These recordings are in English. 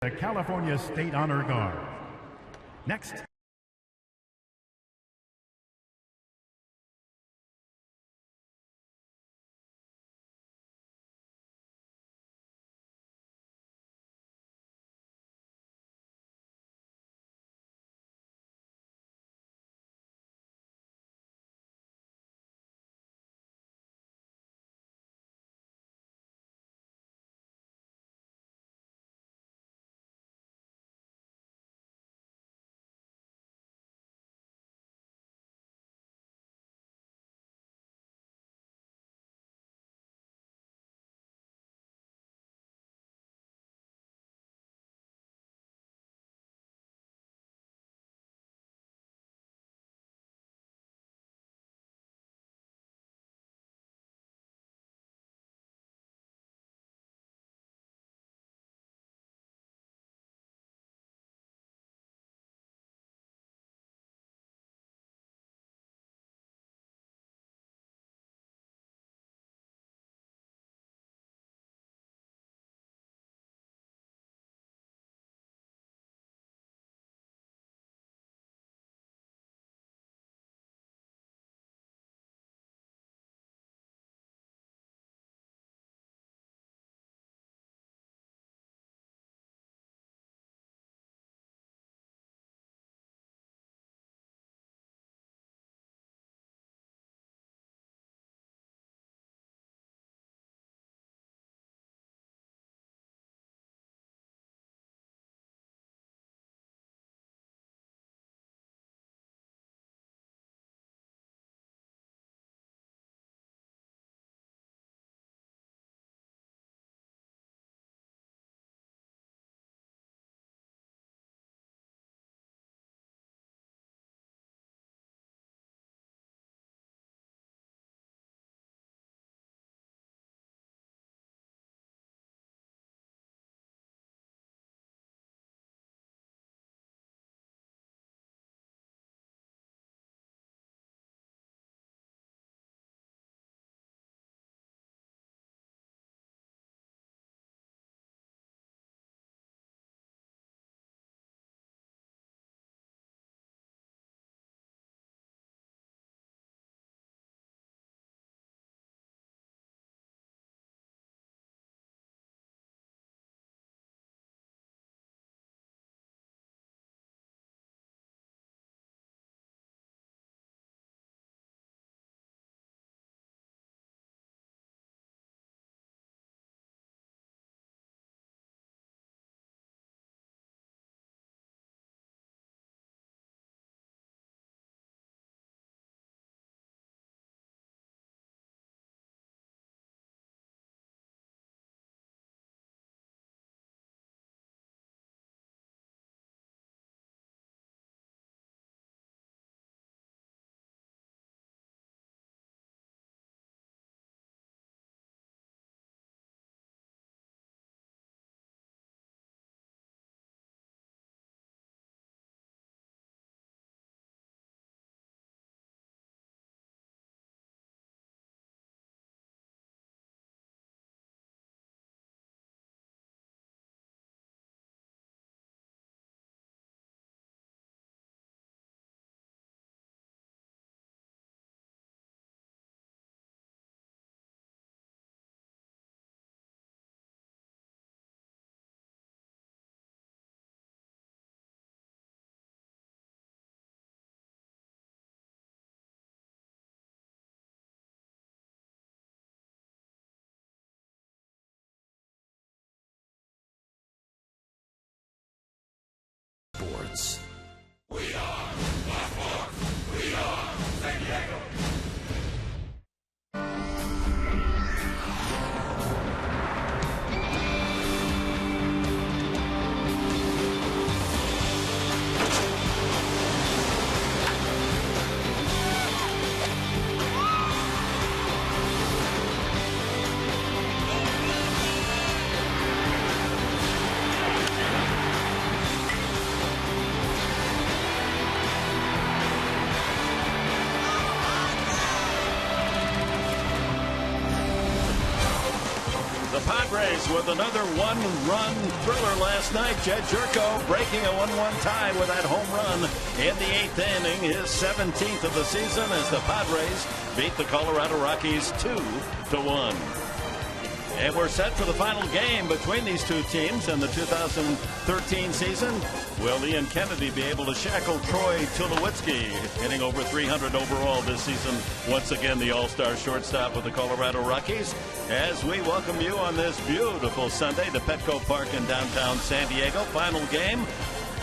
the California State Honor Guard. Next. Padres with another one-run thriller last night. Jed Jerko breaking a 1-1 tie with that home run in the 8th inning, his 17th of the season, as the Padres beat the Colorado Rockies 2-1. And we're set for the final game between these two teams in the 2013 season. Will Ian Kennedy be able to shackle Troy Tulowitzki, hitting over 300 overall this season? Once again, the all-star shortstop with the Colorado Rockies. As we welcome you on this beautiful Sunday to Petco Park in downtown San Diego. Final game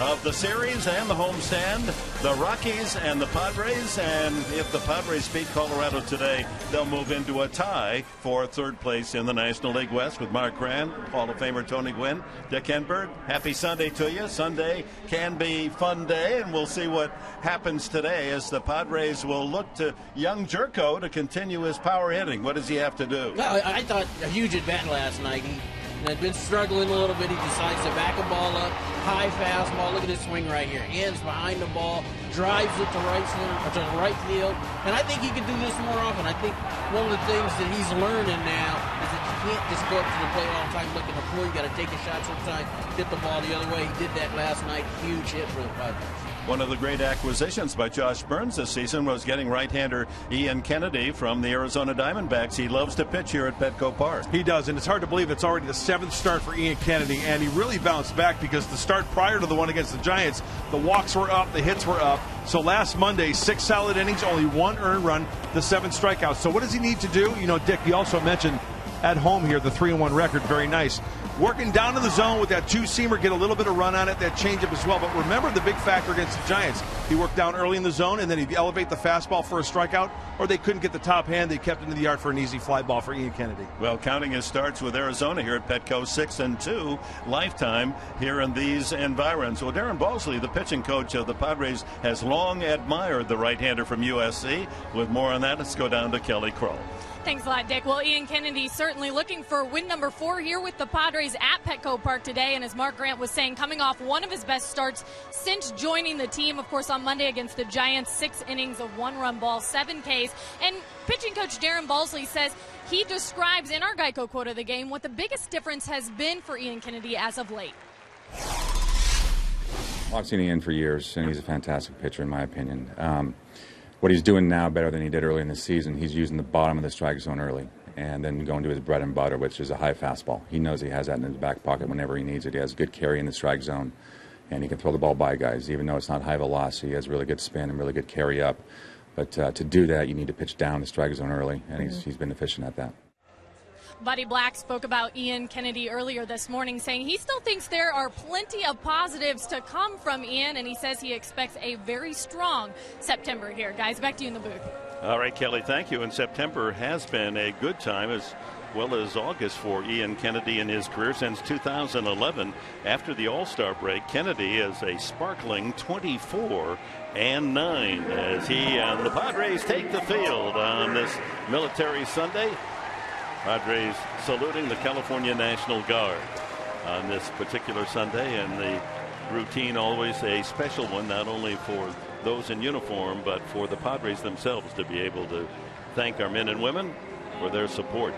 of the series and the homestand, the Rockies and the Padres. And if the Padres beat Colorado today, they'll move into a tie for third place in the National League West with Mark Grant, Hall of Famer Tony Gwynn, Dick Enberg. Happy Sunday to you. Sunday can be fun day, and we'll see what happens today as the Padres will look to young Jerko to continue his power hitting. What does he have to do? Well, I thought a huge at-bat last night. He had been struggling a little bit. He decides to back a ball up, high fastball. Look at this swing right here. Hands behind the ball, drives it to right center, or to the right field. And I think he could do this more often. I think one of the things that he's learning now is that you can't just go up to the plate all the time looking to pull. You got to take a shot sometimes, hit the ball the other way. He did that last night. Huge hit for the Padres. One of the great acquisitions by Josh Burns this season was getting right-hander Ian Kennedy from the Arizona Diamondbacks. He loves to pitch here at Petco Park. He does, and it's hard to believe it's already the 7th start for Ian Kennedy, and he really bounced back because the start prior to the one against the Giants, the walks were up, the hits were up. So last Monday, 6 solid innings, only 1 earned run, the 7 strikeouts. So what does he need to do? You know, Dick, you also mentioned at home here, the 3-1 record, very nice. Working down in the zone with that two-seamer, get a little bit of run on it, that changeup as well. But remember the big factor against the Giants. He worked down early in the zone, and then he'd elevate the fastball for a strikeout, or they couldn't get the top hand. They kept into the yard for an easy fly ball for Ian Kennedy. Well, counting his starts with Arizona here at Petco, 6-2 lifetime here in these environs. Well, Darren Balsley, the pitching coach of the Padres, has long admired the right-hander from USC. With more on that, let's go down to Kelly Crow. Thanks a lot, Dick. Well, Ian Kennedy certainly looking for win number 4 here with the Padres at Petco Park today. And as Mark Grant was saying, coming off one of his best starts since joining the team, of course, on Monday against the Giants, 6 innings of 1-run ball, 7 Ks. And pitching coach Darren Balsley says he describes in our Geico quote of the game what the biggest difference has been for Ian Kennedy as of late. Well, I've seen Ian for years, and he's a fantastic pitcher in my opinion. What he's doing now better than he did early in the season, he's using the bottom of the strike zone early and then going to his bread and butter, which is a high fastball. He knows he has that in his back pocket whenever he needs it. He has good carry in the strike zone, and he can throw the ball by guys. Even though it's not high velocity, he has really good spin and really good carry up. But to do that, you need to pitch down the strike zone early, and he's been efficient at that. Buddy Black spoke about Ian Kennedy earlier this morning, saying he still thinks there are plenty of positives to come from Ian, and he says he expects a very strong September here. Guys, back to you in the booth. All right, Kelly, thank you. And September has been a good time as well as August for Ian Kennedy in his career since 2011. After the All-Star break, Kennedy is a sparkling 24-9 as he and the Padres take the field on this Military Sunday. Padres saluting the California National Guard on this particular Sunday, and the routine always a special one, not only for those in uniform, but for the Padres themselves to be able to thank our men and women for their support.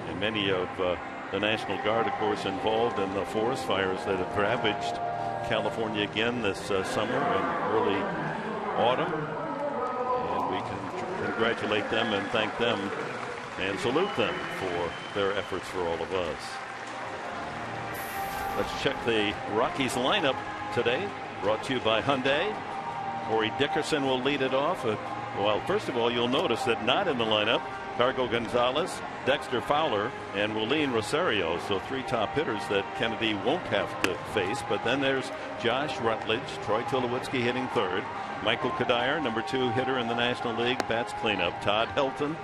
And many of the National Guard, of course, involved in the forest fires that have ravaged California again this summer and early autumn. And we can congratulate them and thank them and salute them for their efforts for all of us. Let's check the Rockies lineup today, brought to you by Hyundai. Corey Dickerson will lead it off. Well, first of all, you'll notice that not in the lineup, Cargo Gonzalez, Dexter Fowler, and Willeen Rosario. So 3 top hitters that Kennedy won't have to face. But then there's Josh Rutledge, Troy Tulowitzki hitting 3rd, Michael Kadire, number 2 hitter in the National League, bats cleanup, Todd Helton,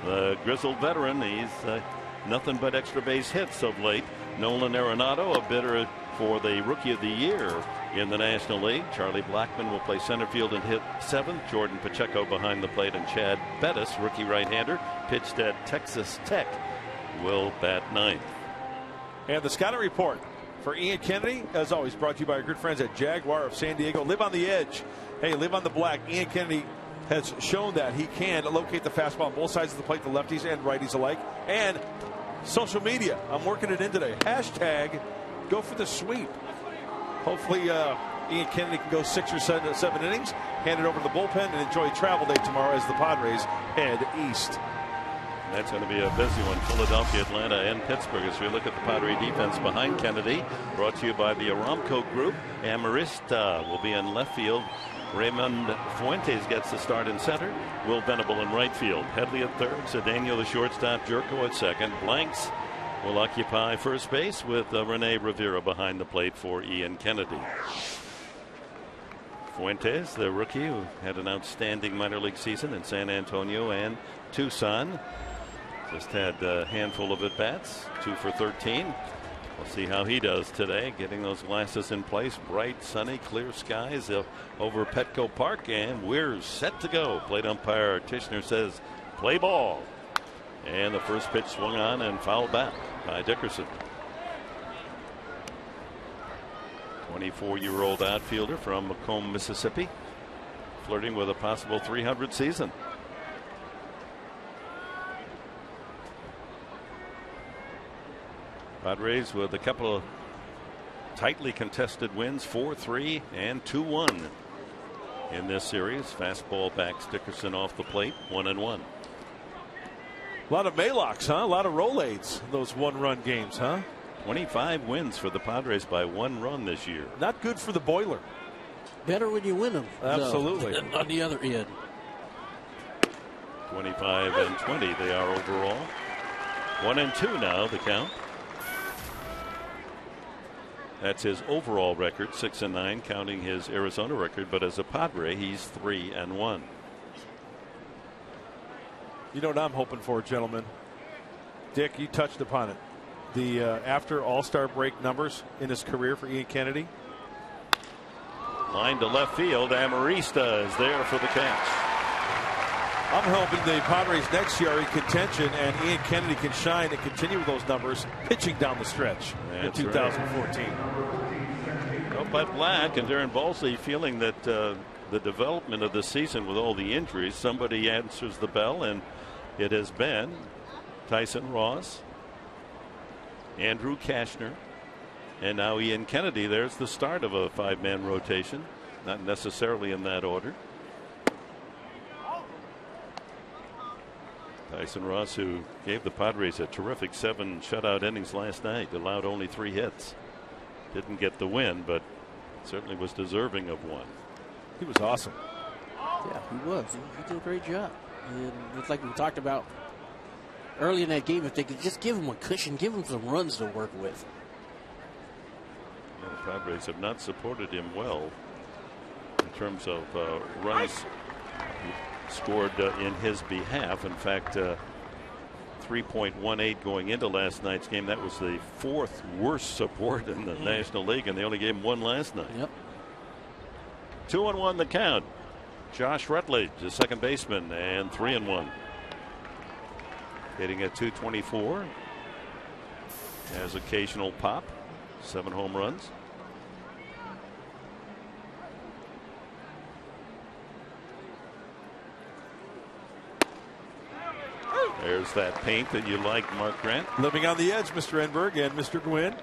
the grizzled veteran. He's nothing but extra base hits of late. Nolan Arenado, a bidder for the Rookie of the Year in the National League. Charlie Blackmon will play center field and hit 7th. Jordan Pacheco behind the plate, and Chad Bettis, rookie right-hander, pitched at Texas Tech, will bat 9th. And the scouting report for Ian Kennedy, as always, brought to you by our good friends at Jaguar of San Diego. Live on the edge. Hey, live on the black. Ian Kennedy has shown that he can locate the fastball on both sides of the plate, the lefties and righties alike. And Social media. I'm working it in today. Hashtag go for the sweep. Hopefully Ian Kennedy can go 6 or 7 innings, hand it over to the bullpen, and enjoy travel day tomorrow as the Padres head east. That's going to be a busy one. Philadelphia, Atlanta, and Pittsburgh. As we look at the Padre defense behind Kennedy, brought to you by the Aramco Group. Amarista will be in left field. Raymond Fuentes gets the start in center. Will Venable in right field. Headley at third. Cedeno the shortstop. Jerko at second. Blanks will occupy first base with Rene Rivera behind the plate for Ian Kennedy. Fuentes, the rookie who had an outstanding minor league season in San Antonio and Tucson. Just had a handful of at-bats, 2 for 13. We'll see how he does today, getting those glasses in place. Bright, sunny, clear skies over Petco Park, and we're set to go. Plate umpire Tishner says, play ball. And the first pitch swung on and fouled back by Dickerson. 24-year-old outfielder from Macomb, Mississippi, flirting with a possible 300 season. Padres with a couple of tightly contested wins, 4-3 and 2-1 in this series. Fastball backs Dickerson off the plate, 1-1. A lot of Maylocks, huh? A lot of Rolaids, those one-run games, huh? 25 wins for the Padres by 1 run this year. Not good for the boiler. Better when you win them. Absolutely. No, on the other end. 25 and 20 they are overall. 1-2 now the count. That's his overall record, 6-9, counting his Arizona record. But as a Padre, he's 3-1. You know what I'm hoping for, gentlemen? Dick, you touched upon it. The after All-Star break numbers in his career for Ian Kennedy. Line to left field. Amarista is there for the catch. I'm hoping the Padres next year are in contention and Ian Kennedy can shine and continue with those numbers pitching down the stretch in 2014. Right. But Black and Darren Balsley feeling that the development of the season with all the injuries, somebody answers the bell, and it has been Tyson Ross, Andrew Kashner, and now Ian Kennedy. There's the start of a 5-man rotation, not necessarily in that order. Tyson Ross, who gave the Padres a terrific 7 shutout innings last night, allowed only 3 hits. Didn't get the win, but certainly was deserving of one. He was awesome. Yeah, he was. He did a great job. And it's like we talked about early in that game, if they could just give him a cushion, give him some runs to work with. The Padres have not supported him well in terms of runs scored in his behalf. In fact, 3.18 going into last night's game. That was the 4th worst support in the National League, and they only gave him 1 last night. Yep. 2-1 the count. Josh Rutledge, the second baseman, and 3-1. Hitting at .224. Has occasional pop. 7 home runs. There's that paint that you like, Mark Grant. Living on the edge, Mr. Enberg and Mr. Gwynn.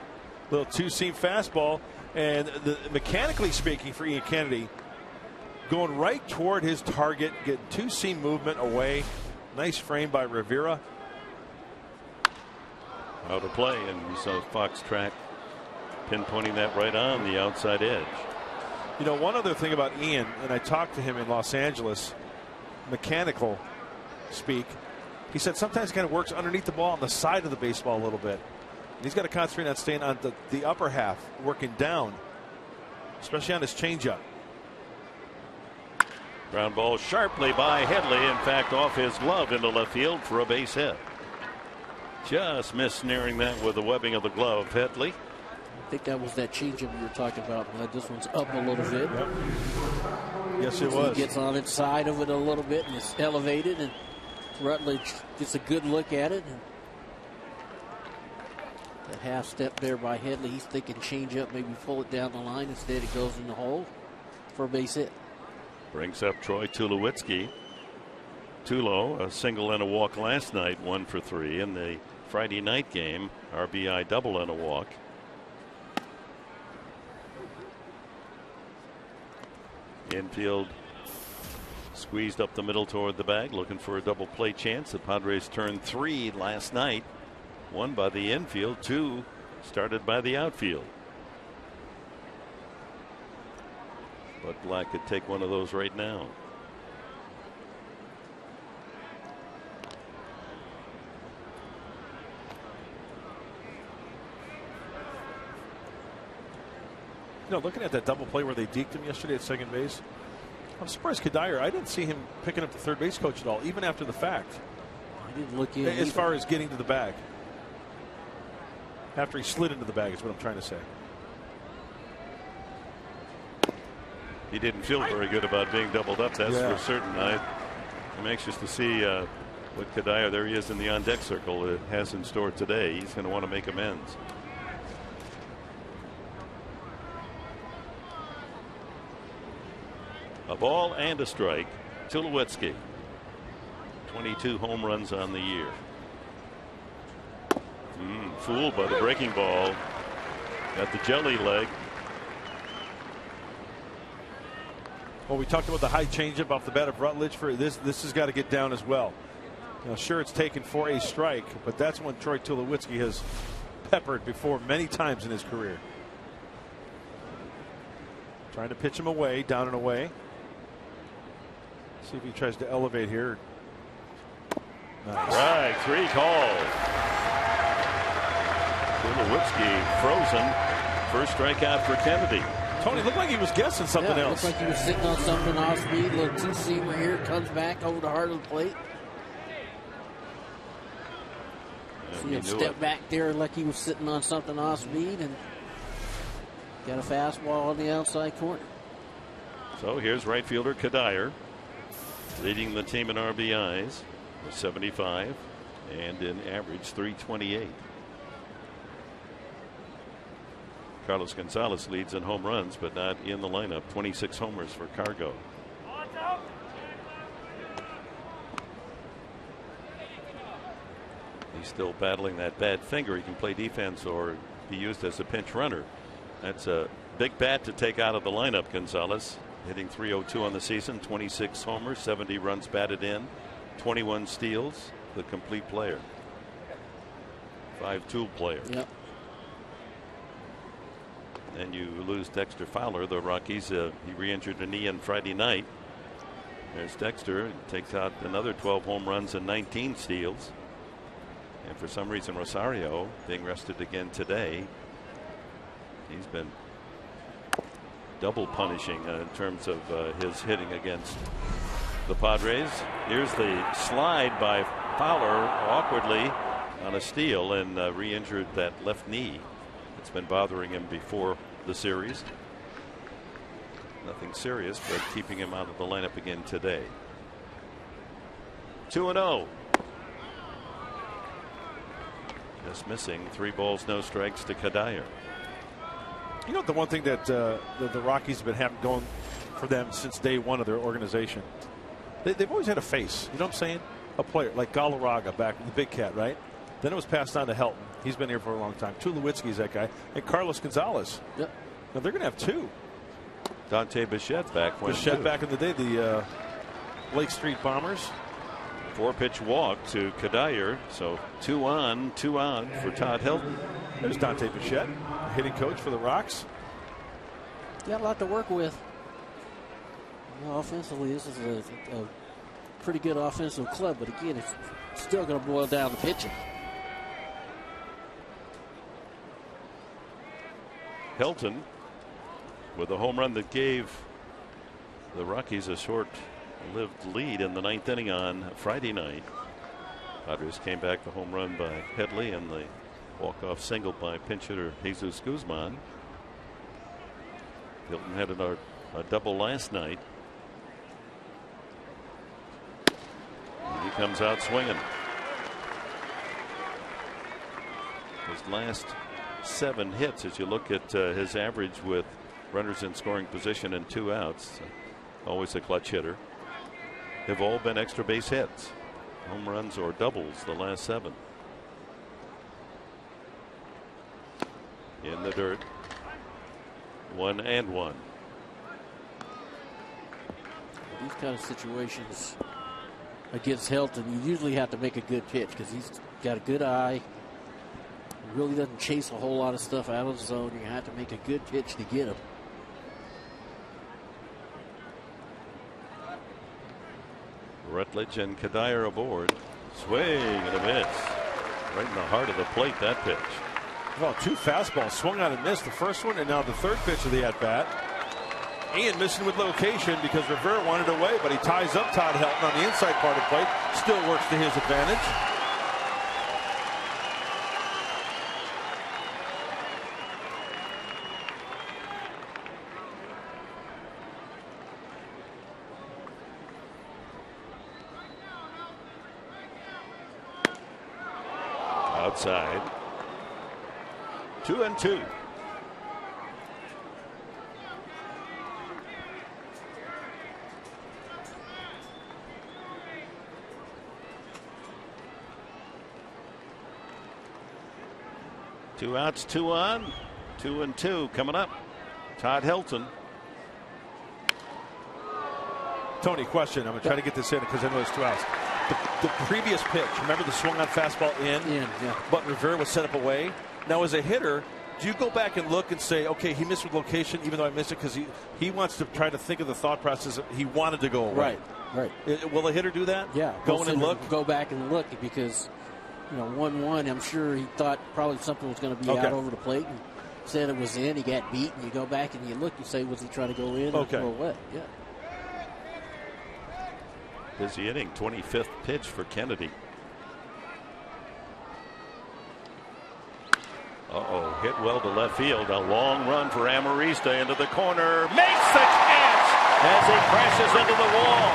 Little 2-seam fastball. And mechanically speaking for Ian Kennedy, going right toward his target, getting 2-seam movement away. Nice frame by Rivera. Out of play, and you saw Fox Track pinpointing that right on the outside edge. You know, one other thing about Ian, and I talked to him in Los Angeles, mechanical speak. He said sometimes he kind of works underneath the ball on the side of the baseball a little bit. And he's got to concentrate on staying on the upper half, working down, especially on his changeup. Ground ball sharply by Headley. In fact, off his glove into left field for a base hit. Just missed nearing that with the webbing of the glove. Headley. I think that was that changeup you were talking about. This one's up a little bit. Yep. Yes, it was. He gets on its side of it a little bit and it's elevated, and Rutledge gets a good look at it. And the half step there by Headley. He's thinking change up, maybe pull it down the line. Instead, it goes in the hole for a base hit. Brings up Troy Tulowitzki. Tulo, a single and a walk last night, 1 for 3, and the Friday night game. RBI double and a walk. Infield squeezed up the middle toward the bag, looking for a double play chance. The Padres turned 3 last night. 1 by the infield, 2 started by the outfield. But Black could take one of those right now. You know, looking at that double play where they deked him yesterday at second base, I'm surprised Kadire, I didn't see him picking up the third base coach at all, even after the fact. I didn't look in as either. far as getting to the bag. After he slid into the bag is what I'm trying to say. He didn't feel very good about being doubled up, that's for certain. I'm anxious to see what Kadire, there he is in the on deck circle, has in store today. He's going to want to make amends. A ball and a strike. Tulowitzki, 22 home runs on the year. Fooled by the breaking ball. Got the jelly leg. Well, we talked about the high changeup off the bat of Rutledge. For this has got to get down as well. You know, sure, it's taken for a strike, but that's one Troy Tulowitzki has peppered before many times in his career. Trying to pitch him away, down and away. See if he tries to elevate here. Nice. Right, 3 called. Tulowitzki frozen. First strikeout for Kennedy. Tony looked like he was guessing something else. Looked like he was sitting on something off speed. Little two-seamer here, comes back over the heart of the plate. See him step back there like he was sitting on something off speed, and got a fastball on the outside corner. So here's right fielder Kadire, leading the team in RBIs with 75 and in average 328. Carlos Gonzalez leads in home runs, but not in the lineup. 26 homers for Cargo. He's still battling that bad finger. He can play defense or be used as a pinch runner. That's a big bat to take out of the lineup. Gonzalez hitting .302 on the season, 26 homers, 70 runs batted in, 21 steals. The complete player, 5-tool player. Yep. And you lose Dexter Fowler, the Rockies. He re-injured a knee on Friday night. There's Dexter, takes out another 12 home runs and 19 steals. And for some reason, Rosario being rested again today. He's been double punishing in terms of his hitting against the Padres. Here's the slide by Fowler awkwardly on a steal, and re-injured that left knee. It's been bothering him before the series. Nothing serious, but keeping him out of the lineup again today. 2-0. Just missing 3 balls, no strikes to Kadire. You know, the one thing that the Rockies have been having going for them since day one of their organization, they've always had a face. You know what I'm saying? A player like Galarraga back, the big cat, right? Then it was passed on to Helton. He's been here for a long time. Tulowitzki's that guy. And Carlos Gonzalez. Yep. Now they're going to have 2. Dante Bichette back when Bichette back in the day, the Lake Street Bombers. 4-pitch walk to Kadire. So 2 on, 2 out for Todd Helton. There's Dante Bichette, hitting coach for the Rocks. Got a lot to work with. Well, offensively, this is a pretty good offensive club, but again, it's still going to boil down to pitching. Helton with a home run that gave the Rockies a short-lived lead in the 9th inning on Friday night. Padres came back, the home run by Headley and the walk-off single by pinch hitter Jesus Guzman. Hilton had a double last night. And he comes out swinging. His last 7 hits, as you look at his average with runners in scoring position and 2 outs, always a clutch hitter, have all been extra base hits, home runs or doubles the last 7. in the dirt. 1-1. These kind of situations against Helton, you usually have to make a good pitch because he's got a good eye. He really doesn't chase a whole lot of stuff out of the zone. You have to make a good pitch to get him. Rutledge and Kadire aboard. Swing and a miss. Right in the heart of the plate, that pitch. Well, 2 fastballs swung on and missed. The first one and now the third pitch of the at-bat. Ian missing with location because Rivera wanted away, but he ties up Todd Helton on the inside part of the plate. Still works to his advantage. Outside. 2-2. Two outs, 2 on. 2-2 coming up. Todd Helton. Tony, question. I'm going to try to get this in because I know there's 2 outs. The previous pitch, remember the swung on fastball in? Yeah. But Rivera was set up away. Now, as a hitter, do you go back and look and say, okay, he missed with location even though I missed it because he wants to try to think of the thought process. He wanted to go away. Right. Will a hitter do that? Yeah. Go in and look? Go back and look because, 1-1, I'm sure he thought probably something was going to be out over the plate and said it was in. He got beat, and you go back and you look, you say, was he trying to go in or what? Yeah. Busy inning, 25th pitch for Kennedy. Hit well to left field. A long run for Amarista into the corner. Makes the catch as he crashes into the wall.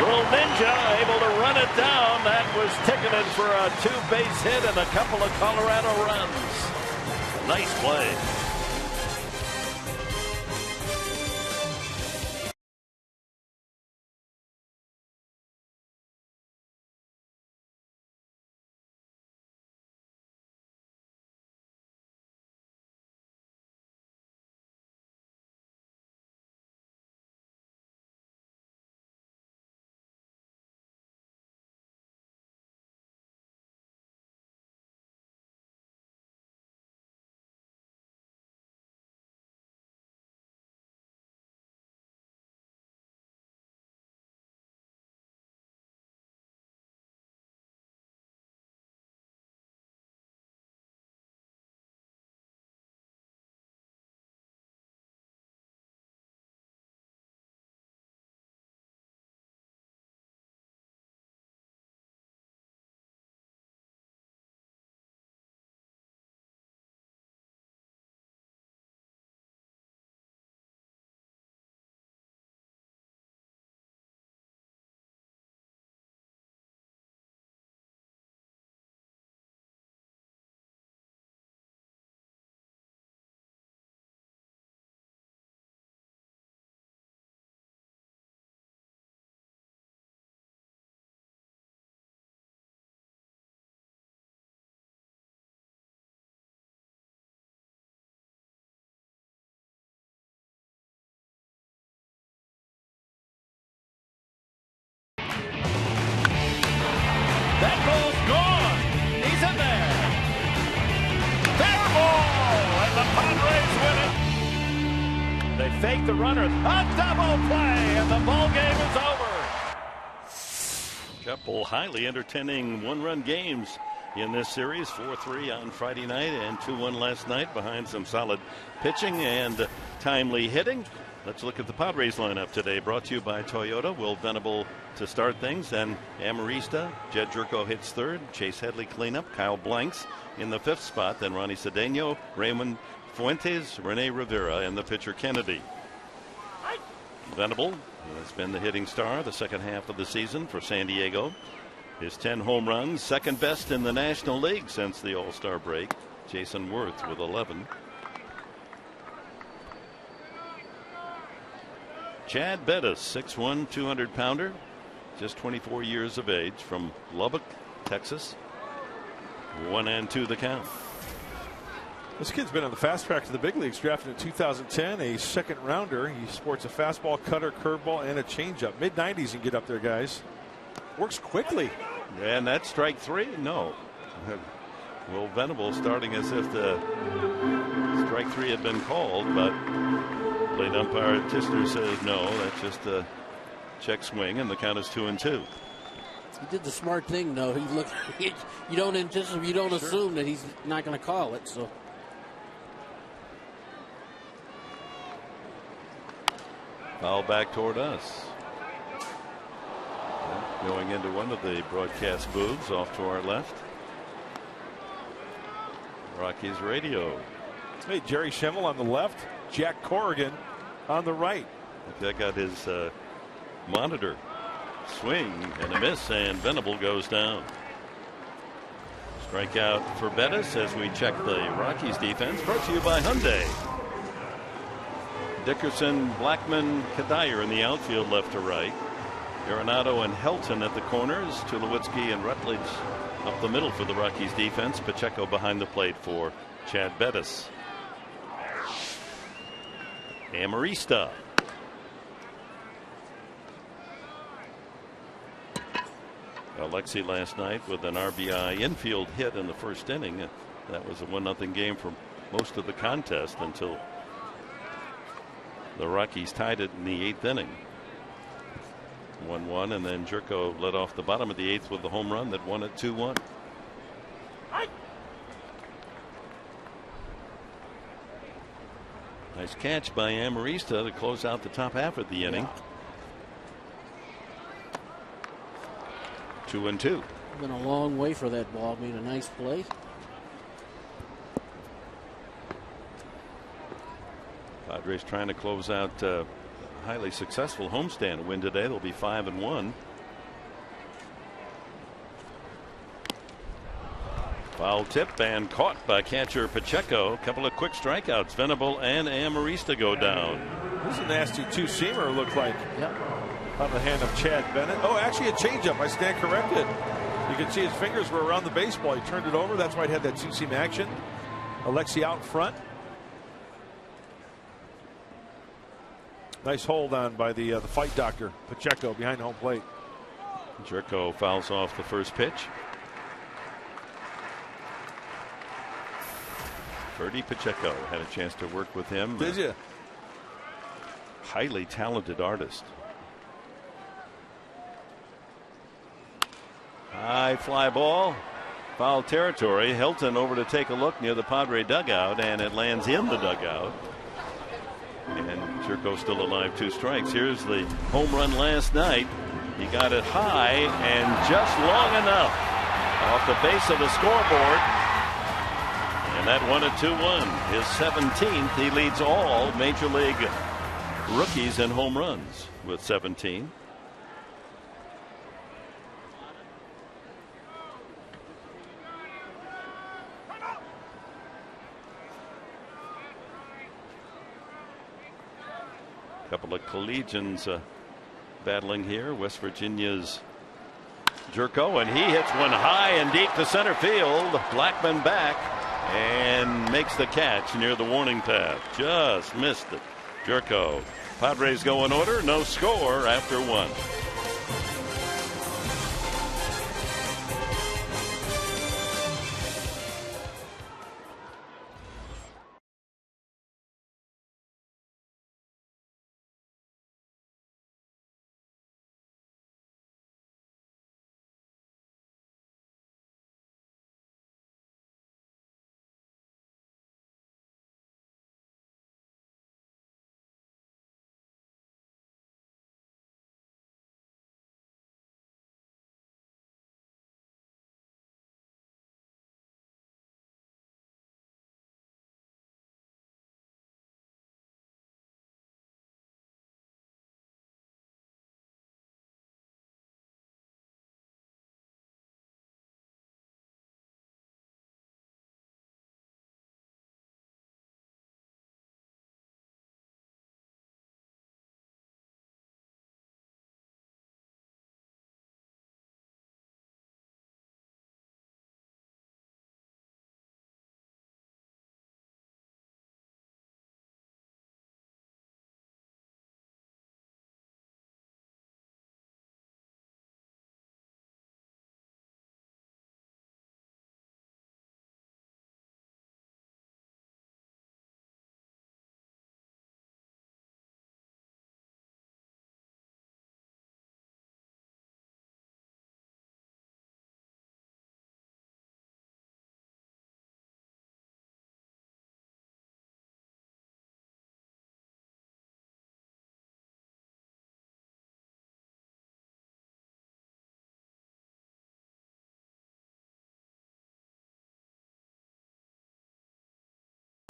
Little Ninja able to run it down. That was ticketed for a 2-base hit and a couple of Colorado runs. Nice play. That ball's gone. He's in there. Fair ball, and the Padres win it. They fake the runner. A double play, and the ball game is over. Couple highly entertaining 1-run games in this series. 4-3 on Friday night and 2-1 last night behind some solid pitching and timely hitting. Let's look at the Padres lineup today, brought to you by Toyota. Will Venable to start things, and Amarista. Jed Jerko hits third. Chase Headley cleanup. Kyle Blanks in the 5th spot. Then Ronnie Cedeno, Raymond Fuentes, Rene Rivera, and the pitcher Kennedy. Venable has been the hitting star the second half of the season for San Diego. His 10 home runs, second best in the National League since the All-Star break. Jason Worth with 11. Chad Bettis, 6'1", 200-pounder, just 24 years of age, from Lubbock, Texas. 1-2 the count. This kid's been on the fast track to the big leagues, drafted in 2010, a second rounder. He sports a fastball, cutter, curveball, and a changeup. Mid-90s, he can get up there, guys. Works quickly. And that's strike 3? No. Will Venable starting as if the strike 3 had been called, but plate umpire Tisner says no, that's just a check swing, and the count is 2-2. He did the smart thing, though. He looked. You don't anticipate, you don't assume that he's not going to call it. So. Foul back toward us. Going into one of the broadcast booths off to our left. Rockies radio. Hey, Jerry Schemmel on the left, Jack Corrigan on the right. That got his monitor. Swing and a miss, and Venable goes down. Strikeout for Bettis as we check the Rockies defense. Brought to you by Hyundai. Dickerson, Blackman, Kadire in the outfield left to right. Arenado and Helton at the corners. Tulowitzki and Rutledge up the middle for the Rockies defense. Pacheco behind the plate for Chad Bettis. Amarista. Alexi last night with an RBI infield hit in the first inning. That was a 1-0 game for most of the contest until the Rockies tied it in the 8th inning. 1-1, and then Jerko led off the bottom of the 8th with the home run that won it 2-1. Nice catch by Amarista to close out the top half of the inning. 2-2. Been a long way for that ball. Made a nice play. Padres trying to close out a highly successful homestand win today. They'll be 5-1. Foul tip and caught by catcher Pacheco. A couple of quick strikeouts. Venable and Amarista go down. This is a nasty two-seamer, looked like. Yep. On the hand of Chad Bennett. Oh, actually a changeup. I stand corrected. You can see his fingers were around the baseball. He turned it over. That's why it had that two-seam action. Alexi out front. Nice hold on by the fight doctor, Pacheco, behind home plate. Jerko fouls off the first pitch. Ferdy Pacheco, had a chance to work with him. Did you? Highly talented artist. High fly ball. Foul territory. Hilton over to take a look near the Padre dugout, and it lands in the dugout. And Jerko still alive, 2 strikes. Here's the home run last night. He got it high and just long enough off the base of the scoreboard. And that won it 2-1. His 17th. He leads all Major League rookies in home runs with 17. Couple of collegians battling here. West Virginia's Jerko, and he hits one high and deep to center field. Blackman back and makes the catch near the warning path. Just missed it. Jerko. Padres go in order. No score after 1.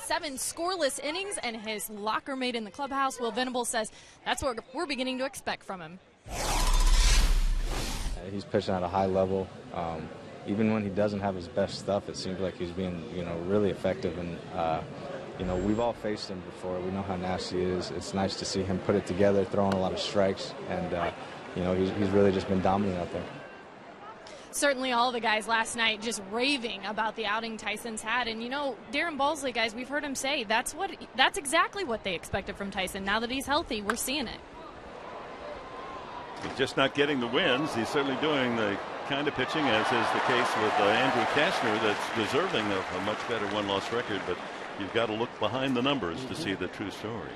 7 scoreless innings, and his locker mate in the clubhouse, Will Venable, says that's what we're beginning to expect from him. He's pitching at a high level. Even when he doesn't have his best stuff, it seems like he's being, really effective. And, we've all faced him before. We know how nasty he is. It's nice to see him put it together, throwing a lot of strikes. And, he's really just been dominant out there. Certainly all the guys last night just raving about the outing Tyson's had. And, Darren Balsley, guys, we've heard him say that's exactly what they expected from Tyson. Now that he's healthy, we're seeing it. He's just not getting the wins. He's certainly doing the kind of pitching, as is the case with Andrew Kastner, that's deserving of a much better one-loss record. But you've got to look behind the numbers to see the true story.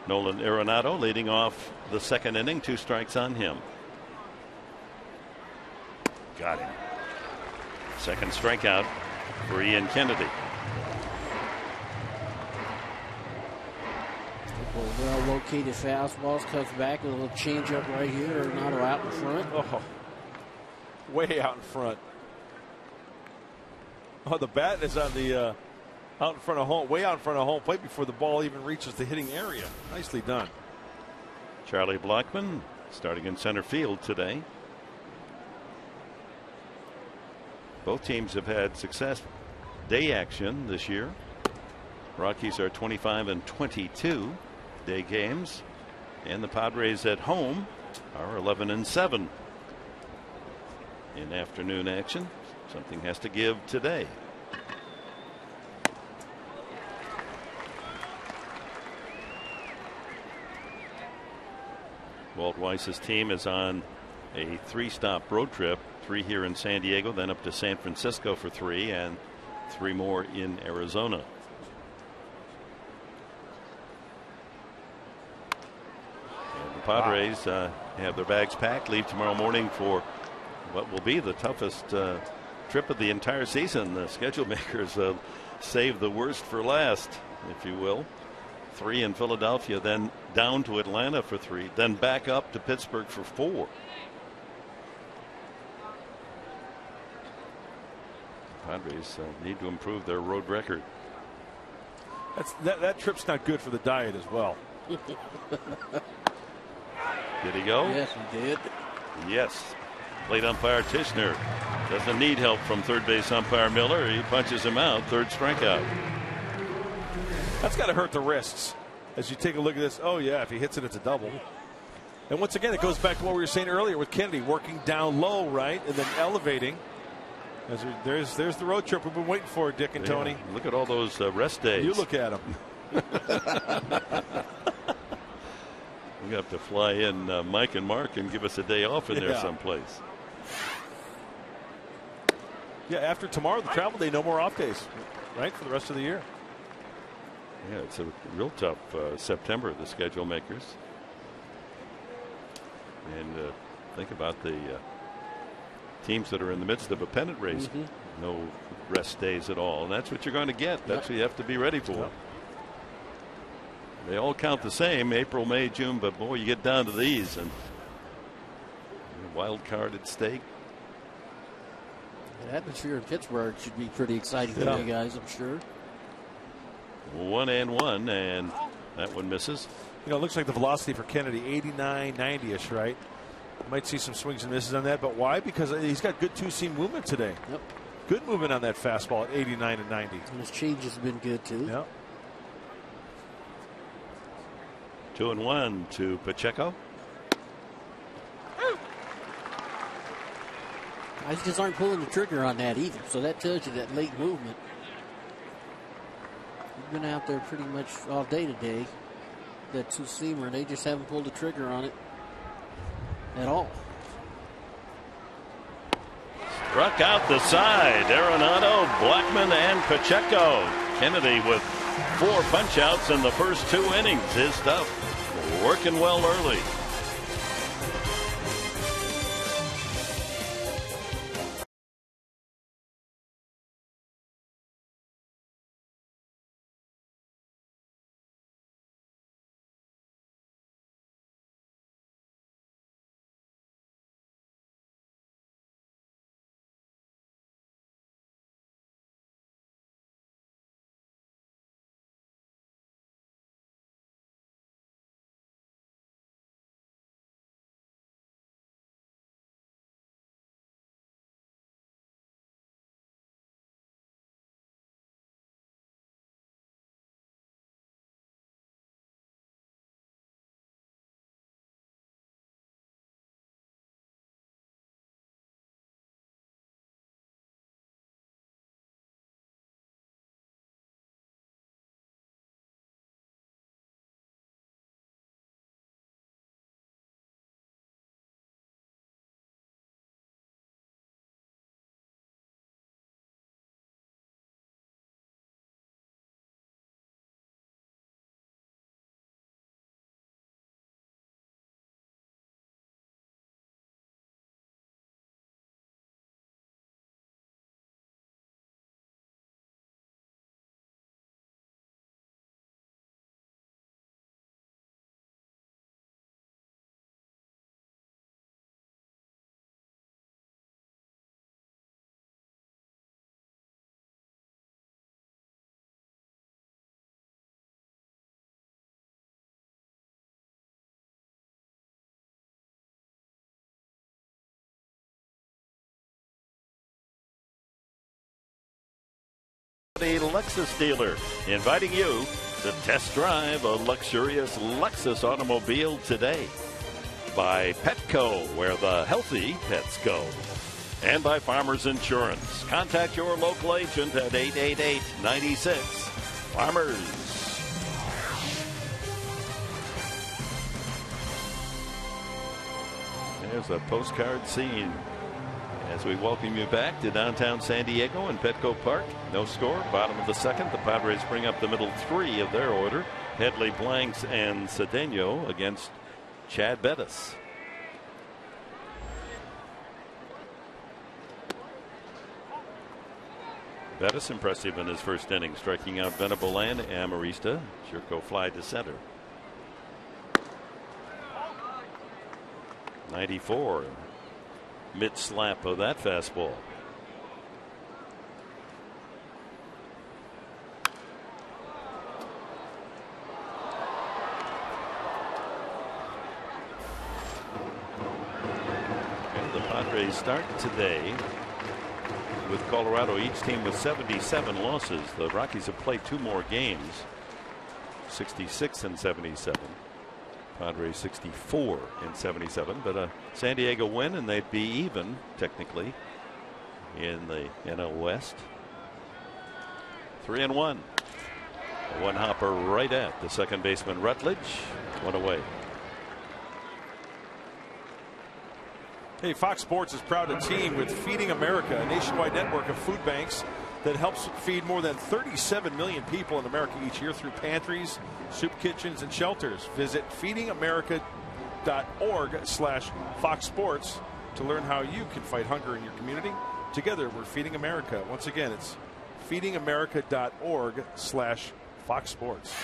Nolan Arenado leading off the second inning, 2 strikes on him. Got him. Second strikeout for Ian Kennedy. Well-located fastballs, comes back with a little changeup right here. Arenado out in front. Oh, way out in front. Oh, the bat is on the out in front of home, way out in front of home plate before the ball even reaches the hitting area. Nicely done. Charlie Blackmon starting in center field today. Both teams have had success day action this year. Rockies are 25 and 22 day games, and the Padres at home are 11 and 7 in afternoon action. Something has to give today. Walt Weiss's team is on a 3-stop road trip, 3 here in San Diego, then up to San Francisco for 3, and 3 more in Arizona. And the Padres have their bags packed, leave tomorrow morning for what will be the toughest trip of the entire season. The schedule makers save the worst for last, if you will. 3 in Philadelphia, then down to Atlanta for 3, then back up to Pittsburgh for 4. Padres need to improve their road record. That trip's not good for the diet as well. Did he go? Yes, he did. Yes. Plate umpire Tishner doesn't need help from third base umpire Miller. He punches him out. 3rd strikeout. That's got to hurt the wrists as you take a look at this. Oh, yeah, if he hits it, it's a double. And once again, it goes back to what we were saying earlier with Kennedy, working down low, right, and then elevating. There's the road trip we've been waiting for, Dick and Tony. Look at all those rest days. You look at them. We have to fly in Mike and Mark and give us a day off in there someplace. Yeah, after tomorrow, the travel day, no more off days, right, for the rest of the year. Yeah, it's a real tough September, the schedule makers. And think about the teams that are in the midst of a pennant race. No rest days at all. And that's what you're going to get. That's what you have to be ready for. They all count the same, April, May, June, but boy, you get down to these and wild card at stake. The atmosphere in Pittsburgh should be pretty exciting for you guys, I'm sure. 1-1, and that one misses. It looks like the velocity for Kennedy, 89, 90-ish, right? Might see some swings and misses on that, but why? Because he's got good two-seam movement today. Yep. Good movement on that fastball at 89 and 90. And his change has been good, too. Yep. 2-1 to Pacheco. Guys just aren't pulling the trigger on that either, so that tells you that late movement. We've been out there pretty much all day today. That two-seamer, they just haven't pulled the trigger on it at all. Struck out the side. Arenado, Blackmon, and Pacheco. Kennedy with 4 punch-outs in the first 2 innings. His stuff working well early. Cincinnati Lexus dealer, inviting you to test drive a luxurious Lexus automobile today. By Petco, where the healthy pets go. And by Farmers Insurance. Contact your local agent at 888-96 Farmers. There's a postcard scene as we welcome you back to downtown San Diego and Petco Park. No score, bottom of the second. The Padres bring up the middle three of their order. Headley, Blanks, and Cedeno against Chad Bettis. Bettis impressive in his first inning, striking out Venable and Amarista. Jerko fly to center. 94. Mid slap of that fastball. And the Padres start today with Colorado, each team with 77 losses. The Rockies have played 2 more games, 66 and 77. Padres 64 and 77, but a San Diego win and they'd be even technically in the NL West. 3-1. A one hopper right at the second baseman Rutledge. One away. Hey, Fox Sports is proud to team with Feeding America, a nationwide network of food banks that helps feed more than 37 million people in America each year through pantries, soup kitchens, and shelters. Visit feedingamerica.org/Fox Sports to learn how you can fight hunger in your community. Together, we're Feeding America. Once again, it's feedingamerica.org/Fox Sports.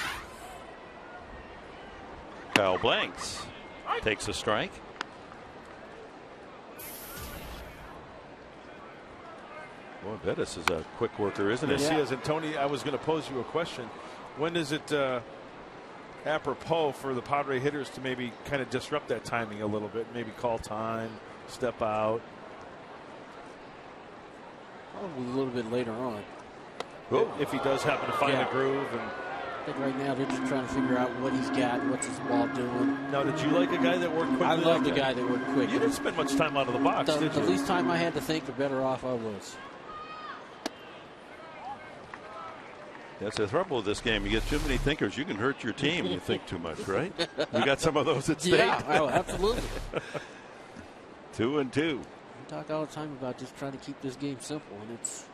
Kyle Blanks takes a strike. Boy, Bettis is a quick worker, isn't he? Yes, he is. And Tony, I was going to pose you a question. When is it apropos for the Padre hitters to maybe kind of disrupt that timing a little bit? Maybe call time, step out. Probably a little bit later on. If he does happen to find a groove. And I think right now they're just trying to figure out what he's got, what's his ball doing. Now, did you like a guy that worked quickly? I love the guy that worked quick. You didn't spend much time out of the box, did you? The least time I had to think, the better off I was. That's the trouble with this game. You get too many thinkers, you can hurt your team. You think too much, right? You got some of those at stake. Yeah, oh, absolutely. 2-2. We talk all the time about just trying to keep this game simple, and it's.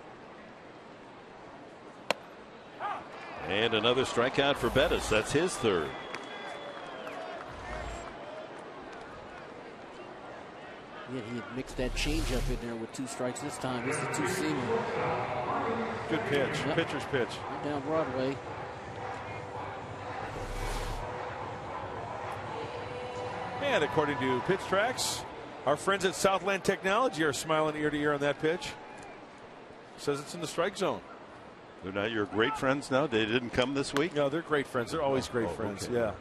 And another strikeout for Bettis. That's his third. Yeah, he had mixed that changeup in there with 2 strikes this time. This is a 2-seamer. Good pitch. Yep. Pitcher's pitch. Right down Broadway. And according to Pitch Tracks, our friends at Southland Technology are smiling ear to ear on that pitch. Says it's in the strike zone. They're not your great friends now? They didn't come this week? No, they're great friends. They're always great friends. Okay. Yeah.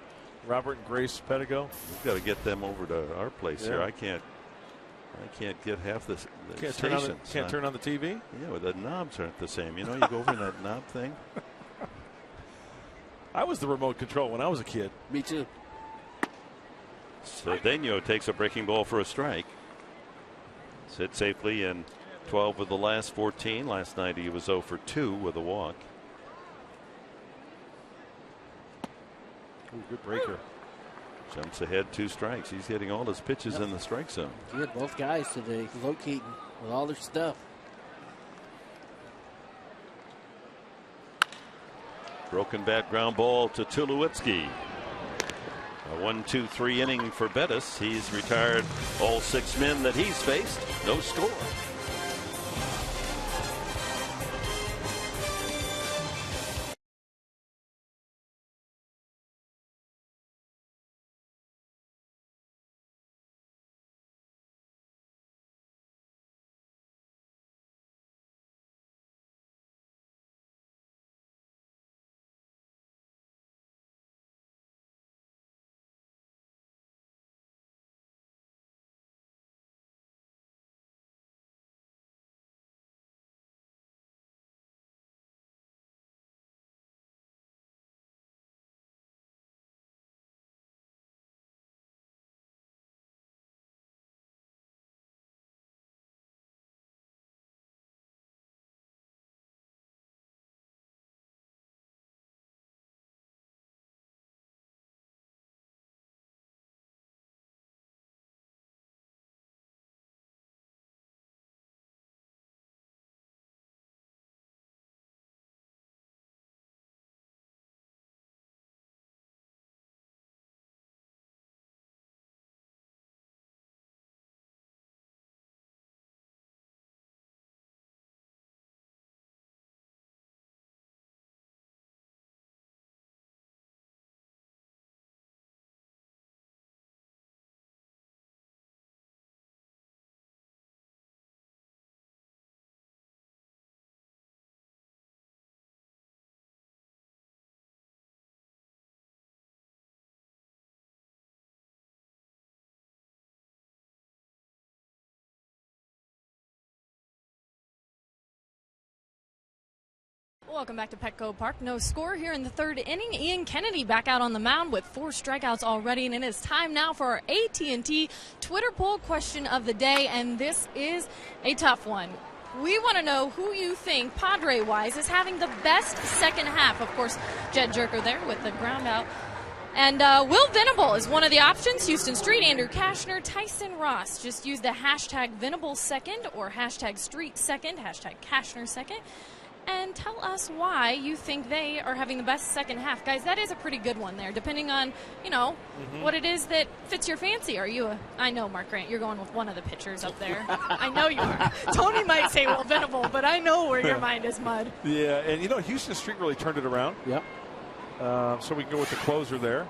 Robert and Grace Pedigo. We've got to get them over to our place here. I can't get half the stations. Can't turn on the TV? Yeah, well, the knobs aren't the same. You know, you go over in that knob thing. I was the remote control when I was a kid. Me too. Cedeno takes a breaking ball for a strike. Sit safely in 12 of the last 14. Last night he was 0 for 2 with a walk. Ooh, good breaker. Jumps ahead 2 strikes. He's hitting all his pitches in the strike zone. He had both guys today locating with all their stuff. Broken bat ground ball to Tulowitzki. A 1-2-3 inning for Bettis. He's retired all 6 men that he's faced. No score. Welcome back to Petco Park. No score here in the third inning. Ian Kennedy back out on the mound with 4 strikeouts already, and it is time now for our AT&T Twitter poll question of the day, and this is a tough one. We want to know who you think, Padre-wise, is having the best second half. Of course, Jed Jerko there with the ground out. And Will Venable is one of the options. Houston Street, Andrew Kashner, Tyson Ross. Just use the hashtag Venable2nd or hashtag Street2nd, hashtag Kashner2nd. And tell us why you think they are having the best second half. Guys, that is a pretty good one there, depending on, what it is that fits your fancy. I know, Mark Grant, you're going with one of the pitchers up there. I know you are. Tony might say Will Venable, but I know where your mind is, Mud. Yeah, and Houston Street really turned it around. Yep. So we can go with the closer there.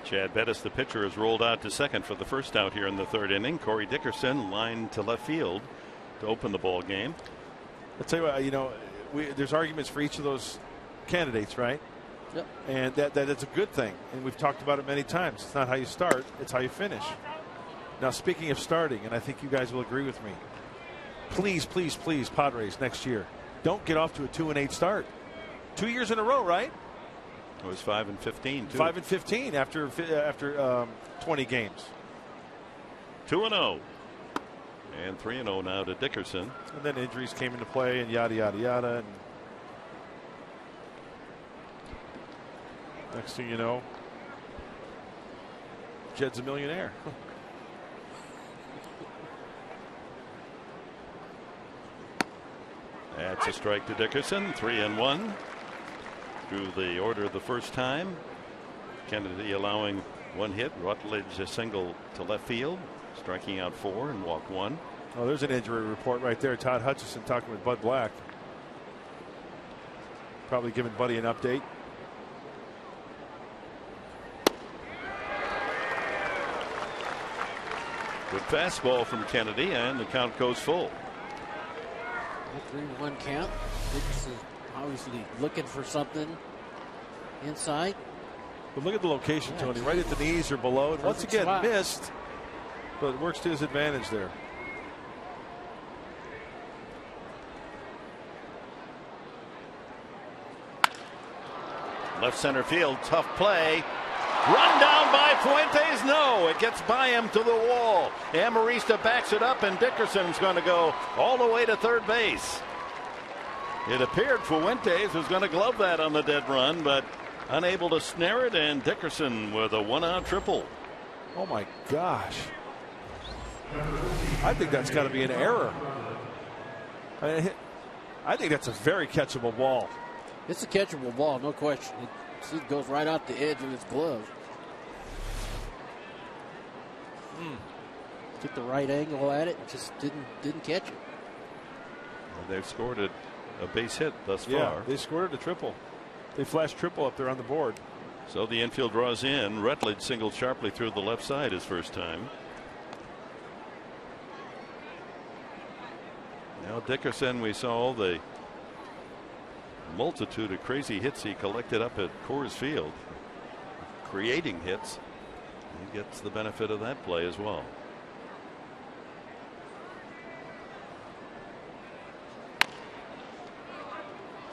Chad Bettis, the pitcher, has rolled out to second for the first out here in the third inning. Corey Dickerson lined to left field to open the ball game. I'll tell you what, there's arguments for each of those candidates, right? Yep. And that is a good thing. And we've talked about it many times. It's not how you start, it's how you finish. Now, speaking of starting, and I think you guys will agree with me, please, please, please, Padres, next year, don't get off to a 2-8 start. 2 years in a row, right? It was 5-15 too. 5-15 after 20 games. 2-0. And 3-0 now to Dickerson. And then injuries came into play and yada, yada, yada. And next thing you know, Jed's a millionaire. That's a strike to Dickerson. 3-1. Through the order the first time. Kennedy allowing 1 hit. Rutledge a single to left field. Striking out 4 and walk 1. Oh, there's an injury report right there. Todd Hutchison talking with Bud Black. Probably giving Buddy an update. Good fastball from Kennedy, and the count goes full. 3-1 count. Dickerson obviously looking for something inside. But look at the location, Tony. Right at the knees or below. And once again, spot. missed. But it works to his advantage there. Left center field, tough play. Run down by Fuentes. No, it gets by him to the wall. Amarista backs it up, and Dickerson's going to go all the way to third base. It appeared Fuentes was going to glove that on the dead run, but unable to snare it, and Dickerson with a 1-out triple. Oh my gosh. I think that's got to be an error. I think that's a very catchable ball. It's a catchable ball, no question. It goes right out the edge of his glove. Took the right angle at it, just didn't catch it. Well, they've scored a base hit thus far. Yeah, they scored a triple. They flashed triple up there on the board. So the infield draws in. Rutledge singled sharply through the left side his first time. Now Dickerson, we saw the multitude of crazy hits he collected up at Coors Field, creating hits. He gets the benefit of that play as well.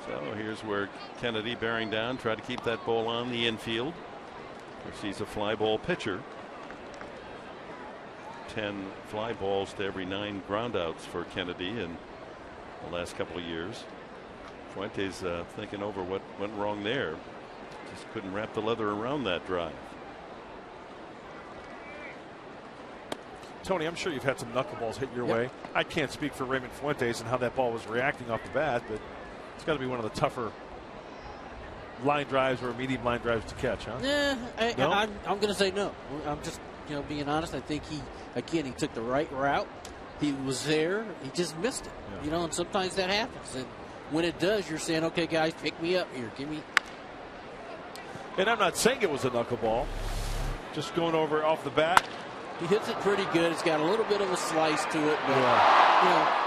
So here's where Kennedy bearing down, try to keep that ball on the infield. Of course, he's a fly ball pitcher. 10 fly balls to every 9 groundouts for Kennedy in the last couple of years. Fuentes thinking over what went wrong there. Just couldn't wrap the leather around that drive. Tony, I'm sure you've had some knuckleballs hit your way. I can't speak for Raymond Fuentes and how that ball was reacting off the bat, but it's got to be one of the tougher line drives or medium line drives to catch, huh? Yeah, No? I'm going to say no. I'm just being honest. I think he took the right route. He was there. He just missed it. Yeah. And sometimes that happens. And when it does, you're saying, okay, guys, pick me up here. Give me. And I'm not saying it was a knuckleball. Just going over off the bat. He hits it pretty good. It's got a little bit of a slice to it. But,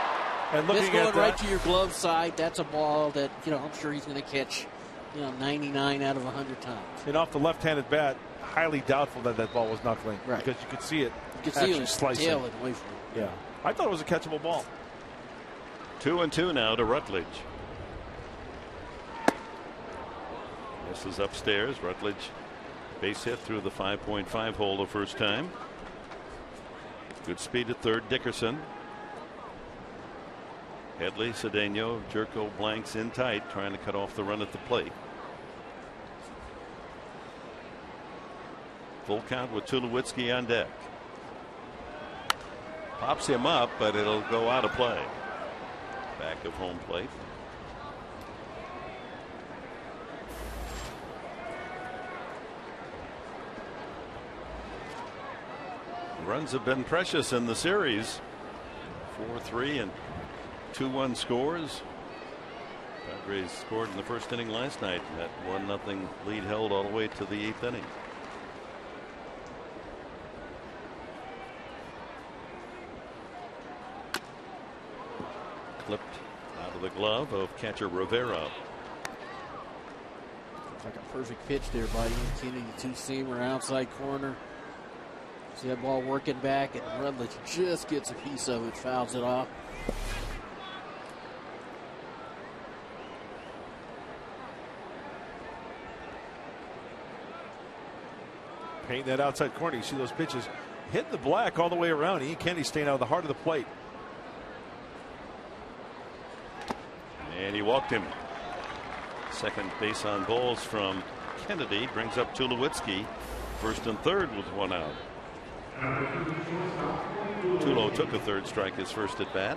and looking it's going at right that, to your glove side. That's a ball that, I'm sure he's going to catch, 99 out of 100 times. and off the left-handed bat, highly doubtful that that ball was knuckling. Right. Because you could see it You can see actually him slicing. tailing away from him. Yeah, I thought it was a catchable ball. 2-2 now to Rutledge. This is upstairs. Rutledge base hit through the 5.5 hole the first time. Good speed at third. Dickerson. Headley, Cedeno, Jerko blanks in tight, trying to cut off the run at the plate. Full count with Tulowitzki on deck. Pops him up, but it'll go out of play. Back of home plate. Runs have been precious in the series. 4-3 and 2-1 scores. Padres scored in the first inning last night. That 1-0 lead held all the way to the 8th inning. Clipped out of the glove of catcher Rivera. Looks like a perfect pitch there by Ian Kennedy. Two-seamer outside corner. See that ball working back, and Rutledge just gets a piece of it, fouls it off. Painting that outside corner. You see those pitches hit the black all the way around. Ian Kennedy staying out of the heart of the plate. And he walked him. Second base on balls from Kennedy brings up Tulowitzki. First and third with one out. Tulo took a third strike his first at bat.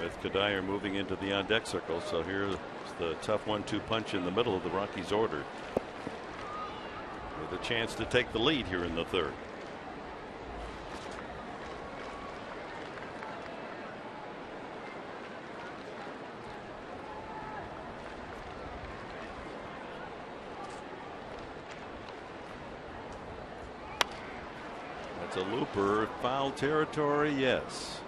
With Kadire moving into the on deck circle, so here's the tough 1-2 punch in the middle of the Rockies order. With a chance to take the lead here in the third. That's a looper. Foul territory, yes.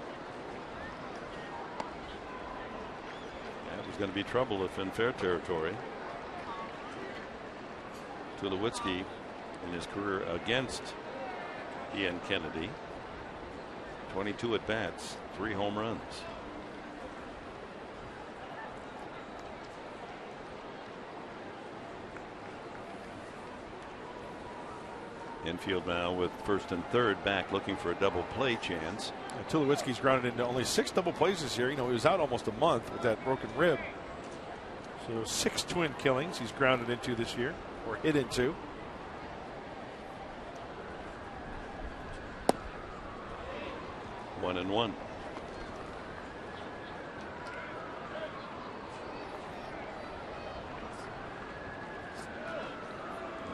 That was going to be trouble if in fair territory. Tulowitzki in his career against Ian Kennedy. 22 at bats, 3 home runs. Infield now with first and third back, looking for a double play chance. Tulowitzki's grounded into only 6 double plays this year. You know, he was out almost a month with that broken rib. So 6 twin killings he's grounded into this year, or hit into. One and one.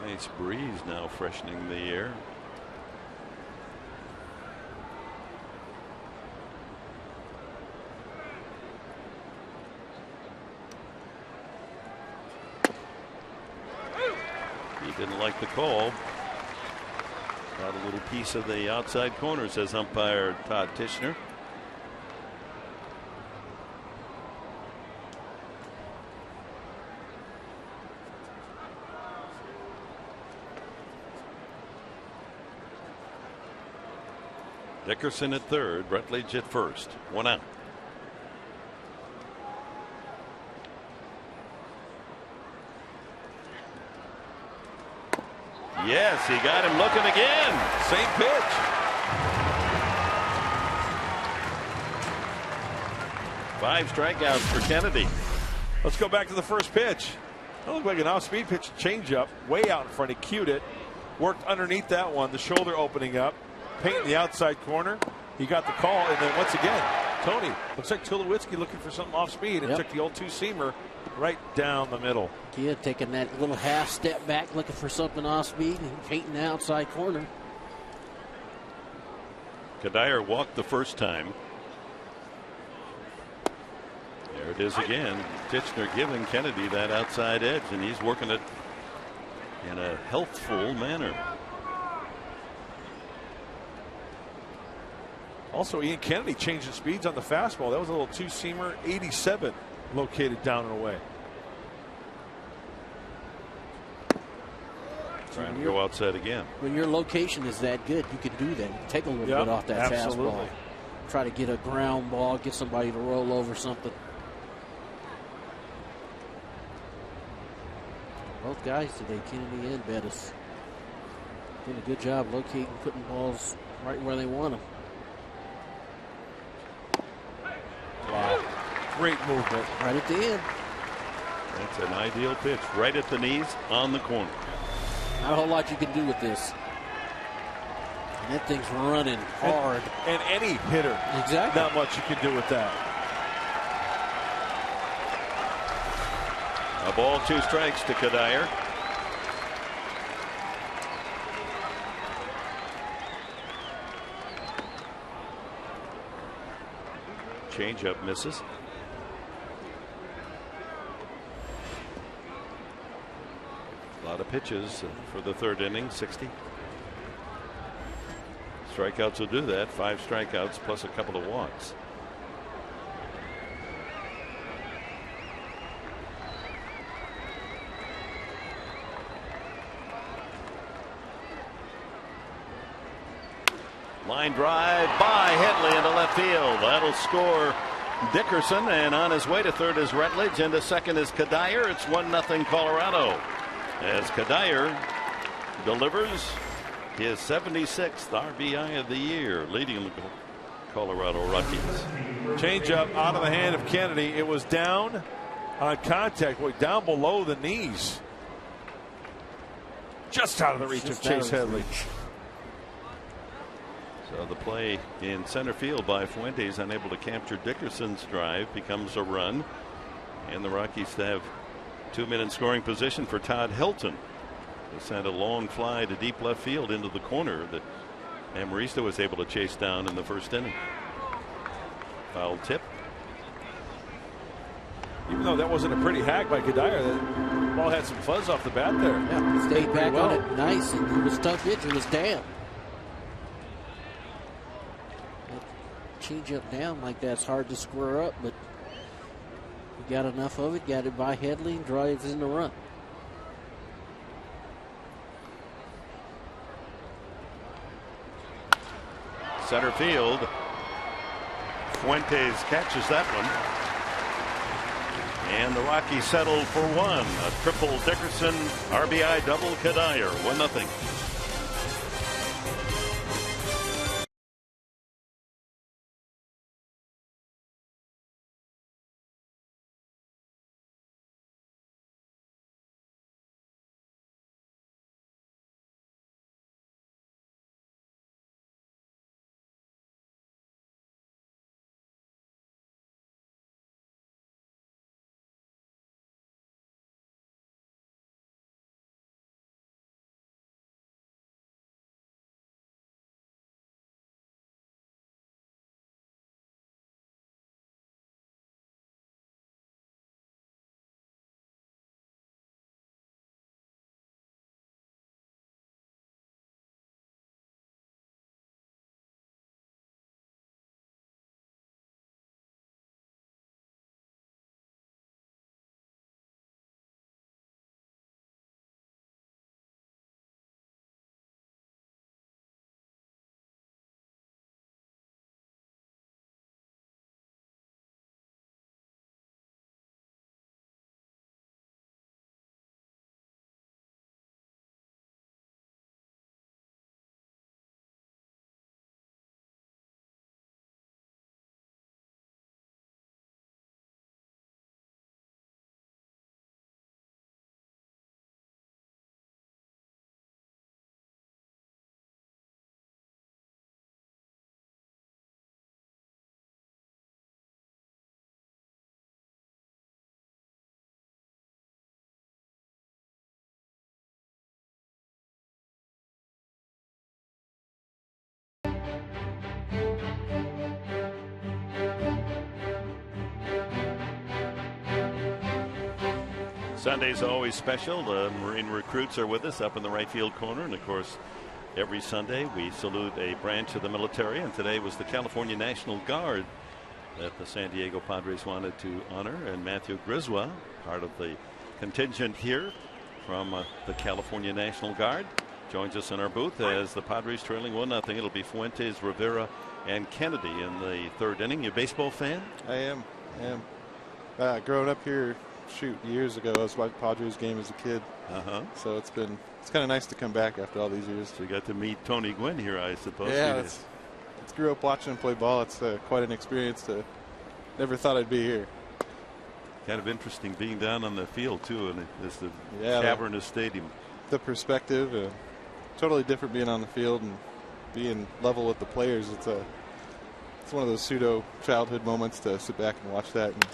Nice breeze now freshening the air. He didn't like the call. Got a little piece of the outside corner, says umpire Todd Tishner. Dickerson at third, Rutledge at first. 1 out. Yes, he got him looking again. Same pitch. Five strikeouts for Kennedy. Let's go back to the first pitch. That looked like an off-speed pitch, changeup, way out in front. He cued it, worked underneath that one, the shoulder opening up, painting the outside corner. He got the call, and then once again, Tony, looks like Tulowitzki looking for something off-speed and took the old two-seamer right down the middle. Yeah, taking that little half step back, looking for something off speed and painting the outside corner. Kadire walked the first time. There it is again. Titchener giving Kennedy that outside edge, and he's working it in a healthful manner. Also, Ian Kennedy changing speeds on the fastball. That was a little two-seamer, 87 located down and away. Trying to go outside again. When your location is that good, you can do that. You can take a little bit off that fastball. Try to get a ground ball, get somebody to roll over something. Both guys today, Kennedy and Bettis, doing a good job locating, putting balls right where they want them. Wow. Great movement. Right at the end. That's an ideal pitch. Right at the knees on the corner. Not a whole lot you can do with this. And that thing's running hard. And any hitter. Exactly. Not much you can do with that. A ball, 2 strikes to Kadire. Changeup misses. A lot of pitches for the 3rd inning, 60. Strikeouts will do that. 5 strikeouts plus a couple of walks. Line drive by Headley into left field. That'll score Dickerson, and on his way to 3rd is Rutledge, and to 2nd is Kadire. It's 1-0 Colorado as Kadire delivers his 76th RBI of the year, leading the Colorado Rockies. Changeup out of the hand of Kennedy. It was down on contact, down below the knees. Just out of the reach of Chase Headley. So the play in center field by Fuentes, unable to capture Dickerson's drive, becomes a run. And the Rockies have 2 men in scoring position for Todd Helton. They sent a long fly to deep left field into the corner that Amarista was able to chase down in the 1st inning. Foul tip. Even though that wasn't a pretty hack by Kadire, the ball had some fuzz off the bat there. Yeah, stayed back on it nice, and it was a tough pitch. It was down. Change up down like that's hard to square up, but he got enough of it, got it by Headley, and drives in the run. Center field. Fuentes catches that one. And the Rockies settled for 1. A triple Dickerson, RBI double Kadire. 1-0. Sunday's always special. The Marine recruits are with us up in the right field corner. And of course, every Sunday we salute a branch of the military. And today was the California National Guard that the San Diego Padres wanted to honor. And Matthew Griswold, part of the contingent here from the California National Guard. Joins us in our booth as the Padres trailing 1-0. It'll be Fuentes, Rivera, and Kennedy in the third inning. You a baseball fan? I am. Growing up here, years ago, I was watching Padres game as a kid. So it's kind of nice to come back after all these years. So you got to meet Tony Gwynn here, I suppose. Yeah, grew up watching him play ball. It's quite an experience. Never thought I'd be here. Kind of interesting being down on the field too, and it's the cavernous stadium. The perspective, totally different being on the field and being level with the players. It's one of those pseudo childhood moments to sit back and watch that and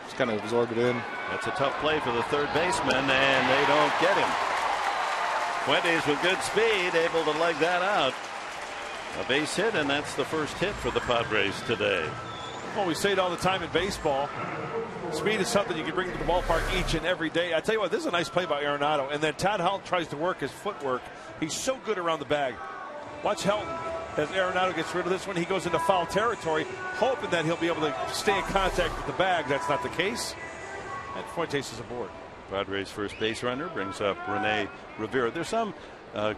just kind of absorb it in. That's a tough play for the third baseman, and they don't get him. Fuentes with good speed, able to leg that out. A base hit, and that's the first hit for the Padres today. Well, we say it all the time in baseball. Speed is something you can bring to the ballpark each and every day. I tell you what, this is a nice play by Arenado. And then Todd Helton tries to work his footwork. He's so good around the bag. Watch Helton as Arenado gets rid of this one. He goes into foul territory, hoping that he'll be able to stay in contact with the bag. That's not the case. And Fuentes is aboard. Padres first base runner brings up Rene Rivera. There's some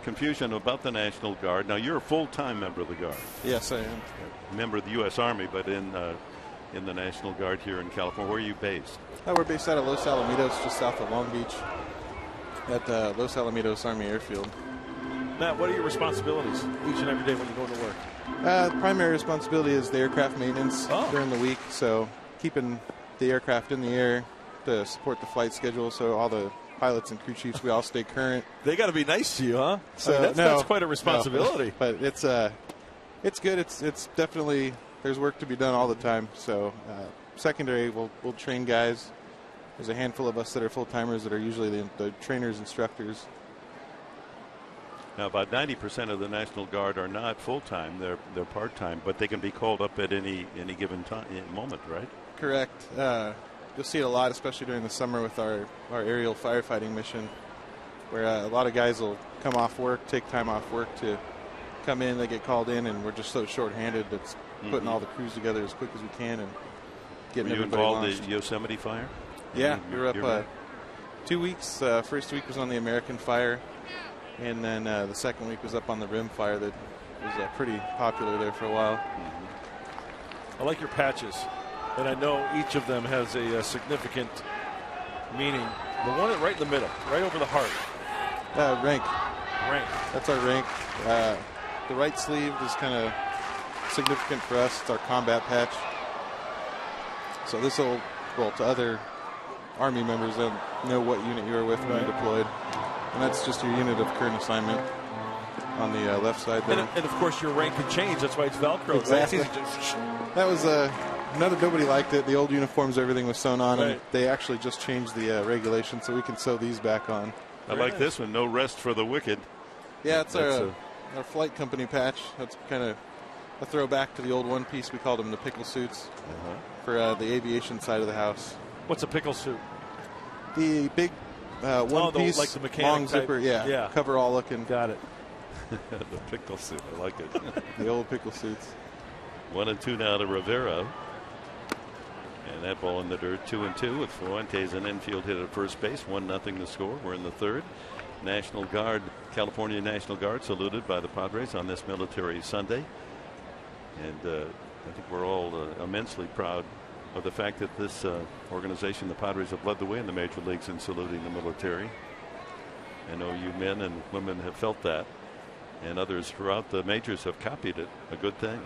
confusion about the National Guard. Now, you're a full-time member of the Guard. Yes, I am. A member of the U.S. Army, but in the National Guard here in California. Where are you based? We're based out of Los Alamitos, just south of Long Beach, at Los Alamitos Army Airfield. Matt, what are your responsibilities each and every day when you go to work? The primary responsibility is the aircraft maintenance during the week, so keeping the aircraft in the air to support the flight schedule, so all the pilots and crew chiefs, we all stay current. They got to be nice to you, huh? So that's quite a responsibility. No, but it's good. It's definitely, there's work to be done all the time. So secondary, we'll train guys. There's a handful of us that are full timers that are usually the trainers, instructors. Now, about 90% of the National Guard are not full time; they're part time, but they can be called up at any given moment, right? Correct. You'll see it a lot, especially during the summer with our aerial firefighting mission, where a lot of guys will come off work, take time off work to come in. They get called in, and we're just so short-handed that's putting all the crews together as quick as we can and getting everybody launched. Were you involved in the Yosemite fire? Yeah, we were up 2 weeks. First week was on the American fire, and then the second week was up on the Rim fire that was pretty popular there for a while. I like your patches, and I know each of them has a significant meaning. The one right in the middle, right over the heart. Rank. Rank. That's our rank. The right sleeve is kind of significant for us. It's our combat patch. So this will, to other Army members, they'll know what unit you are with when you're deployed. And that's just your unit of current assignment on the left side there. And of course, your rank can change. That's why it's Velcro. Exactly. Right? That was nobody liked it. The old uniforms, everything was sewn on, and they actually just changed the regulation so we can sew these back on. I like this one. No rest for the wicked. Yeah, it's our flight company patch. That's kind of a throwback to the old one piece. We called them the pickle suits for the aviation side of the house. What's a pickle suit? The big one piece, like the mechanic long type. zipper. Yeah, cover all looking. Got it. The pickle suit. I like it. The old pickle suits. 1-2 now to Rivera. And that ball in the dirt, 2-2 with Fuentes an infield hit at first base. 1-0 the score. We're in the third. National Guard, California National Guard saluted by the Padres on this Military Sunday. And I think we're all immensely proud of the fact that this organization, the Padres, have led the way in the major leagues in saluting the military. I know you men and women have felt that, and others throughout the majors have copied it. A good thing.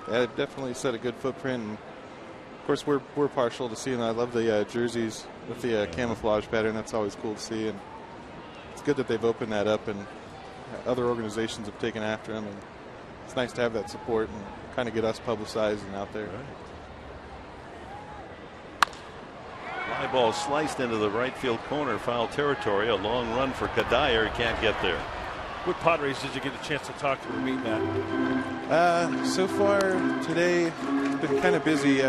Yeah, it definitely set a good footprint. And of course, we're partial to seeing. I love the jerseys with the camouflage pattern. That's always cool to see, and it's good that they've opened that up, and other organizations have taken after them. And it's nice to have that support and kind of get us publicized and out there. Right. Fly ball sliced into the right field corner, foul territory. A long run for Kadire. He can't get there. What Padres did you get a chance to talk to or meet, Matt? So far today, been kind of busy.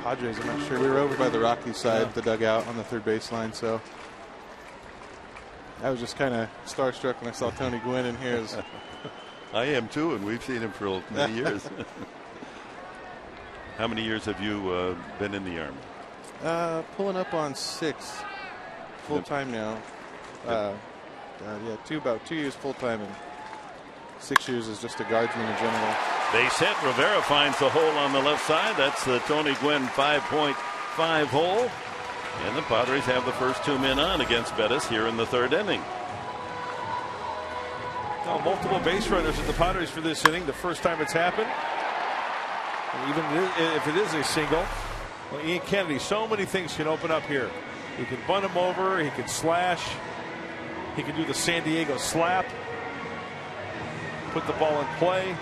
Padres, I'm not sure. We were over by the Rockies side, the dugout on the third baseline, so I was just kind of starstruck when I saw Tony Gwynn in here. I am too, and we've seen him for many years. How many years have you been in the Army? Pulling up on 6 full time now. About 2 years full time and 6 years as just a guardsman in general. Base hit. Rivera finds the hole on the left side. That's the Tony Gwynn 5.5 hole. And the Padres have the first 2 men on against Bettis here in the 3rd inning. Now, multiple base runners at the Padres for this inning. The first time it's happened. And even if it is a single, well, Ian Kennedy, so many things can open up here. He can bunt him over. He can slash. He can do the San Diego slap. Put the ball in play.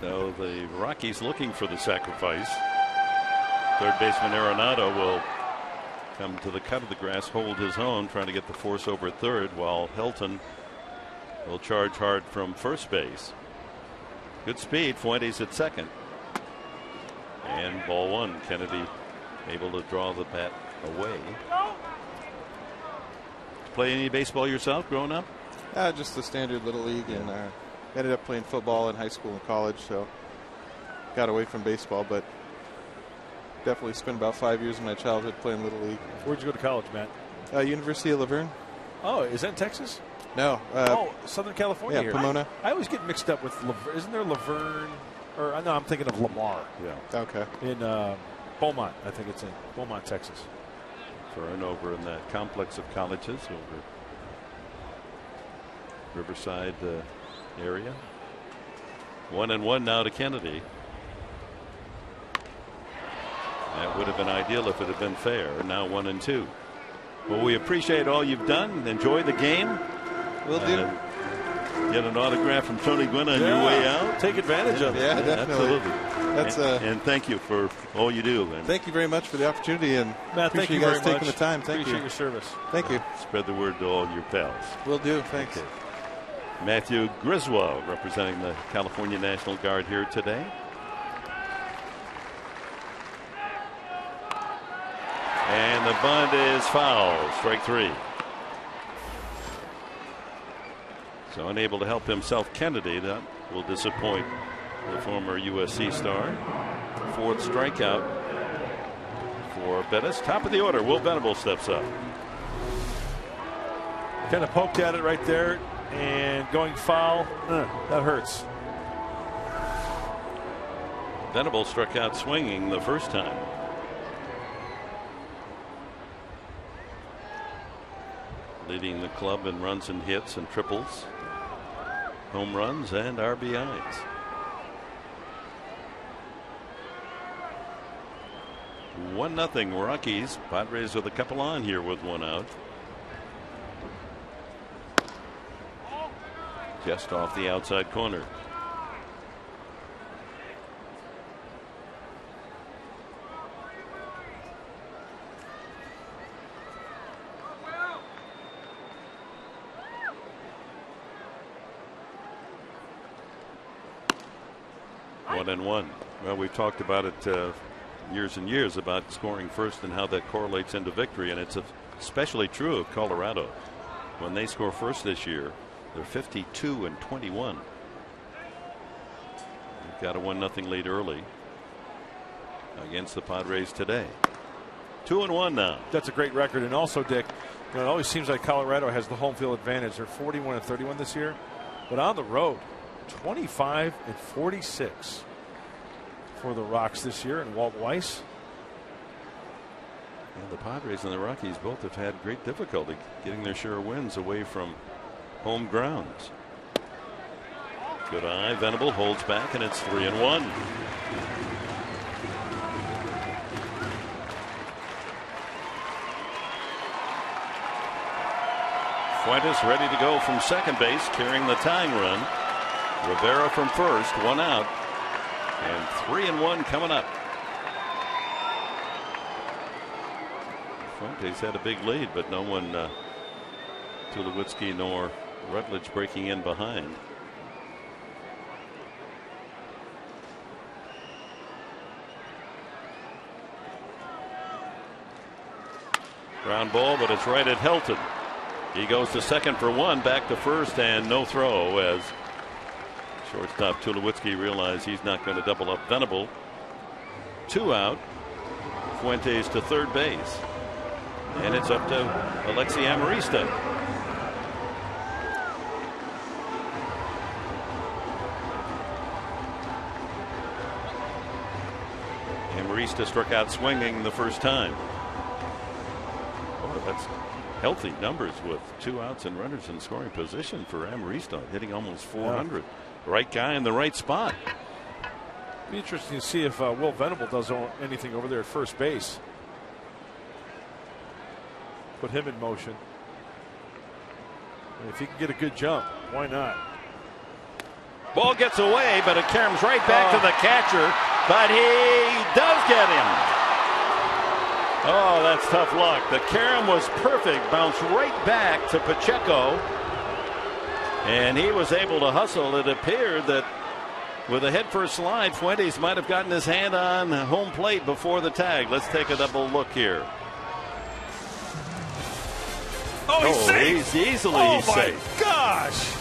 So the Rockies looking for the sacrifice. Third baseman Arenado will come to the cut of the grass, hold his own, trying to get the force over at third, while Helton will charge hard from first base. Good speed. Fuentes at second. And ball 1. Kennedy able to draw the bat away. Play any baseball yourself growing up? Just the standard little league, and ended up playing football in high school and college, so got away from baseball, but definitely spent about 5 years of my childhood playing little league. Where'd you go to college, Matt? University of Laverne. Oh, is that in Texas? No. Southern California. Yeah, here. Pomona. I always get mixed up with isn't there Laverne? Or no, I'm thinking of Lamar. Yeah. Okay. In Beaumont, I think it's in Beaumont, Texas. Fern over in that complex of colleges over Riverside area. 1-1 now to Kennedy. That would have been ideal if it had been fair. Now 1-2. Well, we appreciate all you've done. Enjoy the game. Will do. Get an autograph from Tony Gwynn on your way out. Take advantage of it. Yeah, definitely. Absolutely. And thank you for all you do. And thank you very much for the opportunity, and Matt, appreciate thank you you guys very taking much. the time. Thank Appreciate you. your service. Thank you. Spread the word to all your pals. Will do. Thanks. Okay. Matthew Griswold representing the California National Guard here today. And the bunt is foul. Strike 3. So unable to help himself, Kennedy. That will disappoint the former USC star. 4th strikeout for Bettis. Top of the order. Will Venable steps up. Kind of poked at it right there and going foul. That hurts. Venable struck out swinging the first time. Leading the club in runs and hits and triples, home runs and RBIs. One nothing Rockies. Padres with a couple on here with 1 out. Just off the outside corner. And 1. Well, we've talked about it years and years about scoring first and how that correlates into victory, and it's especially true of Colorado. When they score first this year, they're 52-21. They've got a 1-0 lead early against the Padres today. 2-1 now. That's a great record, and also, Dick, it always seems like Colorado has the home field advantage. They're 41-31 this year, but on the road, 25-46. For the Rocks this year, and Walt Weiss. And the Padres and the Rockies both have had great difficulty getting their share of wins away from home grounds. Good eye. Venable holds back, and it's 3-1. Fuentes ready to go from second base, carrying the tying run. Rivera from first, 1 out. And 3-1 coming up. Fuentes had a big lead, but no one, Tulowitzki nor Rutledge breaking in behind. Ground ball, but it's right at Helton. He goes to second for 1, back to first, and no throw as Shortstop Tulowitzki realized he's not going to double up Venable. 2 out. Fuentes to third base. And it's up to Alexi Amarista. Amarista struck out swinging the first time. Oh, that's healthy numbers with 2 outs and runners in scoring position for Amarista, hitting almost 400. Right guy in the right spot. Be interesting to see if Will Venable does anything over there at first base. Put him in motion. And if he can get a good jump, why not? Ball gets away, but it comes right back to the catcher. But he does get him. Oh, that's tough luck. The carom was perfect. Bounced right back to Pacheco. And he was able to hustle. It appeared that with a head-first slide, Fuentes might have gotten his hand on home plate before the tag. Let's take a double look here. Oh, he's safe. He's easily oh, safe. My gosh.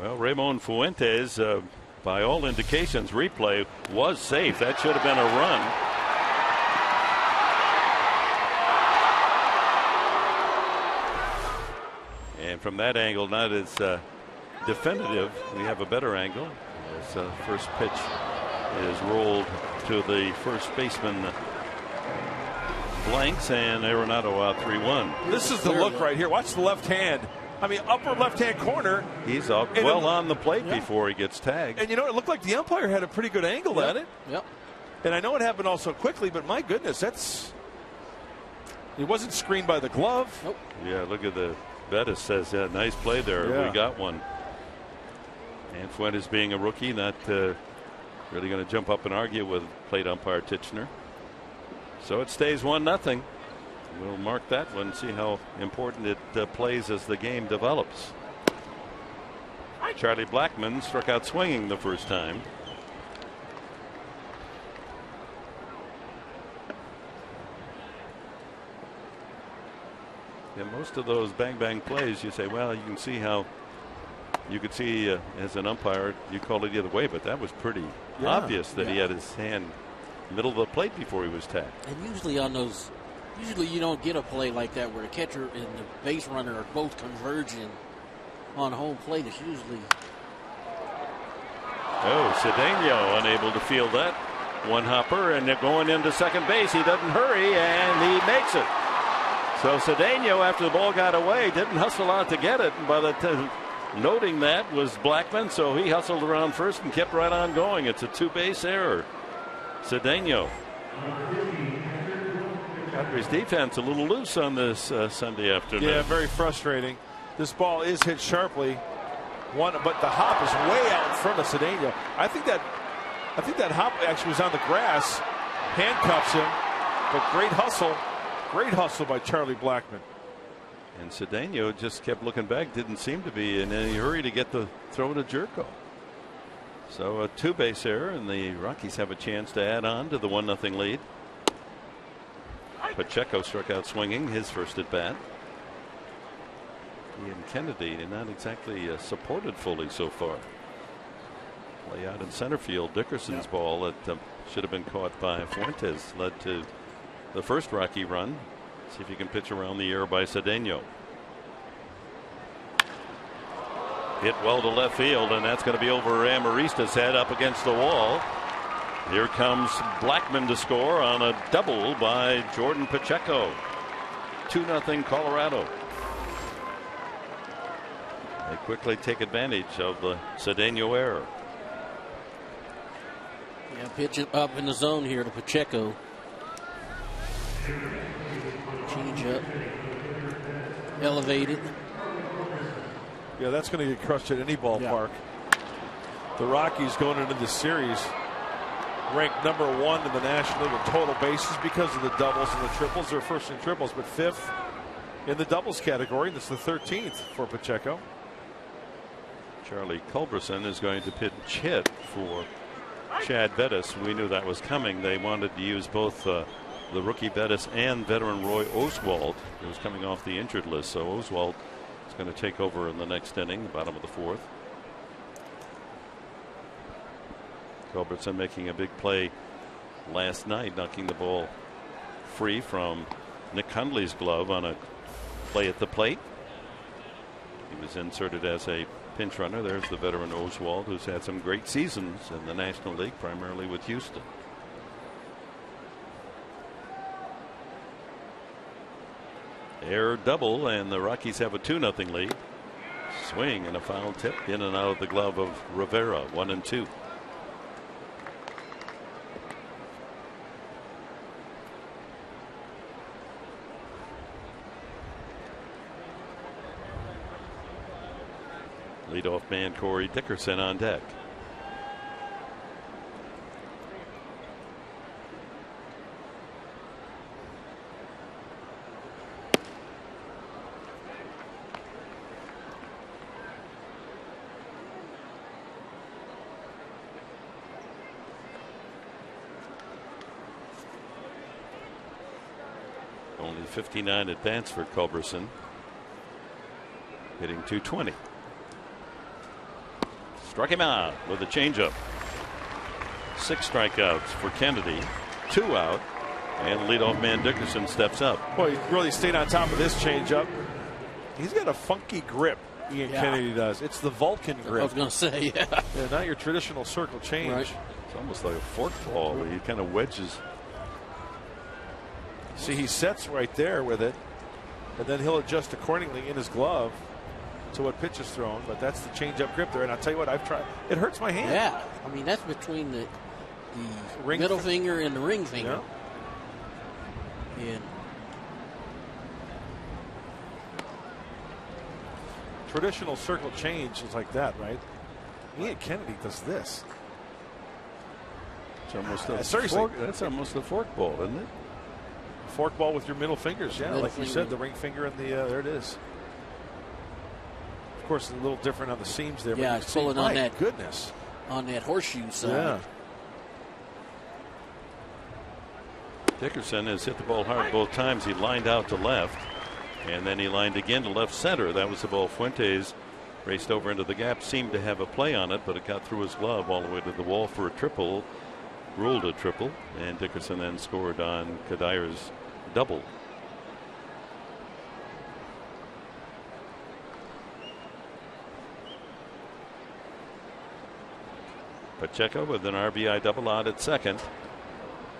Well, Ramon Fuentes, by all indications, replay was safe. That should have been a run. And from that angle, not as definitive. We have a better angle as first pitch is rolled to the first baseman Blanks, and Arenado out 3-1. This is the look right here. Watch the left hand. I mean, upper left-hand corner. He's up well on the plate before he gets tagged. And you know, it looked like the umpire had a pretty good angle at it. Yep. And I know it happened all so quickly, but my goodness, he wasn't screened by the glove. Nope. Yeah, look at the Bettis says, nice play there. Yeah. We got one. And Fuentes, being a rookie, not really going to jump up and argue with plate umpire Titchener. So it stays 1-0. We'll mark that one, see how important it plays as the game develops. Charlie Blackmon struck out swinging the first time. Yeah, most of those bang plays, you say, well, you can see how you could see as an umpire, you called it the other way, but that was pretty obvious that he had his hand middle of the plate before he was tagged. And usually on those, you don't get a play like that where the catcher and the base runner are both converging on home plate. It's usually. Oh, Cedeno unable to field that one hopper, and they're going into second base. He doesn't hurry, and he makes it. So Cedeno, after the ball got away, didn't hustle out to get it. And by the time noting that was Blackmon, so he hustled around first and kept right on going. It's a 2-base error. Cedeno. Padres defense a little loose on this Sunday afternoon. Yeah, very frustrating. This ball is hit sharply. But the hop is way out in front of Cedeno. I think that hop actually was on the grass, handcuffs him. But great hustle by Charlie Blackman. And Cedeno just kept looking back, didn't seem to be in any hurry to get the throw to Jerko. So a 2-base error, and the Rockies have a chance to add on to the 1-0 lead. Pacheco struck out swinging his first at bat. Ian Kennedy not exactly supported fully so far. Play out in center field. Dickerson's ball that should have been caught by Fuentes led to the first Rocky run. See if he can pitch around the air by Cedeno. Hit well to left field, and that's going to be over Amarista's head up against the wall. Here comes Blackman to score on a double by Jordan Pacheco. 2-0 Colorado. They quickly take advantage of the Cedeno error. Yeah, pitch it up in the zone here to Pacheco. Change up. Elevated. Yeah, that's going to get crushed at any ballpark. Yeah. The Rockies going into this series ranked #1 in the National League in total bases because of the doubles and the triples. They're first in triples, but 5th in the doubles category. This is the 13th for Pacheco. Charlie Culberson is going to pitch hit for Chad Bettis. We knew that was coming. They wanted to use both the rookie Bettis and veteran Roy Oswalt, who was coming off the injured list. So Oswalt is going to take over in the next inning, the bottom of the 4th. Culberson making a big play last night, knocking the ball free from Nick Hundley's glove on a play at the plate. He was inserted as a pinch runner. There's the veteran Oswalt, who's had some great seasons in the National League, primarily with Houston. Air double, and the Rockies have a 2-0 lead. Swing and a foul tip in and out of the glove of Rivera. 1-2. Leadoff man Corey Dickerson on deck. Only 59 at bats for Culberson. Hitting .220. Struck him out with a changeup. 6 strikeouts for Kennedy. 2 out. And leadoff man Dickerson steps up. Boy, he really stayed on top of this changeup. He's got a funky grip, Ian Kennedy does. It's the Vulcan grip. I was going to say, yeah, not your traditional circle change. Right. It's almost like a fork ball where he kind of wedges. See, he sets right there with it, and then he'll adjust accordingly in his glove to what pitch is thrown. But that's the changeup grip there, and I'll tell you what, I've tried. It hurts my hand. Yeah, I mean that's between the middle finger and the ring finger. Yeah. And traditional circle change is like that, right? Ian Kennedy does this. It's almost a fork, that's almost a fork ball, isn't it? Fork ball with your middle fingers, yeah, like you said, the ring finger and the there it is. Of course, it's a little different on the seams there. Yeah, but it's pulling on that goodness on that horseshoe side. Yeah. Dickerson has hit the ball hard both times. He lined out to left, and then he lined again to left center. That was the ball Fuentes raced over into the gap. Seemed to have a play on it, but it got through his glove all the way to the wall for a triple. Ruled a triple, and Dickerson then scored on Kadyr's double. Pacheco with an RBI double out at second.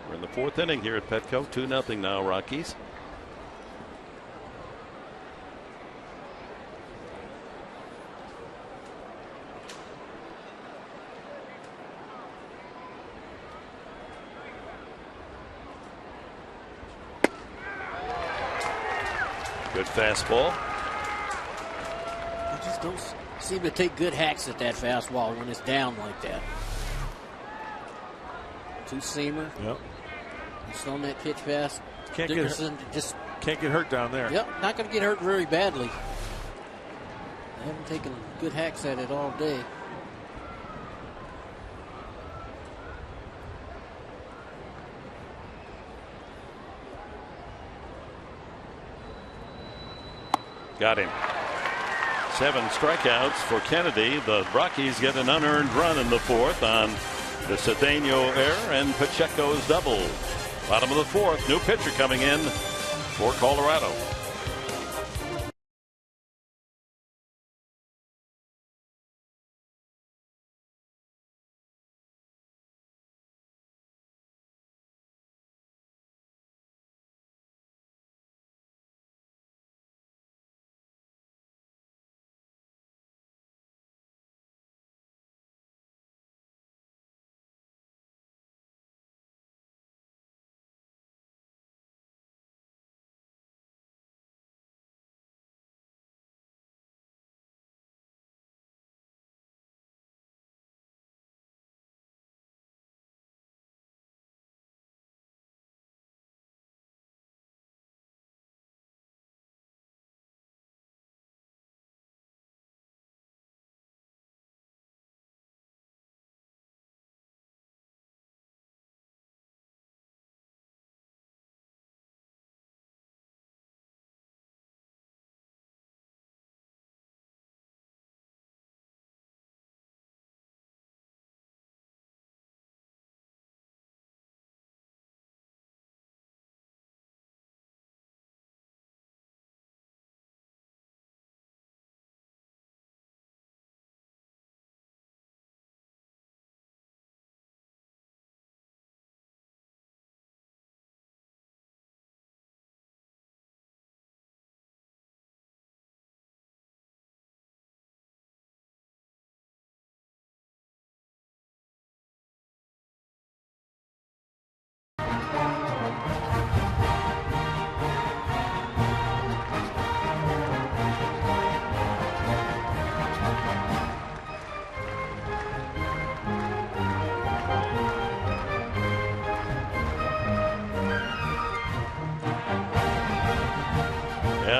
We're in the 4th inning here at Petco. 2-0 now, Rockies. Good fastball. just don't seem to take good hacks at that fastball when it's down like that. Two-seamer. Yep. Just on that pitch fast. Dickerson just can't get hurt down there. Yep, not going to get hurt very badly. They haven't taken good hacks at it all day. Got him. 7 strikeouts for Kennedy. The Rockies get an unearned run in the 4th on the Cedeno error and Pacheco's double. Bottom of the 4th, new pitcher coming in for Colorado.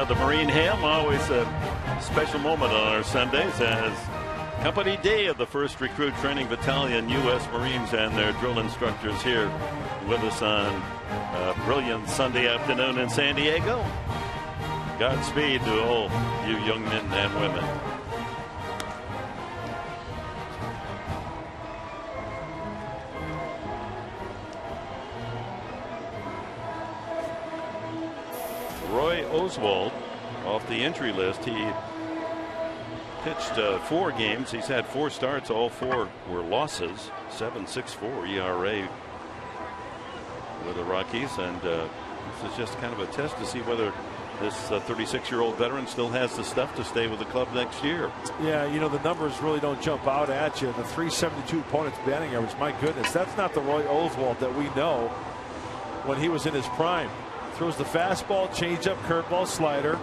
The Marine Ham, always a special moment on our Sundays as company day of the 1st Recruit Training Battalion, U.S. Marines, and their drill instructors here with us on a brilliant Sunday afternoon in San Diego. Godspeed to all you young men and women. Roy Oswald off the injury list. He pitched 4 games. He's had 4 starts. All 4 were losses. 7.64 ERA with the Rockies. And this is just kind of a test to see whether this 36-year-old veteran still has the stuff to stay with the club next year. Yeah, you know, the numbers really don't jump out at you. The 372 opponent's batting average, my goodness, that's not the Roy Oswald that we know when he was in his prime. Throws the fastball, changeup, curveball, slider.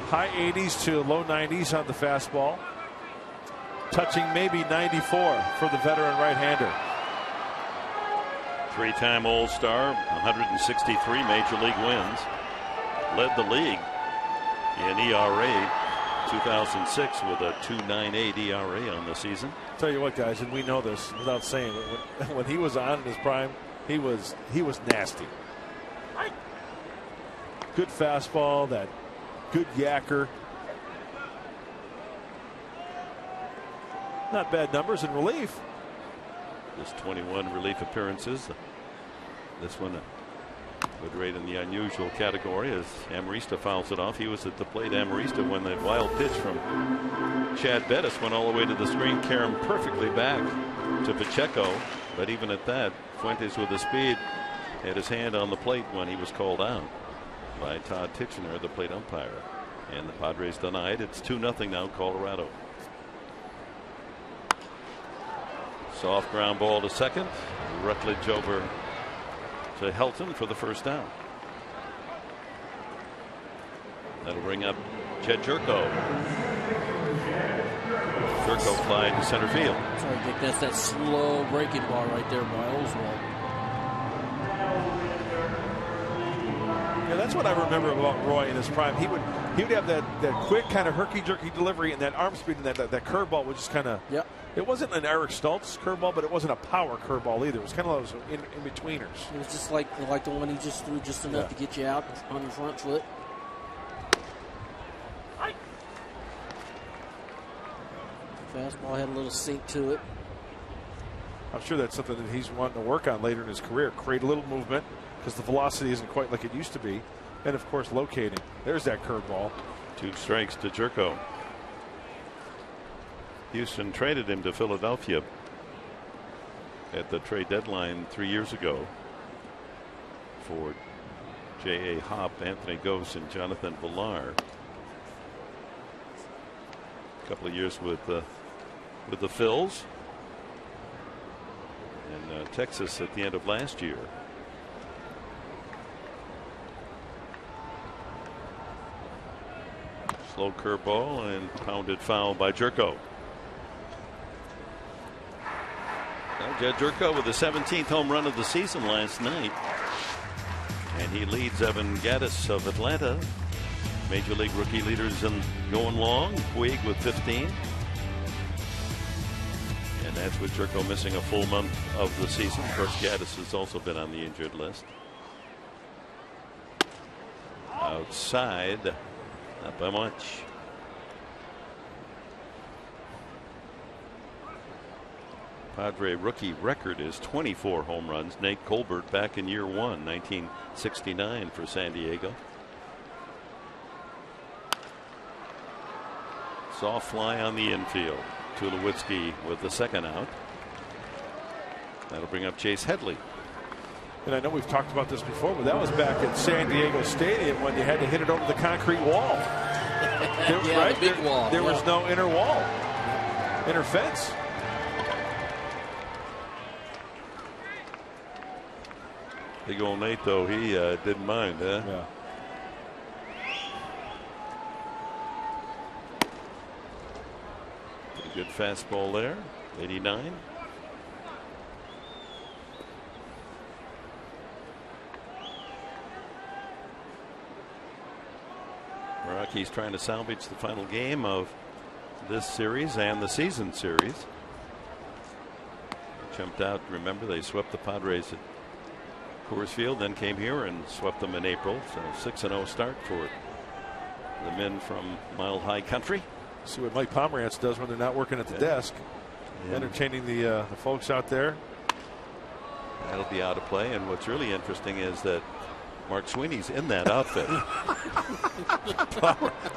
High 80s to low 90s on the fastball. Touching maybe 94 for the veteran right-hander. 3-time All-Star, 163 Major League wins. Led the league in ERA 2006 with a 2.98 ERA on the season. Tell you what, guys, and we know this without saying it, when he was on in his prime, he was nasty. Good fastball, that good yacker. Not bad numbers in relief. Just 21 relief appearances. This one would rate in the unusual category as Amarista fouls it off. He was at the plate, Amarista, when the wild pitch from Chad Bettis went all the way to the screen, carrying perfectly back to Pacheco. But even at that, Fuentes with the speed had his hand on the plate when he was called out by Todd Tichenor, the plate umpire. And the Padres denied. It's 2-0 now, Colorado. Soft ground ball to second. Rutledge over to Helton for the first down. That'll bring up Jed Jerko. Jerko flying to center field. Sorry, Dick, that's that slow breaking ball right there by Oswald. Yeah, that's what I remember about Roy in his prime. He would have that quick kind of herky-jerky delivery and that arm speed and that curveball was just kind of. Yep. It wasn't an Eric Stoltz curveball, but it wasn't a power curveball either. It was kind of those in-betweeners. It was just like the one he just threw just enough to get you out on your front foot. Fastball had a little sink to it. I'm sure that's something that he's wanting to work on later in his career. Create a little movement because the velocity isn't quite like it used to be. And, of course, locating. There's that curveball. 2 strikes to Jerko. Houston traded him to Philadelphia at the trade deadline 3 years ago for J.A. Hopp, Anthony Gose, and Jonathan Villar. A couple of years with the Phils. And Texas at the end of last year. Slow curveball and pounded foul by Jerko. Now Jed Jerko with the 17th home run of the season last night. And he leads Evan Gattis of Atlanta. Major League rookie leaders in going long. Puig with 15. And that's with Jerko missing a full month of the season. Of course, Gattis has also been on the injured list. Outside. Not by much. Padre rookie record is 24 home runs. Nate Colbert back in year 1, 1969 for San Diego. Soft fly on the infield. Tulowitzki with the second out. That'll bring up Chase Headley. And I know we've talked about this before, but that was back at San Diego Stadium when you had to hit it over the concrete wall. The big wall. There was no inner wall, inner fence. Big old Nate, though, he didn't mind, huh? Yeah. Pretty good fastball there. 89. Rockies trying to salvage the final game of this series and the season series. Jumped out. Remember, they swept the Padres at Coors Field, then came here and swept them in April. So 6-0 start for the men from Mile High Country. See what Mike Pomerantz does when they're not working at the desk, entertaining the folks out there. That'll be out of play. And what's really interesting is that Mark Sweeney's in that outfit.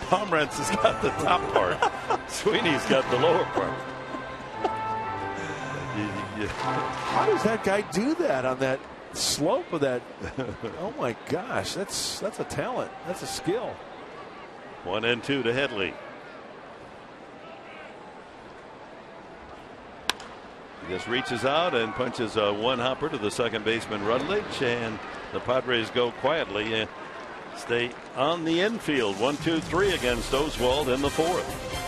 Pomerantz has got the top part. Sweeney's got the lower part. How does that guy do that on that slope of that? Oh my gosh, that's a talent. That's a skill. 1-2 to Headley. He just reaches out and punches a one-hopper to the second baseman Rutledge, and the Padres go quietly. Stay on the infield. 1-2-3 against Oswald in the 4th.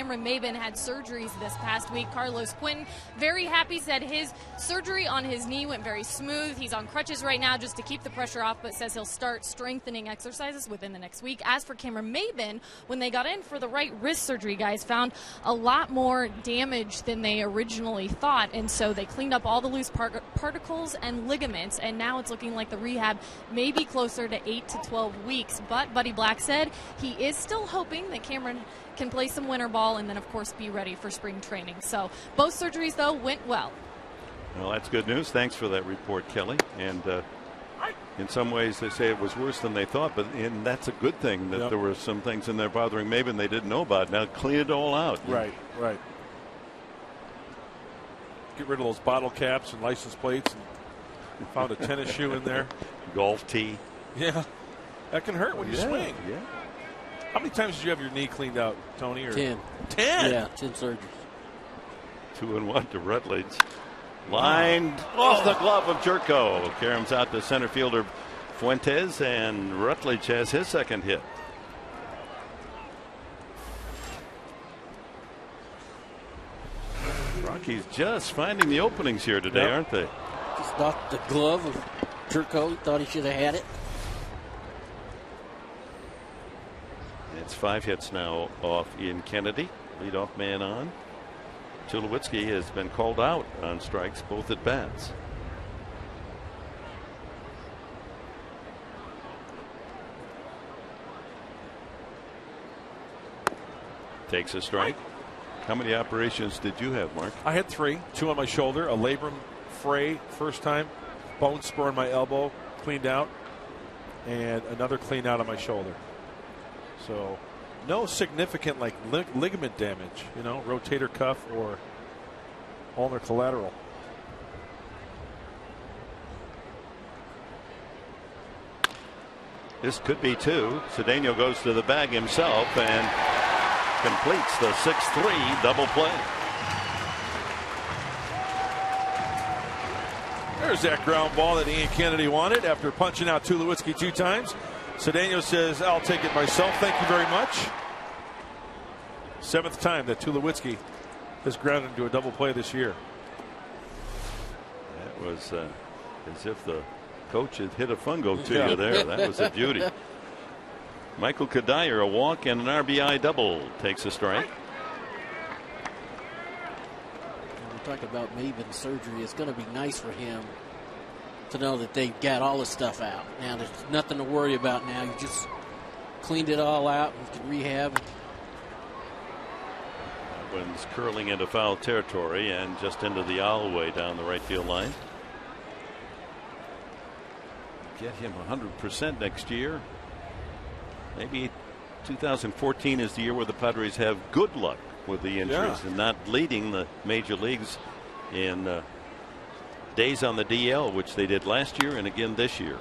Cameron Maben had surgeries this past week. Carlos Quinn, very happy, said his surgery on his knee went very smooth. He's on crutches right now just to keep the pressure off, but says he'll start strengthening exercises within the next week. As for Cameron Maben, when they got in for the right wrist surgery, guys found a lot more damage than they originally thought, and so they cleaned up all the loose particles and ligaments, and now it's looking like the rehab may be closer to 8 to 12 weeks. But Buddy Black said he is still hoping that Cameron can play some winter ball and then, of course, be ready for spring training. So both surgeries, though, went well. Well, that's good news. Thanks for that report, Kelly. And in some ways, they say it was worse than they thought, but that's a good thing that there were some things in there bothering Maben they didn't know about. Now clean it all out. Right. Get rid of those bottle caps and license plates. And found a tennis shoe in there. Golf tee. Yeah. That can hurt when you swing. Yeah. How many times did you have your knee cleaned out, Tony? 10. 10? Yeah, 10 surgeries. 2-1 to Rutledge. Lined off the glove of Jerko. Caroms out to center fielder Fuentes, and Rutledge has his second hit. Rockies just finding the openings here today, aren't they? Just knocked the glove of Jerko. He thought he should have had it. It's 5 hits now off Ian Kennedy. Leadoff man on. Tulowitzki has been called out on strikes, both at bats. Takes a strike. How many operations did you have, Mark? I had 3. 2 on my shoulder, a labrum fray first time, bone spur in my elbow, cleaned out, and another clean out on my shoulder. So no significant like ligament damage, rotator cuff or ulnar collateral. This could be 2. Cedeno goes to the bag himself and completes the 6-3 double play. There's that ground ball that Ian Kennedy wanted after punching out Tulowitzki 2 times. Cedeno says, I'll take it myself. Thank you very much. 7th time that Tulowitzki has grounded into a double play this year. That was as if the coach had hit a fungo to you there. That was a beauty. Michael Kadire, a walk and an RBI double, takes a strike. We're talking about Maben's surgery. It's going to be nice for him to know that they've got all the stuff out. Now there's nothing to worry about now. You just cleaned it all out and can rehab. That one's curling into foul territory and just into the alleyway down the right field line. Get him 100% next year. Maybe 2014 is the year where the Padres have good luck with the injuries and not leading the major leagues in days on the DL, which they did last year and again this year.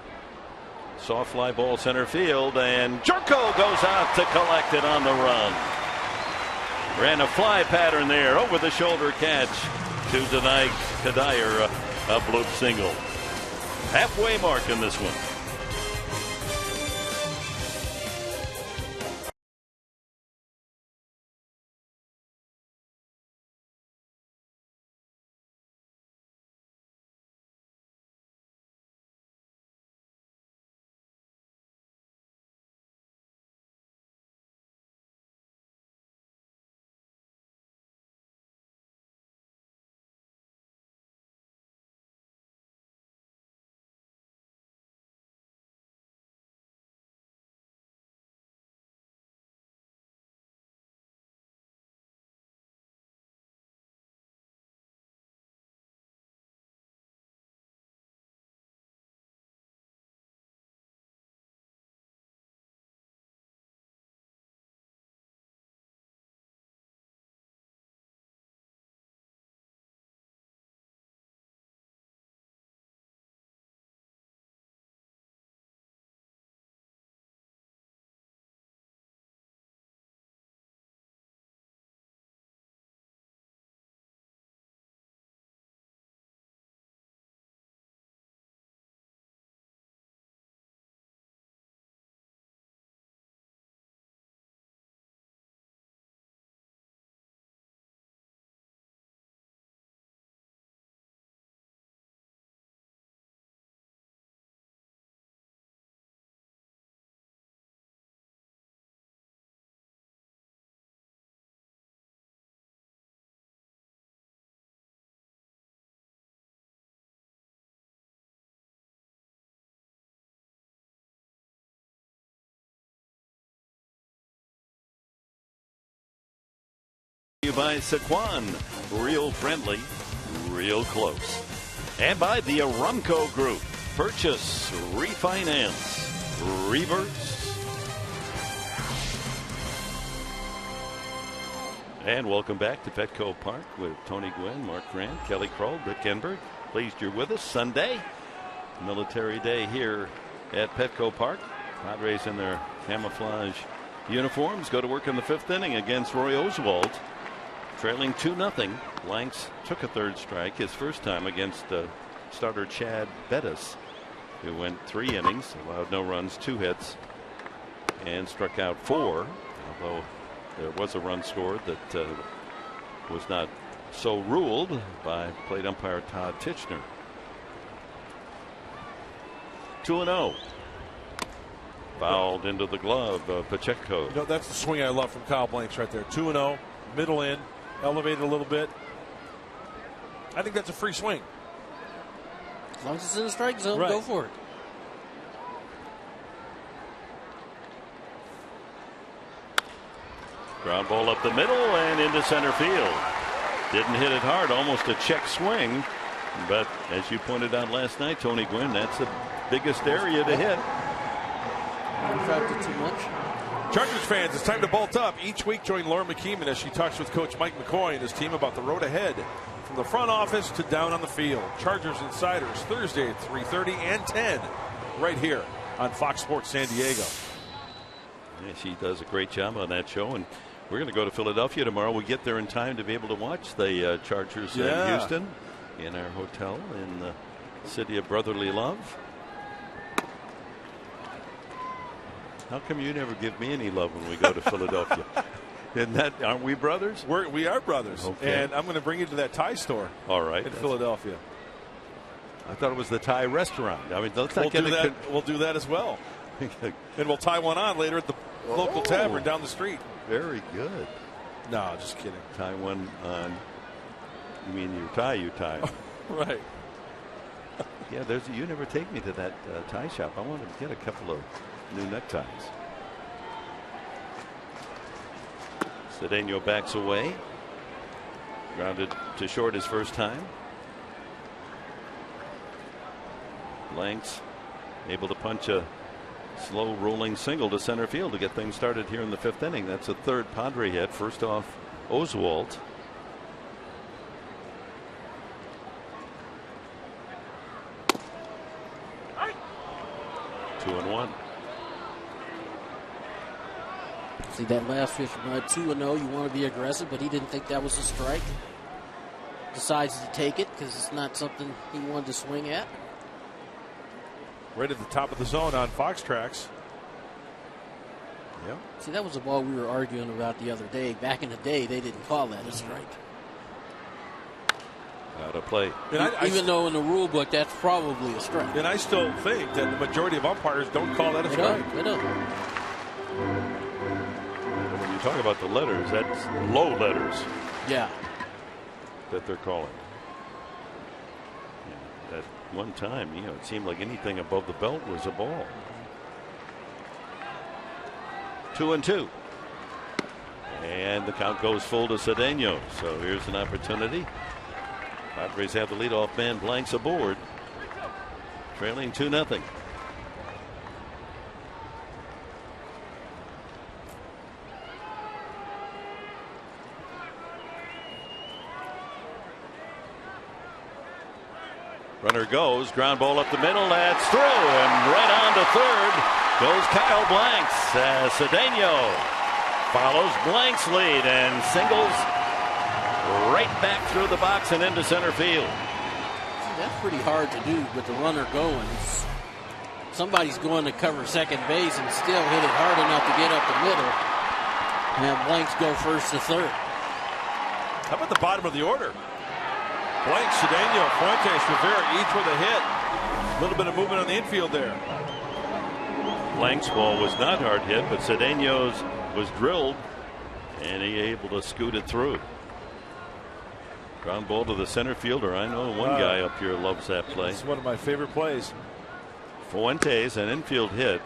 Soft fly ball center field, and Jerko goes out to collect it on the run. Ran a fly pattern there, over the shoulder catch to deny Kadire a bloop single. Halfway mark in this one. By Saquon, real friendly, real close. And by the Aramco Group, purchase, refinance, reverse. And welcome back to Petco Park with Tony Gwynn, Mark Grant, Kelly Kroll, Rick Enberg. Pleased you're with us. Sunday, Military Day here at Petco Park. Padres in their camouflage uniforms go to work in the 5th inning against Roy Oswalt. Trailing 2-0. Blanks took a 3rd strike, his first time against starter Chad Bettis, who went 3 innings, allowed no runs, 2 hits, and struck out 4. Although there was a run scored that was not so ruled by plate umpire Todd Tichenor. 2-0. Fouled into the glove of Pacheco. You know, that's the swing I love from Kyle Blanks right there. 2-0, middle in, elevated a little bit. I think that's a free swing. As long as it's in the strike zone, right. Go for it. Ground ball up the middle and into center field. Didn't hit it hard, almost a check swing. But as you pointed out last night, Tony Gwynn, that's the biggest area to hit. Contracted too much. Chargers fans, it's time to bolt up. Each week, join Laura McKeeman as she talks with Coach Mike McCoy and his team about the road ahead, from the front office to down on the field. Chargers Insiders, Thursday at 3:30 and 10, right here on Fox Sports San Diego. Yeah, she does a great job on that show, and we're going to go to Philadelphia tomorrow. We'll get there in time to be able to watch the Chargers in Houston in our hotel in the city of brotherly love. How come you never give me any love when we go to Philadelphia? Aren't we brothers? We are brothers. Okay. And I'm going to bring you to that Thai store. All right. In Philadelphia. I thought it was the Thai restaurant. I mean, let's not we'll do that as well. And we'll tie one on later at the local tavern down the street. Very good. No, just kidding. Tie one on. You mean you tie? Right. Yeah, you never take me to that tie shop. I want to get a couple of new neckties. Cedeno backs away. Grounded to short his first time. Blanks able to punch a slow rolling single to center field to get things started here in the 5th inning. That's a 3rd Padre hit. First off Oswalt. Two and one. See that last pitch, 2-0. You want to be aggressive, but he didn't think that was a strike. Decides to take it because it's not something he wanted to swing at. Right at the top of the zone on Fox Tracks. Yep. See, that was a ball we were arguing about the other day. Back in the day, they didn't call that a strike. Out of play. Even though in the rule book, that's probably a strike. And I still think that the majority of umpires don't call that a strike. They don't. When you talk about the letters, that's low letters. Yeah. That they're calling. Yeah, at one time, it seemed like anything above the belt was a ball. 2-2. And the count goes full to Cedeno. So here's an opportunity. Padres have the leadoff man Blanks aboard. Trailing 2-0. Runner goes, ground ball up the middle, that's through, and right on to third goes Kyle Blanks. Cedeno follows Blanks' lead and singles right back through the box and into center field. That's pretty hard to do with the runner going. Somebody's going to cover second base and still hit it hard enough to get up the middle. And Blanks go first to third. How about the bottom of the order? Blanks, Cedeno, Fuentes, Rivera, each with a hit. A little bit of movement on the infield there. Blank's ball was not hard hit, but Cedeno's was drilled, and he able to scoot it through. Ground ball to the center fielder. I know one guy up here loves that play. It's one of my favorite plays. Fuentes, an infield hit.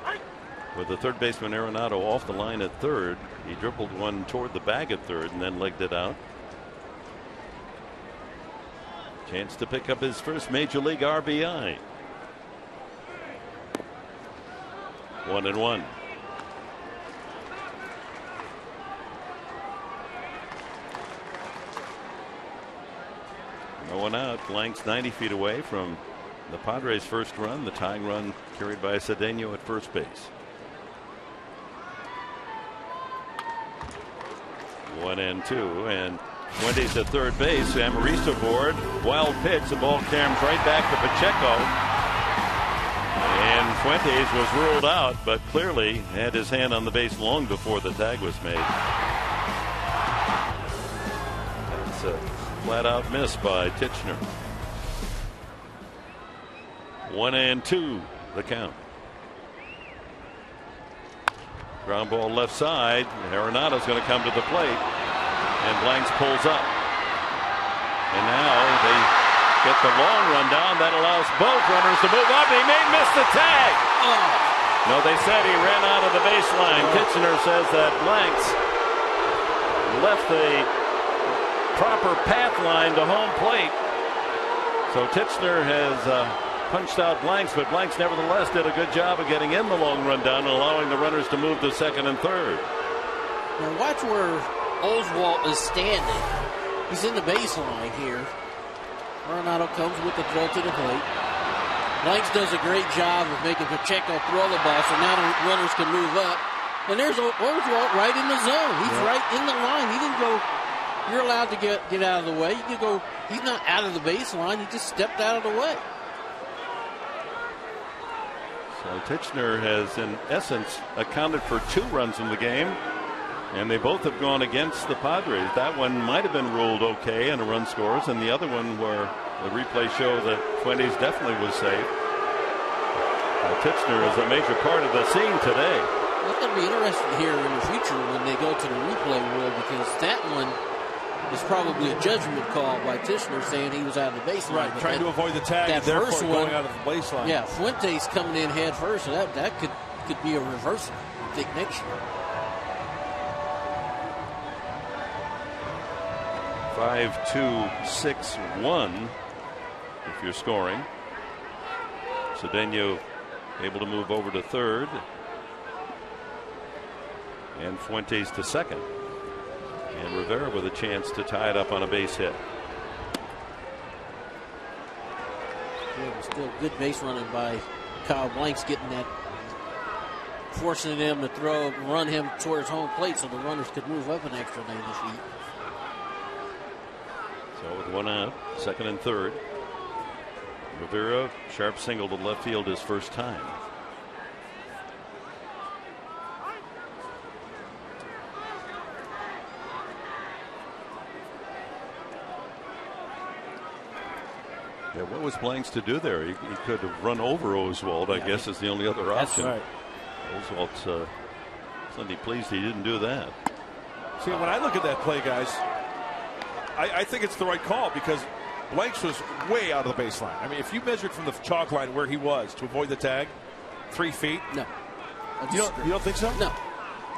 with the third baseman Arenado off the line at third. He dribbled one toward the bag at third and then legged it out. Chance to pick up his first major league RBI. 1-1. No one out. Blanks 90 feet away from the Padres' first run. The tying run carried by Cedeno at first base. 1-2, and Fuentes at third base. Amarista aboard. Wild pitch. The ball comes right back to Pacheco. And Fuentes was ruled out, but clearly had his hand on the base long before the tag was made. That's a flat out miss by Titchener. 1-2 the count. Ground ball left side. Arenado's going to come to the plate, and Blanks pulls up. And now they get the long run down. That allows both runners to move up. He may miss the tag. No, they said he ran out of the baseline. Titchener says that Blanks left the proper path line to home plate. So Titchener has punched out Blanks, but Blanks nevertheless did a good job of getting in the long run down and allowing the runners to move to second and third. Now watch where Oswalt is standing. He's in the baseline here. Arenado comes with the throw to the plate. Blanks does a great job of making Pacheco throw the ball, so now the runners can move up. And there's Oswalt right in the zone. He's right in the line. He didn't go. You're allowed to get out of the way. You can go. He's not out of the baseline. He just stepped out of the way. So Titchener has, in essence, accounted for 2 runs in the game, and they both have gone against the Padres. That one might have been ruled okay and a run scores, and the other one where the replay show that Fuentes definitely was safe. Titchener is a major part of the scene today. It's going to be interesting here in the future when they go to the replay rule, because that one is probably a judgment call by Titchener saying he was out of the baseline. Right, trying to avoid the tag and therefore going out of the baseline. Yeah, Fuentes coming in head first, so that could be a reversal, I think, next year. 5-2-6-1 if you're scoring. Cedeno able to move over to third, and Fuentes to second. And Rivera with a chance to tie it up on a base hit. Yeah, still good base running by Kyle Blanks, getting that, forcing him to throw, run him towards home plate so the runners could move up an extra 90 feet. So with one out, second and third. Rivera, sharp single to left field his first time. Yeah, what was Blanks to do there? He could have run over Oswalt, I guess, is the only other option. Right. Oswalt's plenty pleased he didn't do that. See, when I look at that play, guys, I think it's the right call, because Blanks was way out of the baseline. I mean, if you measured from the chalk line where he was to avoid the tag, 3 feet. No. You don't think so? No.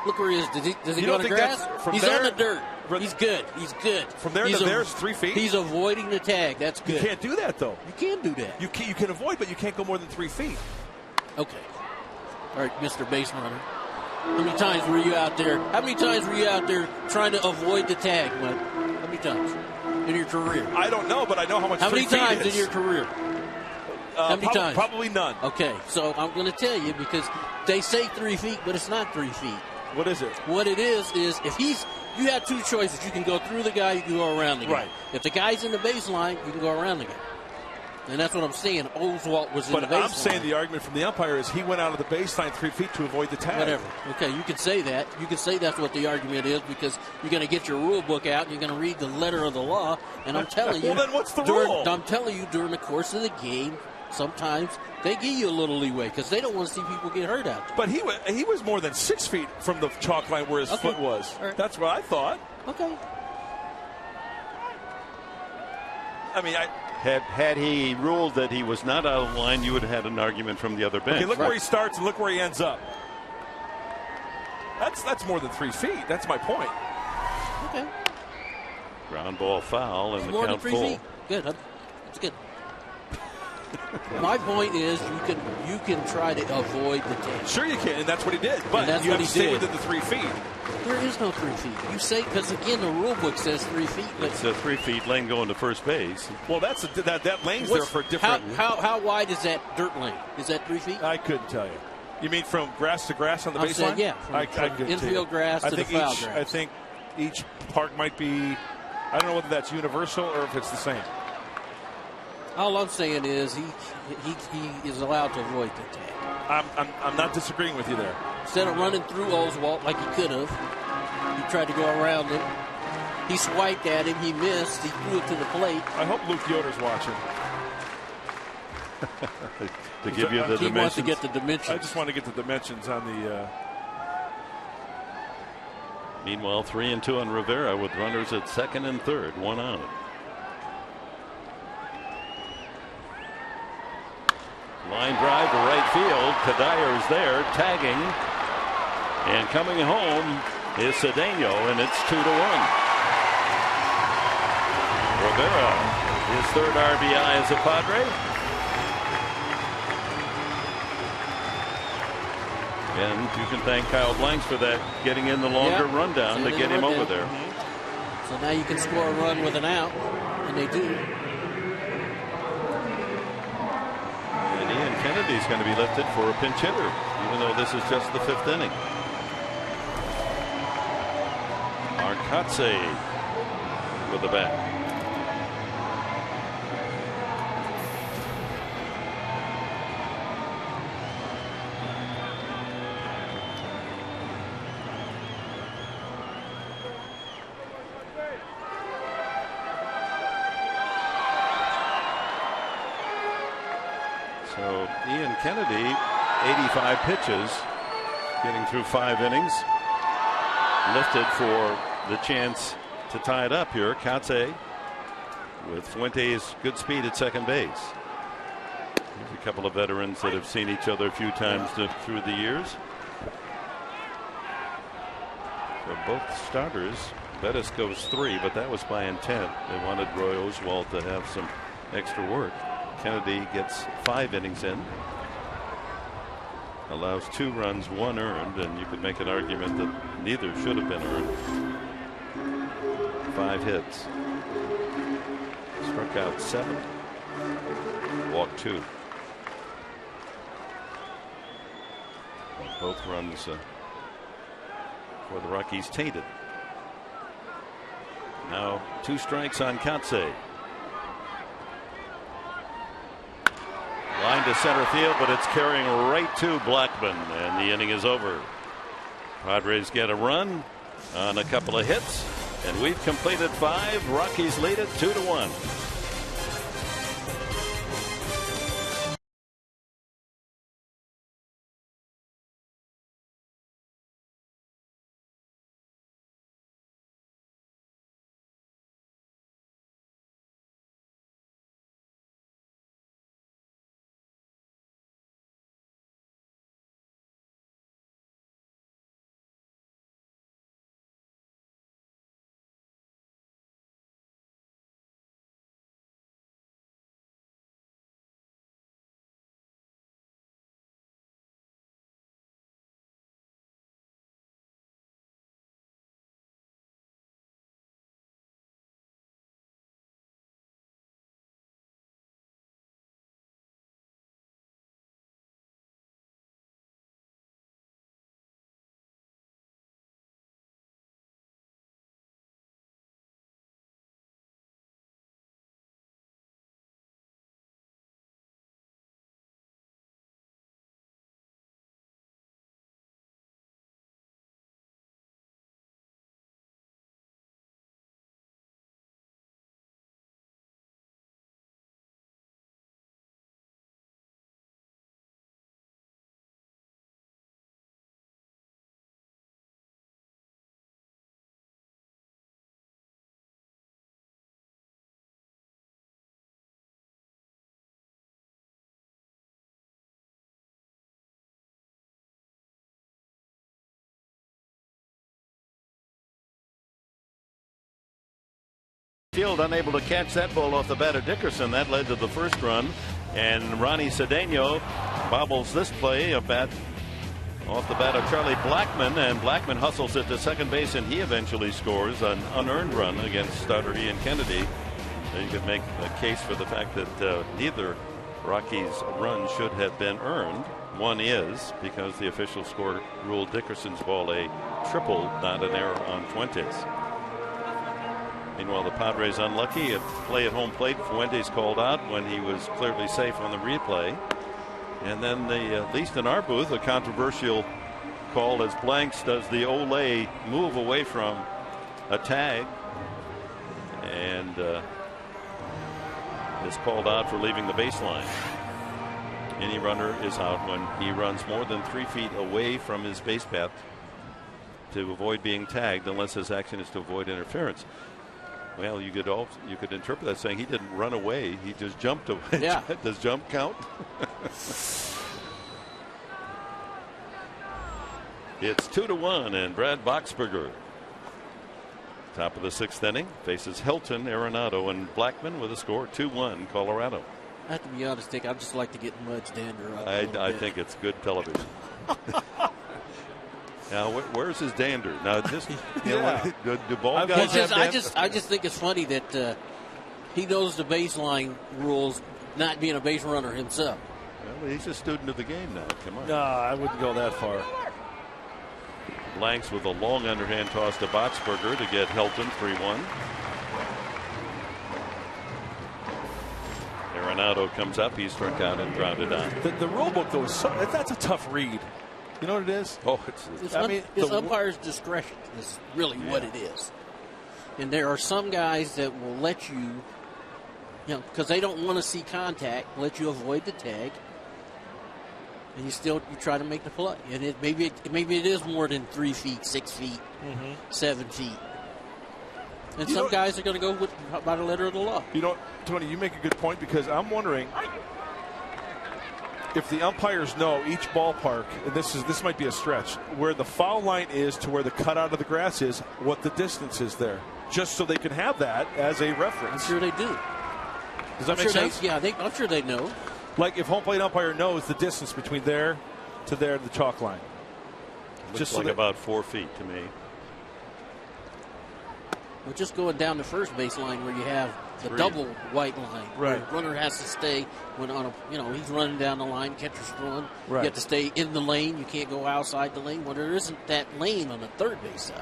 Look where he is. Does he go on the grass? He's on the dirt. He's good. He's good. From there to there's 3 feet? He's avoiding the tag. That's good. You can't do that, though. You can do that. You can avoid, but you can't go more than 3 feet. Okay. All right, Mr. Base Runner. How many times were you out there? How many times were you out there trying to avoid the tag, Mike? How many times in your career? I don't know, but I know how much. How many times in your career? How many times? Probably none. Okay, so I'm going to tell you, because they say 3 feet, but it's not 3 feet. What is it? What it is if you have 2 choices. You can go through the guy, you can go around the guy. Right. If the guy's in the baseline, you can go around the guy. And that's what I'm saying. Oswalt was in the baseline. But I'm saying the argument from the umpire is he went out of the baseline 3 feet to avoid the tag. Whatever. Okay, you can say that. You can say that's what the argument is, because you're going to get your rule book out and you're going to read the letter of the law. And I'm telling you. Well, then what's the rule? I'm telling you, during the course of the game, sometimes they give you a little leeway because they don't want to see people get hurt out there. But he was more than 6 feet from the chalk line where his foot was. Right. That's what I thought. Okay. I mean, had he ruled that he was not out of line, you would have had an argument from the other bench. Okay, look where he starts and look where he ends up. That's more than 3 feet. That's my point. Okay. Ground ball foul and the More than count 3 full. feet. Good. That's good. My point is, you can try to avoid the tag. Sure you can, and that's what he did. But that's you what have to he stay did. within the 3 feet. There is no 3 feet. You say, because again, the rule book says 3 feet. But It's a 3 feet lane going to first base. Well, that lane's there for different. How wide is that dirt lane? Is that 3 feet? I couldn't tell you. You mean from grass to grass on the I'm baseline? saying, yeah, I from couldn't infield tell you. grass to the foul grass. I think each park might be. I don't know whether that's universal or if it's the same. All I'm saying is he is allowed to avoid the tag. I'm not disagreeing with you there. Instead of running through Oswalt like he could have, he tried to go around him. He swiped at him. He missed. He threw it to the plate. I hope Luke Yoder's watching. To give you the dimensions. He wants to get the dimensions. I just want to get the dimensions on the. Meanwhile, 3-2 on Rivera with runners at second and third, 1 out. Line drive to right field. Kadyr's there, tagging. And coming home is Cedeno, and it's 2-1. Rivera, his third RBI as a Padre. And you can thank Kyle Blanks for that, getting in the longer rundown to get him over there. So now you can score a run with an out, and they do. And Ian Kennedy's going to be lifted for a pinch hitter, even though this is just the 5th inning. Arcatse with the bat. So Ian Kennedy, 85 pitches, getting through 5 innings. Lifted for the chance to tie it up here. Katse with Fuentes' good speed at second base. There's a couple of veterans that have seen each other a few times through the years. So both starters. Bettis goes 3, but that was by intent. They wanted Roy Oswalt to have some extra work. Kennedy gets 5 innings in, allows 2 runs, 1 earned, and you could make an argument that neither should have been earned. 5 hits, struck out 7, walked 2. Both runs for the Rockies tainted. Now 2 strikes on Katse. Line to center field, but it's carrying right to Blackman, and the inning is over. Padres get a run on a couple of hits, and we've completed 5. Rockies lead it 2-1. field, unable to catch that ball off the bat of Dickerson. That led to the first run. And Ronnie Cedeno bobbles this play off the bat of Charlie Blackmon, and Blackmon hustles it to second base, and he eventually scores an unearned run against starter Ian Kennedy. You could make a case for the fact that neither Rockies' run should have been earned. One is because the official score ruled Dickerson's ball a triple, not an error on Fuentes. Meanwhile, the Padres unlucky at play at home plate. Fuentes called out when he was clearly safe on the replay. And then at least in our booth, a controversial call as Blanks does the Olay move away from a tag, and is called out for leaving the baseline. Any runner is out when he runs more than 3 feet away from his base path to avoid being tagged, unless his action is to avoid interference. Well, you could interpret that saying he didn't run away; he just jumped away. Yeah. Does jump count? It's 2-1, and Brad Boxberger, top of the 6th inning, faces Helton, Arenado, and Blackmon with a score 2-1 Colorado. I have to be honest, Dick. I just like to get Mud's dander up. I think it's good television. Now, where's his dander? Now, just do ball guys have dander? I just think it's funny that he knows the baseline rules, not being a base runner himself. Well, he's a student of the game now. Come on. No, I wouldn't go that far. Blanks with a long underhand toss to Boxberger to get Helton 3-1. Arenado comes up. He's struck out and grounded out. The rule book, though, that's a tough read. You know what it is? Oh, it's umpire's discretion is really what it is. And there are some guys that will let you, because they don't want to see contact, let you avoid the tag. And you try to make the play, and maybe it is more than 3 feet, 6 feet, 7 feet. And some guys are going to go by the letter of the law. Tony, you make a good point, because I'm wondering if the umpires know each ballpark, and this might be a stretch, where the foul line is to where the cutout of the grass is, what the distance is there, just so they can have that as a reference. I'm sure they do. Does that make sense? I'm sure they know. Like if home plate umpire knows the distance between there to there, the chalk line. Looks like about 4 feet to me. Well, just going down the first baseline where you have the double white line. Right. The runner has to stay when he's running down the line, catcher's throwing. Right. You have to stay in the lane. You can't go outside the lane. Well, there isn't that lane on the third base side.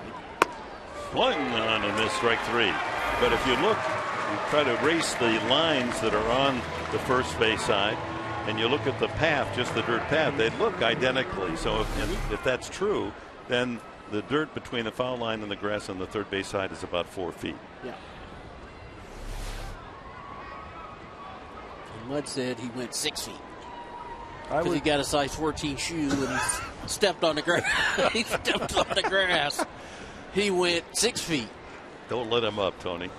Swung on in this strike 3. But if you look, you try to erase the lines that are on the first base side, and you look at the path, just the dirt path, they look identically. So if that's true, then the dirt between the foul line and the grass on the third base side is about 4 feet. Yeah. And Mud said he went 6 feet. Because he got a size 14 shoe and he stepped on the grass. He stepped on the grass. He went 6 feet. Don't let him up, Tony.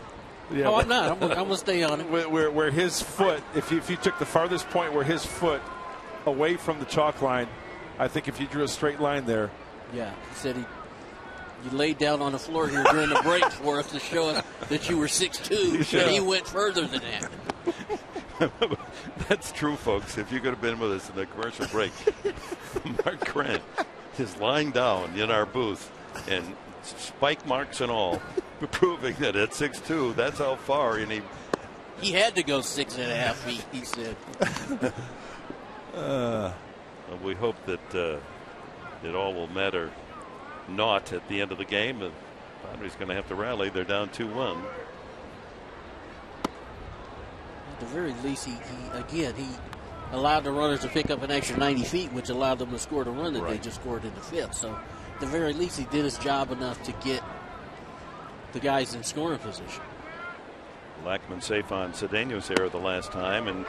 Yeah, I'm not. I'm going to stay on it. Where his foot, if you took the farthest point where his foot away from the chalk line, I think if you drew a straight line there. Yeah, he said you laid down on the floor here during the break for us to show us that you were 6'2", and he went further than that. That's true, folks. If you could have been with us in the commercial break, Mark Grant is lying down in our booth, and spike marks and all, proving that at 6'2", that's how far. And he had to go 6.5 feet, he said. We hope that it all will matter not at the end of the game. The Padres going to have to rally. They're down 2-1. At the very least, he allowed the runners to pick up an extra 90 feet, which allowed them to score the run that they just scored in the fifth. So at the very least, he did his job enough to get the guys in scoring position. Blackmon safe on Cedeno's error the last time and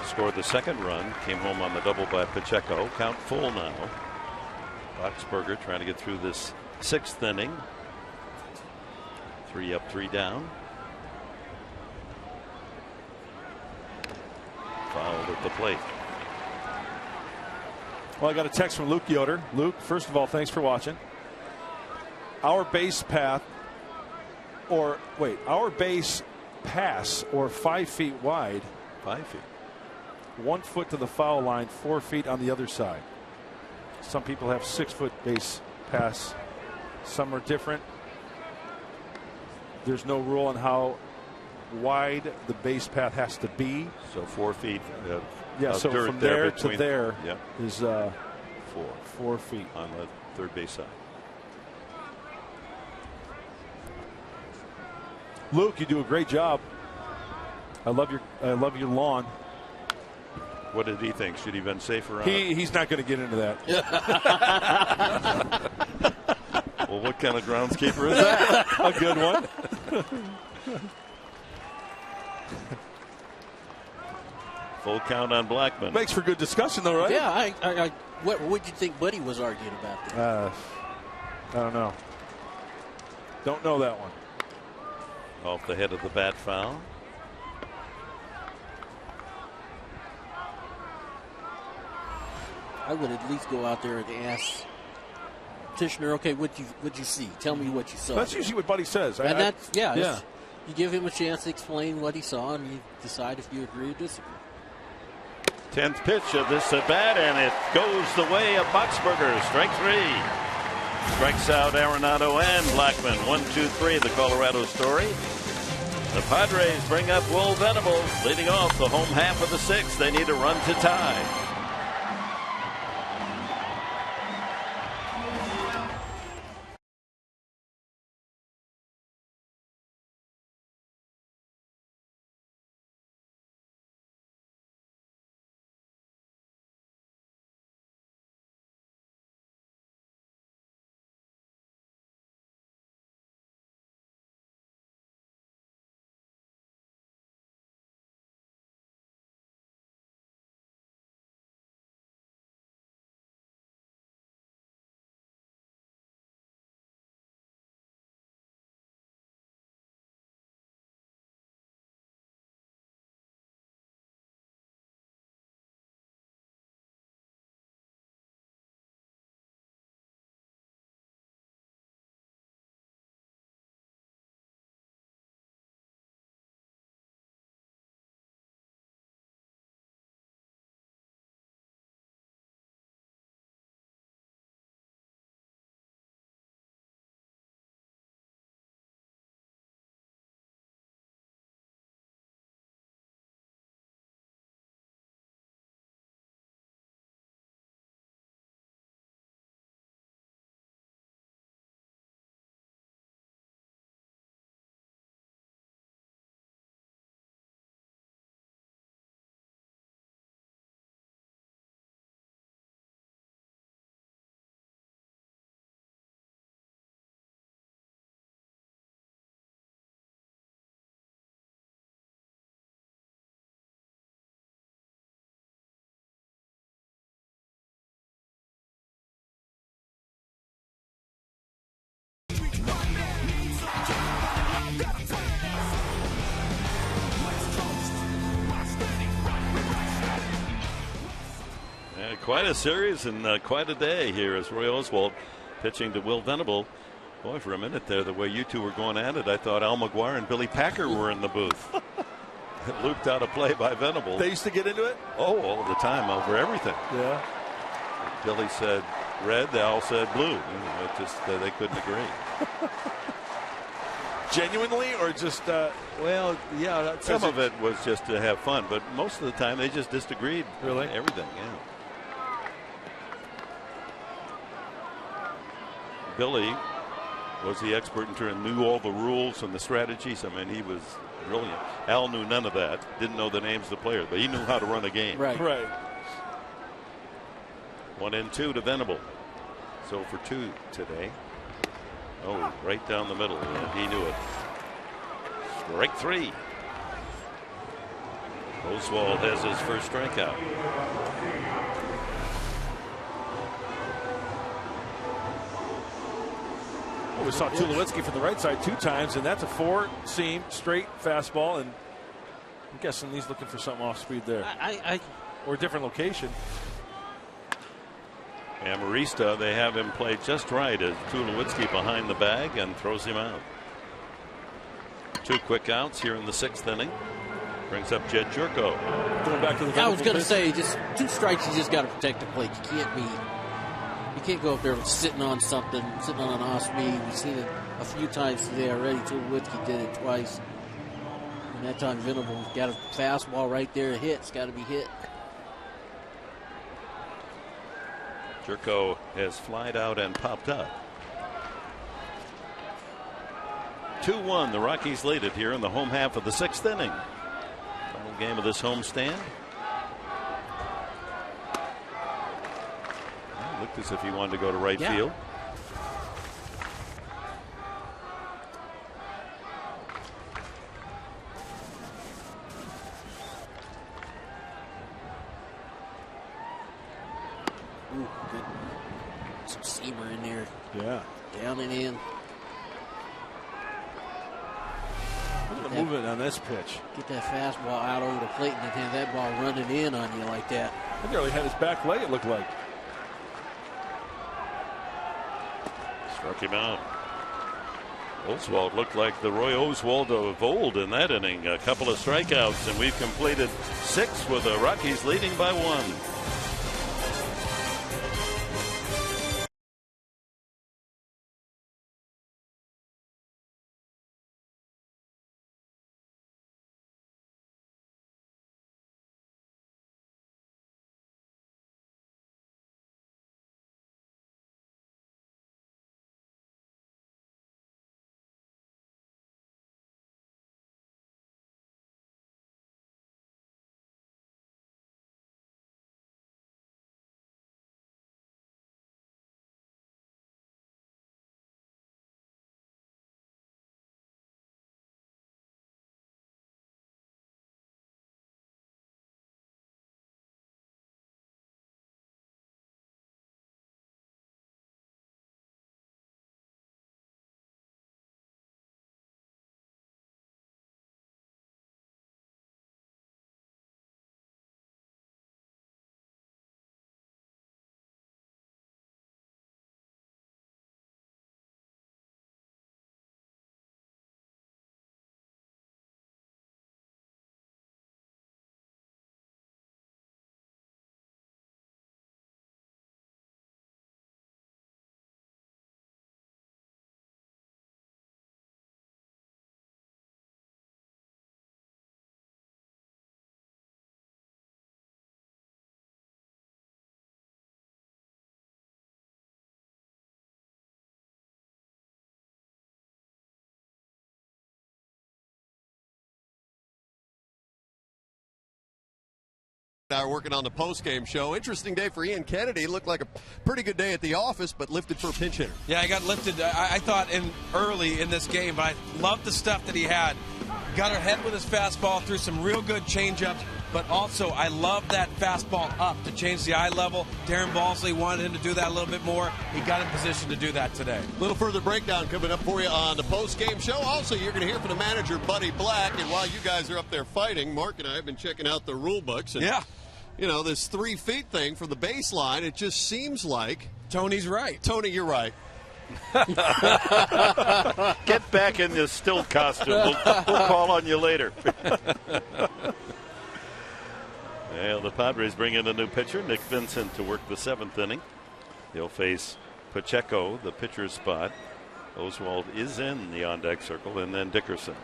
scored the second run. Came home on the double by Pacheco. Count full now. Boxberger trying to get through this 6th inning. 3 up, 3 down. Fouled at the plate. Well, I got a text from Luke Yoder. Luke, first of all, thanks for watching. Our base pass or 5 feet wide. 5 feet. 1 foot to the foul line, 4 feet on the other side. Some people have 6 foot base pass. Some are different. There's no rule on how wide the base path has to be. So 4 feet. Yeah, so dirt from there between, to there yeah, is 4 feet on the third base side. Luke, you do a great job. I love your lawn. What did he think? Should he have been safer on it? He's not going to get into that. Well, what kind of groundskeeper is that? A good one. Full count on Blackman. Makes for good discussion, though, right? Yeah. What would you think Buddy was arguing about there? I don't know. Don't know that one. Off the head of the bat foul. I would at least go out there and ask petitioner, okay, what'd you see? Tell me what you saw. That's usually what Buddy says. And that's you give him a chance to explain what he saw, and you decide if you agree or disagree. 10th pitch of this at bat, and it goes the way of Boxberger. Strike 3. Strikes out Arenado and Blackman. 1-2-3. The Colorado story. The Padres bring up Will Venable, leading off the home half of the 6th. They need a run to tie. Quite a series and quite a day here as Roy Oswalt pitching to Will Venable. Boy, for a minute there, the way you two were going at it, I thought Al McGuire and Billy Packer were in the booth. It looped out a play by Venable. They used to get into it? Oh, all the time, over everything. Yeah. Billy said red, they all said blue. It just they couldn't agree. Genuinely, or just well, yeah, some of it was just to have fun, but most of the time they just disagreed. Really? Everything, yeah. Billy was the expert in terms, knew all the rules and the strategies. I mean, he was brilliant. Al knew none of that, didn't know the names of the players, but he knew how to run a game. Right. 1-2 to Venable. So for 2 today. Oh, right down the middle, and he knew it. Strike 3. Oswalt has his first strikeout. We saw Tulowitzki from the right side 2 times, and that's a 4-seam straight fastball. And I'm guessing he's looking for something off speed there, or a different location. Amarista, they have him play just right as Tulowitzki behind the bag and throws him out. 2 quick outs here in the 6th inning. Brings up Jed Jerko. Going back to the I was going to say, just 2 strikes, you just got to protect the plate. You can't go up there sitting on something, sitting on an off speed. We've seen it a few times today already. Tulowitzki did it twice. And that time Venable got a fastball right there to hit. It's got to be hit. Jerko has flied out and popped up. 2-1. The Rockies lead it here in the home half of the 6th inning. Final game of this homestand. Well, looked as if he wanted to go to right field. Ooh, good. Some seamer in there. Yeah. Down and in. Look at the movement on this pitch. Get that fastball out over the plate and then have that ball running in on you like that. He nearly had his back leg, it looked like. Struck him out. Oswald looked like the Roy Oswald of old in that inning. A couple of strikeouts, and we've completed 6 with the Rockies leading by 1. Now we're working on the post-game show. Interesting day for Ian Kennedy. Looked like a pretty good day at the office, but lifted for a pinch hitter. Yeah, he got lifted. I thought early in this game, but I loved the stuff that he had. Got ahead with his fastball, threw some real good changeups, but also I love that fastball up to change the eye level. Darren Balsley wanted him to do that a little bit more. He got in position to do that today. A little further breakdown coming up for you on the post-game show. Also, you're going to hear from the manager, Buddy Black. And while you guys are up there fighting, Mark and I have been checking out the rule books. And, yeah. You know, this 3 feet thing from the baseline, it just seems like... Tony's right. Tony, you're right. Get back in this still costume. We'll call on you later. Well, the Padres bring in a new pitcher, Nick Vincent, to work the 7th inning. He'll face Pacheco, the pitcher's spot. Oswald is in the on-deck circle, and then Dickerson.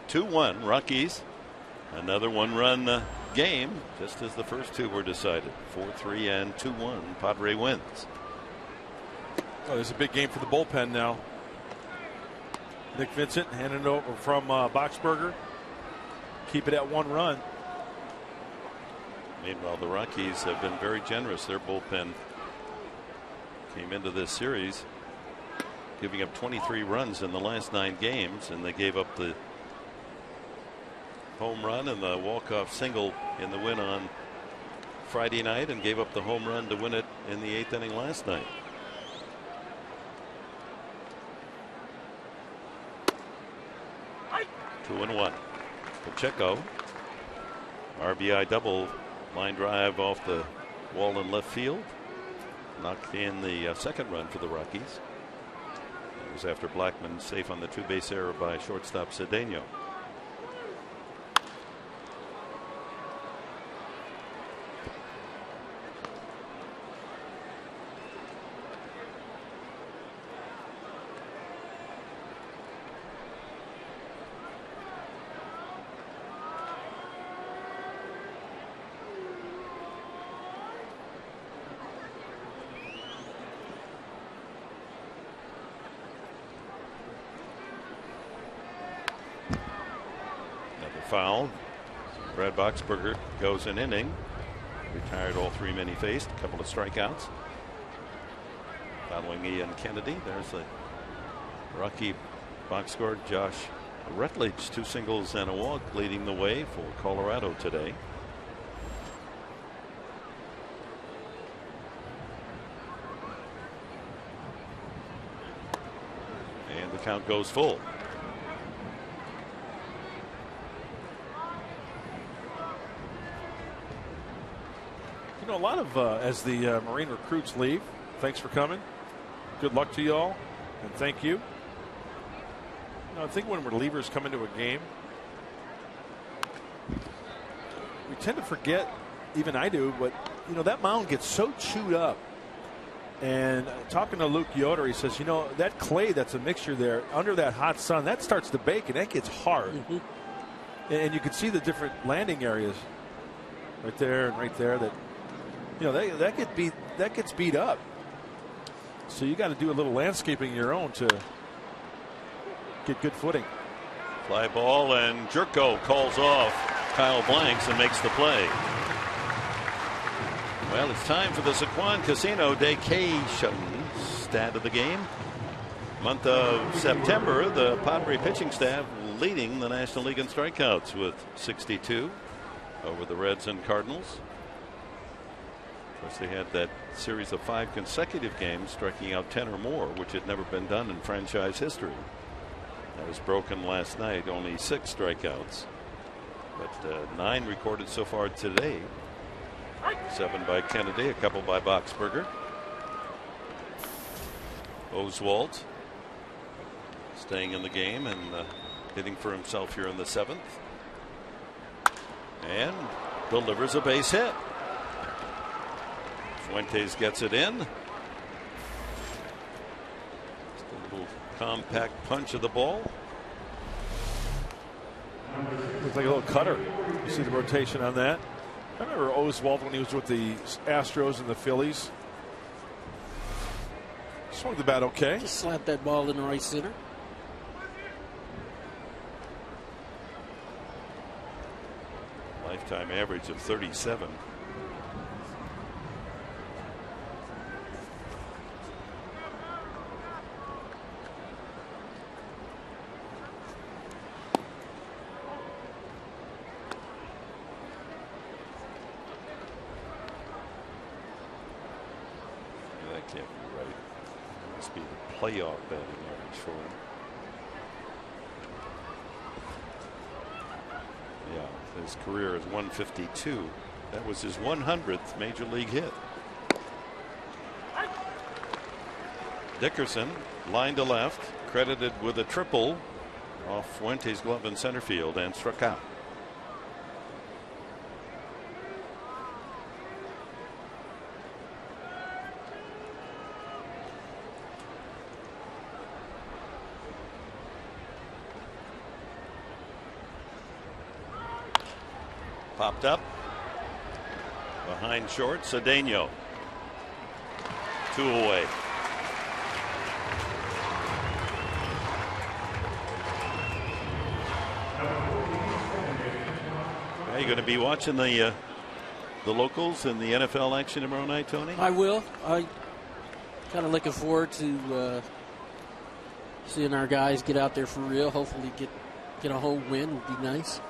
2-1, Rockies. Another one-run game, just as the first 2 were decided. 4-3 and 2-1. Padre wins. Oh, there's a big game for the bullpen now. Nick Vincent handing it over from Boxberger. Keep it at 1 run. Meanwhile, the Rockies have been very generous. Their bullpen came into this series giving up 23 runs in the last 9 games, and they gave up the home run and the walk-off single in the win on Friday night, and gave up the home run to win it in the 8th inning last night. Two and 1. Pacheco, RBI double, line drive off the wall in left field. Knocked in the second run for the Rockies. runners after Blackman safe on the 2-base error by shortstop Cedeno. Foul. Brad Boxberger goes an inning. Retired all 3 men he faced. A couple of strikeouts. Following Ian Kennedy. There's the Rocky box score. Josh Rutledge, 2 singles and a walk, leading the way for Colorado today. And the count goes full. You know, a lot of as the Marine recruits leave, thanks for coming. Good luck to you all, and thank you. You know, I think when relievers come into a game, we tend to forget, even I do, but you know, that mound gets so chewed up. And talking to Luke Yoder, he says, you know, that clay that's a mixture there under that hot sun, that starts to bake and that gets hard. Mm-hmm. And you can see the different landing areas right there and right there that, you know, that gets beat up. So you got to do a little landscaping of your own to get good footing. Fly ball, and Jerko calls off Kyle Blanks and makes the play. Well, it's time for the Sequan Casino Daycation stat of the game. Month of September, the Padre pitching staff leading the National League in strikeouts with 62 over the Reds and Cardinals. Of course, they had that series of 5 consecutive games striking out 10 or more, which had never been done in franchise history. That was broken last night, only 6 strikeouts, but 9 recorded so far today. 7 by Kennedy, a couple by Boxberger. Oswalt staying in the game and hitting for himself here in the 7th, and delivers a base hit. Fuentes gets it in. Just a little compact punch of the ball. Looks like a little cutter. You see the rotation on that. I remember Oswalt when he was with the Astros and the Phillies. Swung the bat okay. Just slapped that ball in the right center. Lifetime average of 37. Playoff batting average for him. Yeah, his career is 152. That was his 100th major league hit. Dickerson, line to left, credited with a triple off Fuentes' glove in center field and struck out. Popped up behind short. Cedeno 2 away. Are you going to be watching the locals and the NFL action tomorrow night, Tony? I will. I kind of looking forward to seeing our guys get out there for real. Hopefully get a home win would be nice.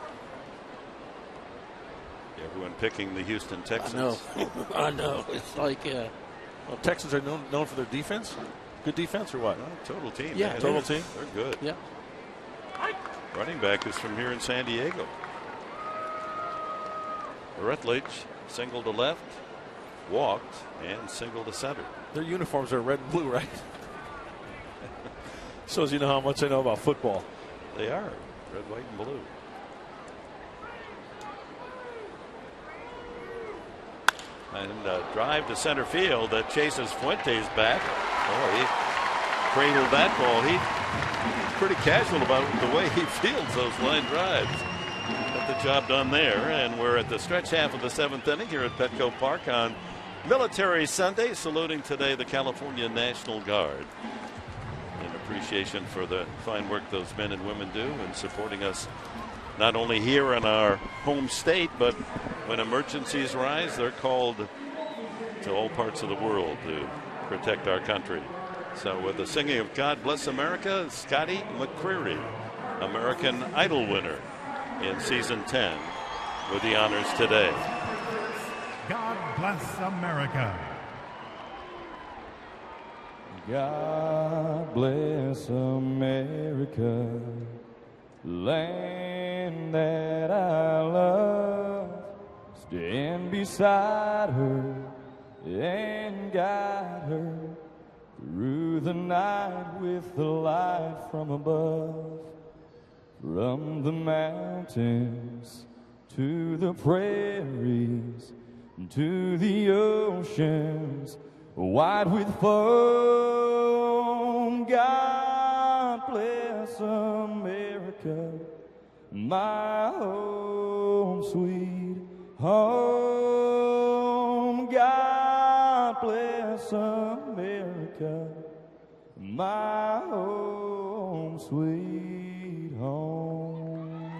Everyone picking the Houston Texans. I know. I know. It's like well, Texans are known for their defense. Good defense or what? Well, total team. Yeah, man. total team. They're good. Yeah. Running back is from here in San Diego. Rutledge single to left, walked, and single to center. Their uniforms are red and blue, right? Shows you know how much I know about football. They are red, white, and blue. And drive to center field that chases Fuentes back. Oh, he cradled that ball. He's pretty casual about the way he fields those line drives. Got the job done there, and we're at the stretch half of the 7th inning here at Petco Park on Military Sunday, saluting today the California National Guard. In appreciation for the fine work those men and women do in supporting us not only here in our home state, but when emergencies rise, they're called to all parts of the world to protect our country. So with the singing of God Bless America, Scotty McCreery, American Idol winner in season 10, with the honors today. God bless America. God bless America, land that I love. Stand beside her and guide her through the night with the light from above. From the mountains to the prairies to the oceans wide with foam. God bless America, my home sweet home. God bless America, my home sweet home.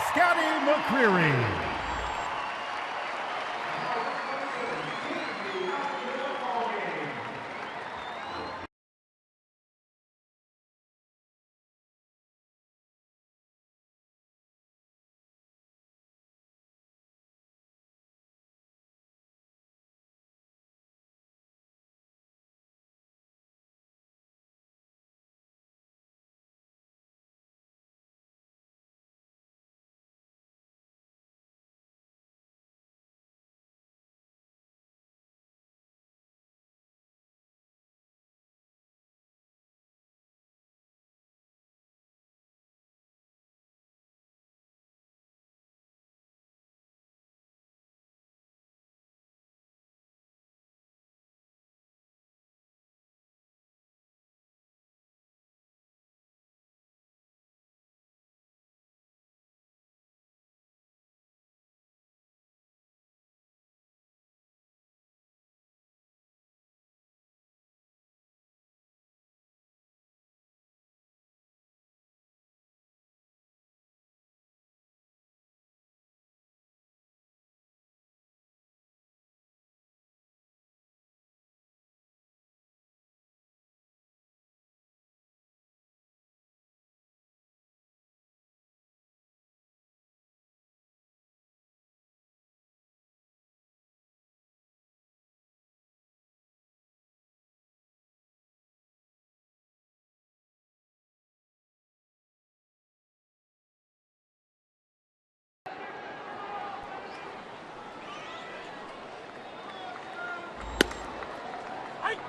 Scotty McCreery.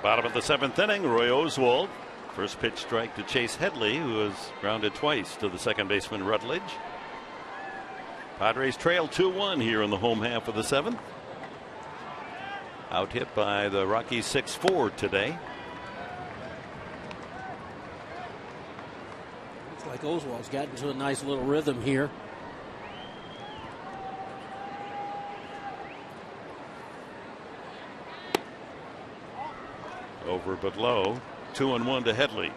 Bottom of the 7th inning, Roy Oswald. First pitch strike to Chase Headley, who was grounded twice to the second baseman Rutledge. Padres trail 2-1 here in the home half of the 7th. Out hit by the Rockies 6-4 today. Looks like Oswald's got into a nice little rhythm here. Over but low. 2-1 to Headley.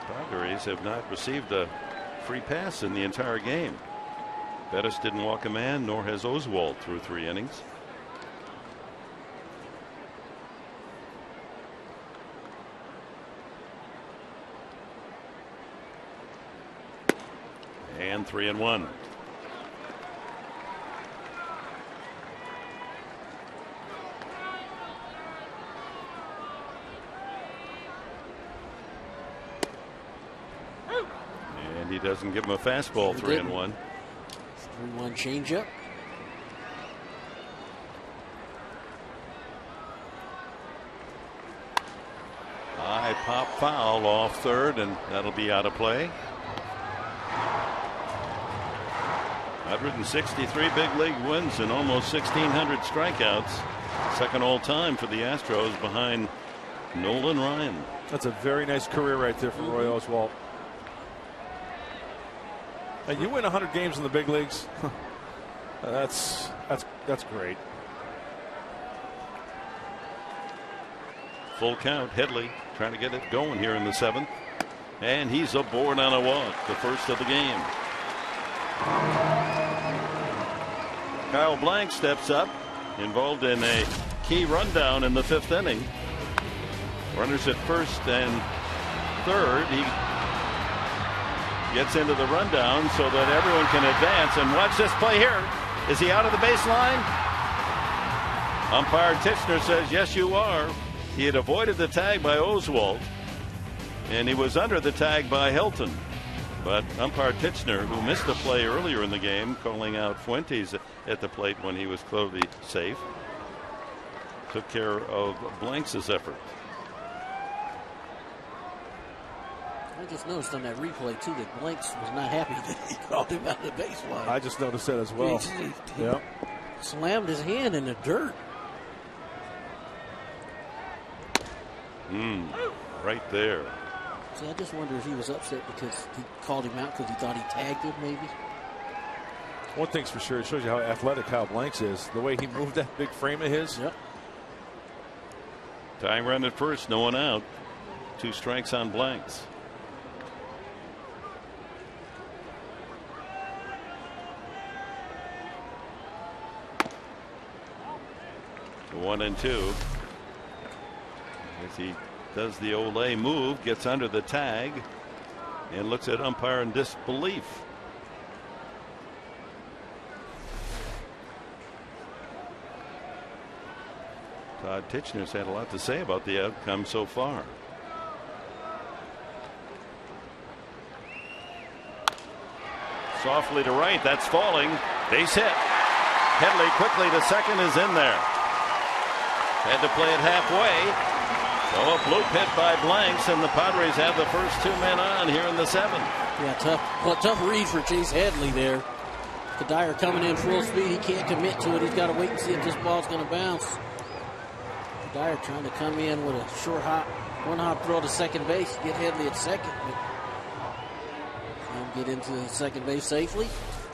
Padres have not received a free pass in the entire game. Bettis didn't walk a man, nor has Oswald through 3 innings. And 3-1. And he doesn't give him a fastball. 3-1. 3-1 changeup. High pop foul off third, and that'll be out of play. 163 big league wins and almost 1,600 strikeouts. Second all time for the Astros behind Nolan Ryan. That's a very nice career right there for Roy Oswalt. And you win 100 games in the big leagues. That's great. Full count. Headley trying to get it going here in the 7th. And he's aboard on a walk, the first of the game. Kyle Blank steps up, involved in a key rundown in the 5th inning. Runners at first and third. He gets into the rundown so that everyone can advance. And watch this play here. Is he out of the baseline? Umpire Titchener says, yes, you are. He had avoided the tag by Oswalt, and he was under the tag by Helton. But umpire Titchener, who missed a play earlier in the game, calling out Fuentes at the plate when he was clearly safe, took care of Blanks' effort. I just noticed on that replay, too, that Blanks was not happy that he called him out of the baseline. I just noticed that as well. He slammed his hand in the dirt. Right there. See, I just wonder if he was upset because he called him out because he thought he tagged him, maybe. One thing's for sure, it shows you how athletic Kyle Blanks is. The way he moved that big frame of his. Yep. Tying run at first, no one out. 2 strikes on Blanks. The 1-2. As he does the Olay move, gets under the tag, and looks at umpire in disbelief. Todd Titchener's had a lot to say about the outcome so far. Softly to right, that's falling. Base hit. Headley quickly to second, is in there. Had to play it halfway. So a bloop hit by Blanks, and the Padres have the first 2 men on here in the 7th. Yeah, tough read for Chase Headley there. Kadire coming in full speed. He can't commit to it. He's got to wait and see if this ball's going to bounce. Kadire trying to come in with a short hop, 1-hop throw to second base, get Headley at second. And get into second base safely.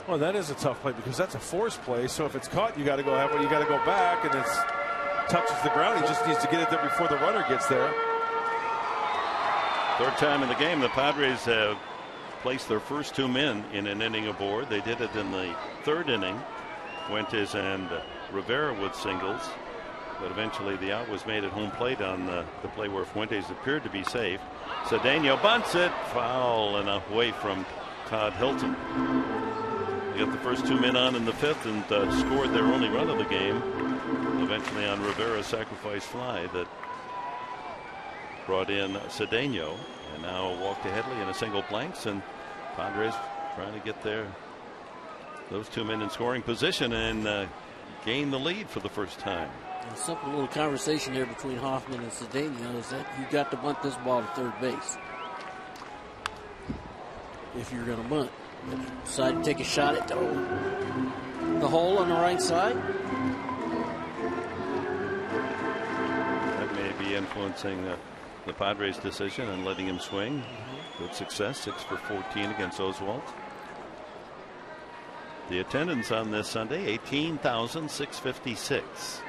Well, that is a tough play because that's a force play. So if it's caught, you got to go halfway. You got to go back, and it's touches the ground. He just needs to get it there before the runner gets there. Third time in the game, the Padres have placed their first 2 men in an inning aboard. They did it in the 3rd inning. Fuentes and Rivera with singles, but eventually the out was made at home plate on the play where Fuentes appeared to be safe. Cedeno bunts it, foul and away from Todd Hilton. They got the first 2 men on in the 5th and scored their only run of the game. Eventually on Rivera's sacrifice fly that brought in Cedeno, and now a walk to Headley and a single Blanks, and Padres trying to get those 2 men in scoring position and gain the lead for the first time. A simple little conversation here between Hoffman and Cedeno is that you got to bunt this ball to third base if you're going to bunt. And you decide to take a shot at the hole on the right side. That may be influencing the Padres' decision and letting him swing. Good success, 6 for 14 against Oswalt. The attendance on this Sunday, 18,656.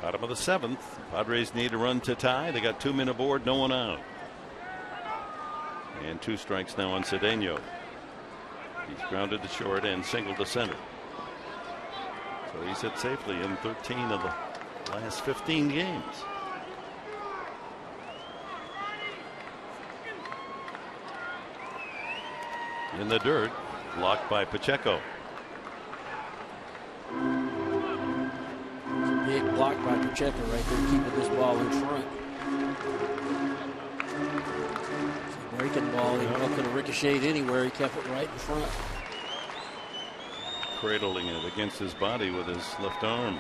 Bottom of the 7th. Padres need a run to tie. They got 2 men aboard, no one out. And 2 strikes now on Cedeno. He's grounded to short and singled to center. So he's hit safely in 13 of the last 15 games. In the dirt, blocked by Pacheco. Big block by Pacheco right there, keeping this ball in front. Breaking ball, he could have ricocheted anywhere. He kept it right in front. Cradling it against his body with his left arm.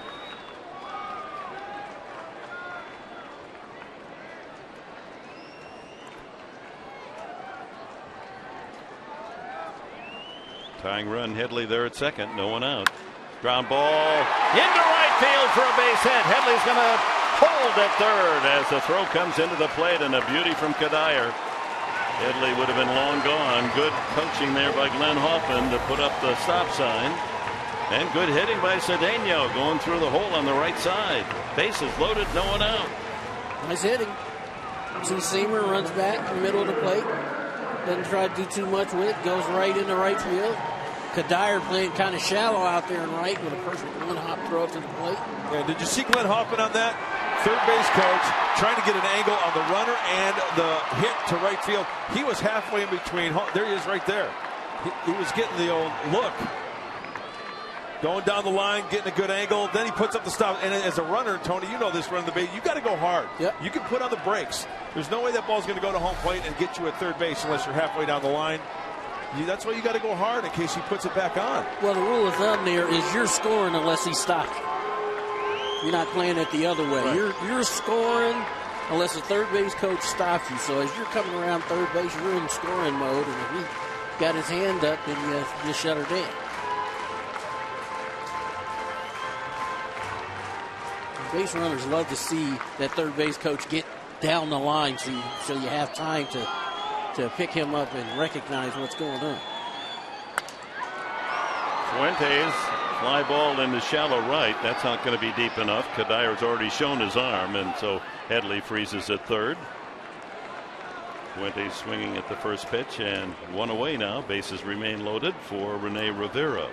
Tying run, Headley there at second, no one out. Ground ball into right field for a base hit. Headley's going to hold at third as the throw comes into the plate, and a beauty from Kadire. Headley would have been long gone. Good coaching there by Glenn Hoffman to put up the stop sign. And good hitting by Cedeno going through the hole on the right side. Bases loaded, no one out. Nice hitting. Seamer runs back in the middle of the plate. Doesn't try to do too much with it. Goes right into right field. Kadire playing kind of shallow out there in right with a perfect one-hop throw to the plate. Yeah, did you see Glenn Hoffman on that? Third base coach trying to get an angle on the runner and the hit to right field. He was halfway in between. There he is right there. He was getting the old look. Going down the line, getting a good angle. Then he puts up the stop. And as a runner, Tony, you know this running the base, you got to go hard. Yep. You can put on the brakes. There's no way that ball's going to go to home plate and get you at third base unless you're halfway down the line. That's why you got to go hard in case he puts it back on. Well, the rule of thumb there is you're scoring unless he stops you. You're not playing it the other way. Right. You're scoring unless the third base coach stops you. So as you're coming around third base, you're in scoring mode. And if he got his hand up, then you shut her down. Base runners love to see that third base coach get down the line so you have time to pick him up and recognize what's going on. Fuentes, fly ball into shallow right. That's not going to be deep enough. Kadire's already shown his arm, and so Headley freezes at third. Fuentes swinging at the first pitch, and one away now. Bases remain loaded for Rene Rivera.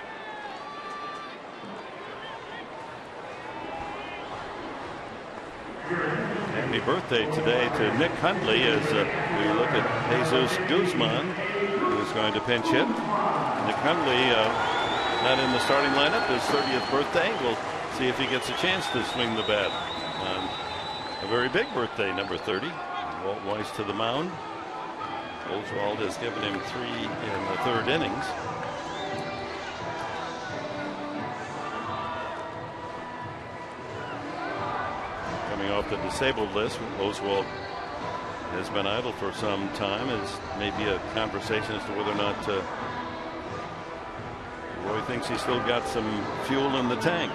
Happy birthday today to Nick Hundley as we look at Jesus Guzman, who's going to pinch hit. Nick Hundley not in the starting lineup, his 30th birthday. We'll see if he gets a chance to swing the bat on a very big birthday, number 30. Walt Weiss to the mound. Oswald has given him 3 in the third innings. Coming off the disabled list, Oswald has been idle for some time. As maybe a conversation as to whether or not Roy thinks he's still got some fuel in the tank.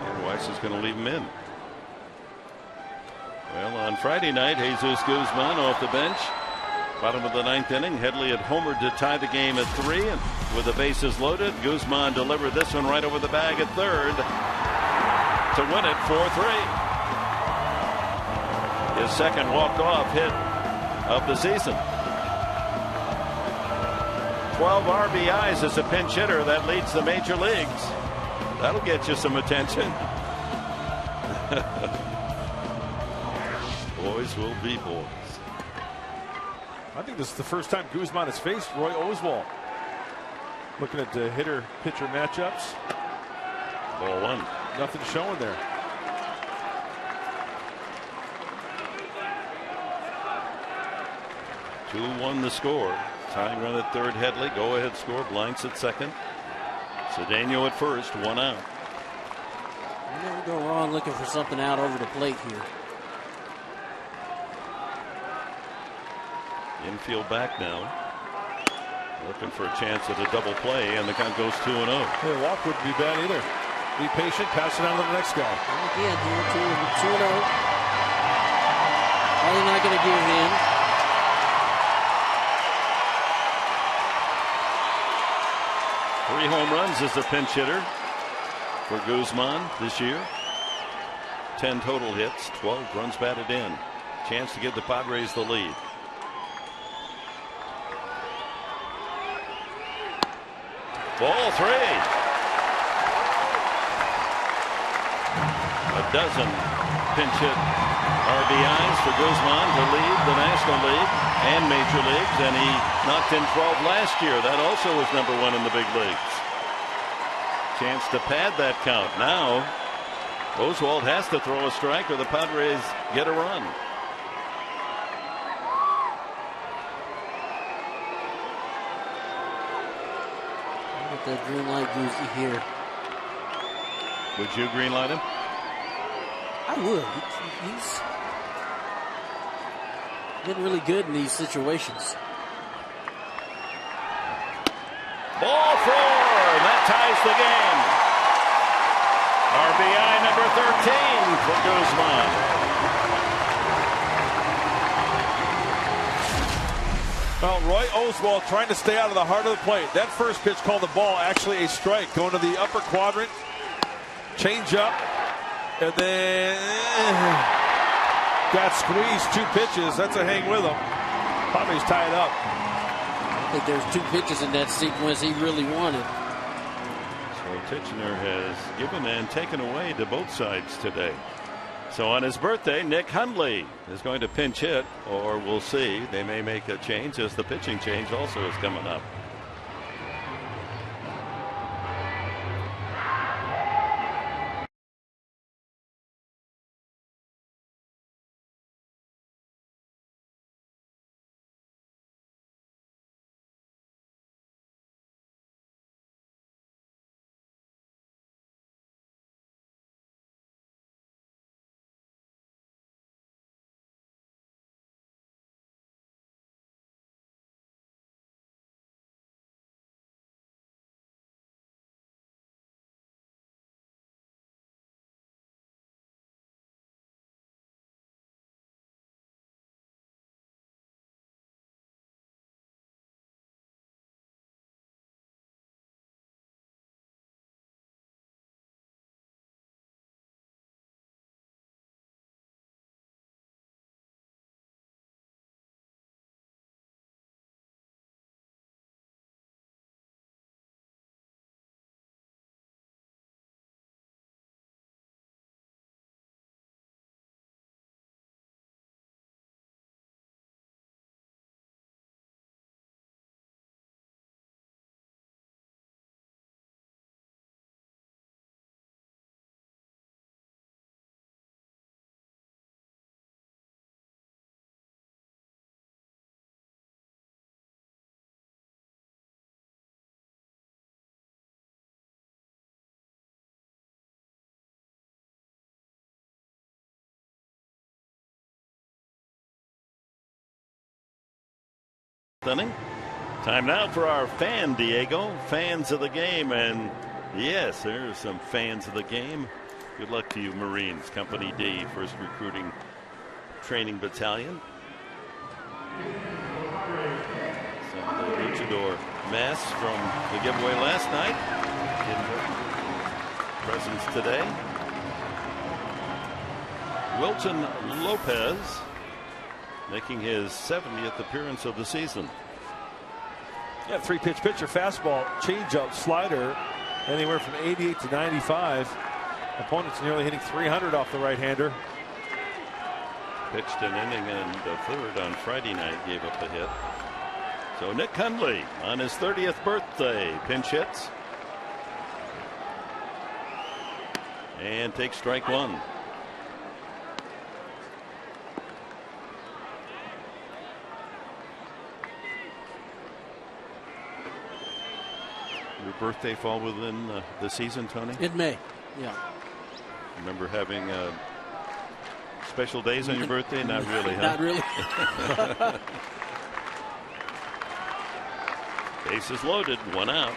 And Weiss is going to leave him in. Well, on Friday night, Jesus Guzman off the bench. Bottom of the 9th inning, Headley had homered to tie the game at 3, and with the bases loaded, Guzman delivered this one right over the bag at third to win it 4-3. His second walk-off hit of the season. 12 RBIs as a pinch hitter. That leads the major leagues. That'll get you some attention. Boys will be boys. I think this is the first time Guzman has faced Roy Oswald. Looking at the hitter-pitcher matchups. Ball one. Nothing showing there. Two-1 the score. Tying run at third, Headley. Go ahead score. Blanks at second. Cedeno at first. 1 out. You never go wrong looking for something out over the plate here. Infield back now. Looking for a chance at a double play, and the count goes 2-0. Hey, walk wouldn't be bad either. Be patient, pass it on to the next guy. And again, here 2-0. Probably not going to give in. Three home runs as a pinch hitter for Guzman this year. 10 total hits, 12 runs batted in. Chance to give the Padres the lead. Ball 3. A dozen pinch hit RBIs for Guzman to lead the National League and Major Leagues, and he knocked in 12 last year. That also was number 1 in the big leagues. Chance to pad that count. Now Oswald has to throw a strike or the Padres get a run. The green light Goosey here. Would you green light him? I would. He's Getting really good in these situations. Ball 4, and that ties the game. RBI number 13 for Guzman. Well, Roy Oswald trying to stay out of the heart of the plate. That first pitch called the ball actually a strike. Going to the upper quadrant. Change up. And then got squeezed 2 pitches. That's a hang with him. Padres tie it up. I think there's 2 pitches in that sequence he really wanted. So Titchener has given and taken away to both sides today. So on his birthday, Nick Hundley is going to pinch hit, or we'll see. They may make a change as the pitching change also is coming up. Inning. Time now for our fan, Diego. Fans of the game. And yes, there's some fans of the game. Good luck to you, Marines. Company D, 1st Recruiting Training Battalion. Some of the luchador masks from the giveaway last night. Presents today. Wilton Lopez making his 70th appearance of the season. Yeah, 3-pitch pitcher, fastball, changeup, slider, anywhere from 88 to 95. Opponents nearly hitting 300 off the right-hander. Pitched an inning and a third on Friday night, gave up a hit. So Nick Hundley on his 30th birthday pinch hits and takes strike 1. Your birthday fall within the season, Tony? It may, yeah. Remember having special days on your birthday? Not really, huh? Not really. Bases loaded, 1 out.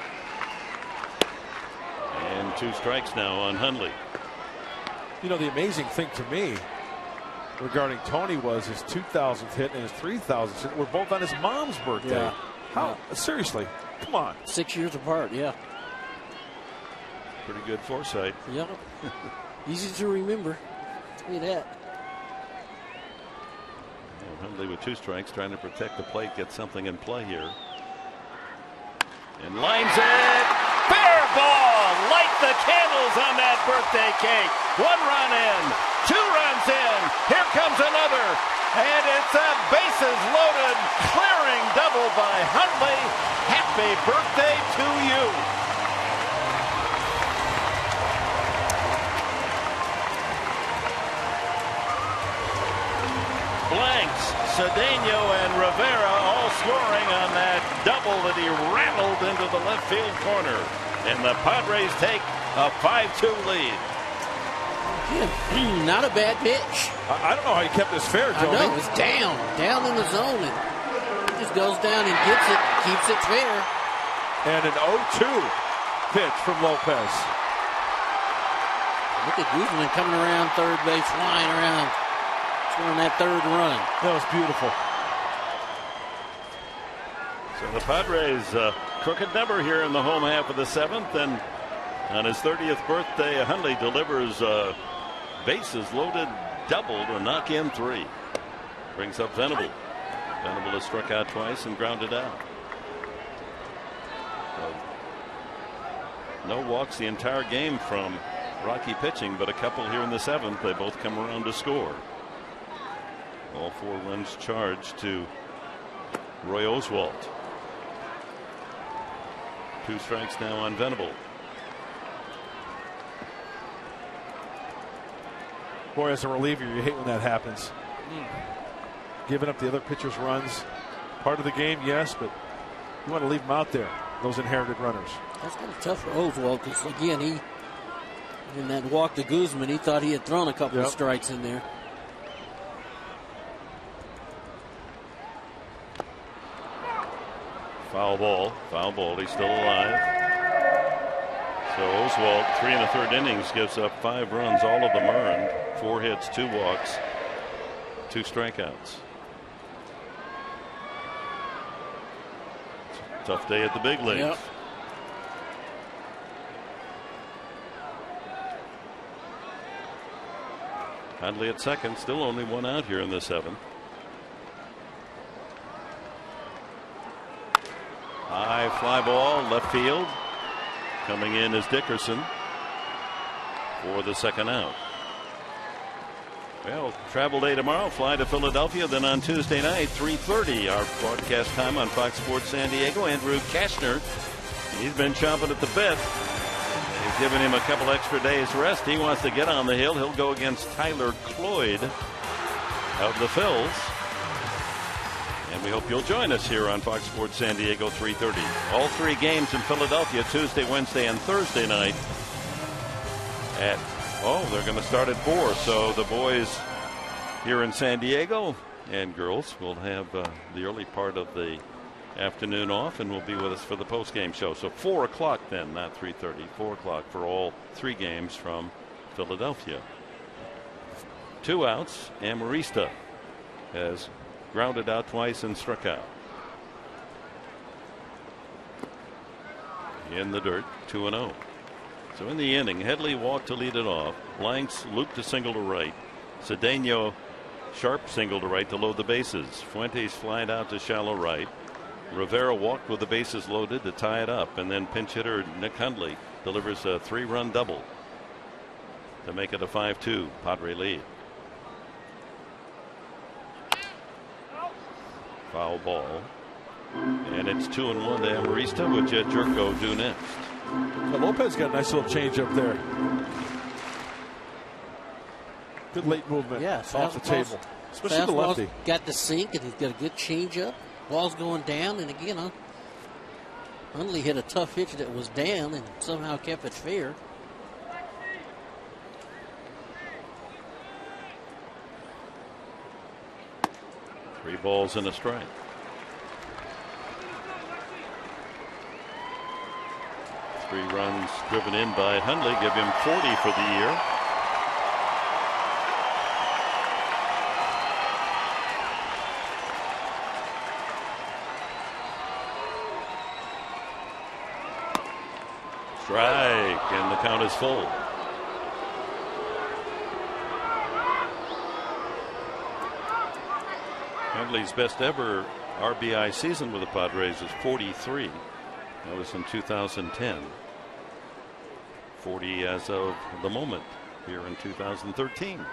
And 2 strikes now on Hundley. You know, the amazing thing to me regarding Tony was his 2,000th hit and his 3,000th hit were both on his mom's birthday. Yeah. How? Seriously, come on. 6 years apart, yeah. Pretty good foresight. Yeah. Easy to remember. Look at that. Well, Hundley with 2 strikes, trying to protect the plate, get something in play here. And lines it. Fair ball. Light the candles on that birthday cake. 1 run in. 2 runs in. Here comes another. And it's a bases loaded, clearing double by Hundley. Happy birthday to you. Blanks, Cedeno, and Rivera all scoring on that double that he rattled into the left field corner. And the Padres take a 5-2 lead. Yeah, not a bad pitch. I don't know how he kept this fair, Tony. I know, it's down in the zone. And he just goes down and gets it, keeps it fair. And an 0-2 pitch from Lopez. Look at Guzman coming around third base, flying around, scoring that third run. That was beautiful. So the Padres, crooked number here in the home half of the 7th, and on his 30th birthday, Hundley delivers bases loaded double to knock in 3. Brings up Venable. Venable has struck out twice and grounded out. No walks the entire game from Rocky pitching, but a couple here in the 7th. They both come around to score. All 4 runs charged to Roy Oswalt. 2 strikes now on Venable. Boy, as a reliever, you hate when that happens. Giving up the other pitcher's runs. Part of the game, yes, but you want to leave them out there, those inherited runners. That's kind of tough for Oswald because, again, in that walk to Guzman, he thought he had thrown a couple of strikes in there. Foul ball. He's still alive. So Oswalt, 3 1/3 innings, gives up 5 runs. All of them earned. 4 hits, 2 walks, 2 strikeouts. Tough day at the big leagues. Yep. Hundley at second, still only 1 out here in the 7th. High fly ball, left field. Coming in is Dickerson for the 2nd out. Well, travel day tomorrow, fly to Philadelphia, then on Tuesday night, 3:30, our broadcast time on Fox Sports San Diego. Andrew Kashner, he's been chomping at the bit. They've given him a couple extra days rest. He wants to get on the hill. He'll go against Tyler Cloyd of the Phils. And we hope you'll join us here on Fox Sports San Diego, 3:30. All 3 games in Philadelphia, Tuesday, Wednesday, and Thursday night at, they're going to start at 4. So the boys here in San Diego and girls will have the early part of the afternoon off and will be with us for the post-game show. So 4 o'clock then, not 3:30, 4 o'clock for all 3 games from Philadelphia. 2 outs. Amarista has grounded out twice and struck out. In the dirt, 2-0. So in the inning, Headley walked to lead it off. Blanks looped a single to right. Cedeno sharp single to right to load the bases. Fuentes flied out to shallow right. Rivera walked with the bases loaded to tie it up, and then pinch hitter Nick Hundley delivers a 3-run double to make it a 5-2 Padre lead. Foul ball, and it's 2-1 to Amarista, with Jed Jerko due next. Well, Lopez got a nice little change up there. Good late movement off the table, especially the lefty. Got the sink, and he's got a good change up. Ball's going down, and again, Hundley hit a tough pitch that was down and somehow kept it fair. Three balls and a strike. Three runs driven in by Hundley give him 40 for the year. Strike, and the count is full. Hundley's best ever RBI season with the Padres is 43. That was in 2010. 40 as of the moment here in 2013.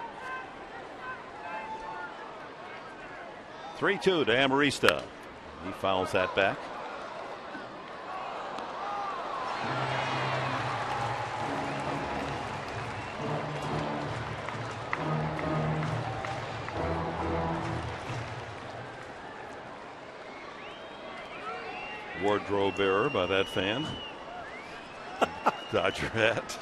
3-2 to Amarista. He fouls that back. Wardrobe error by that fan. Dodger hat.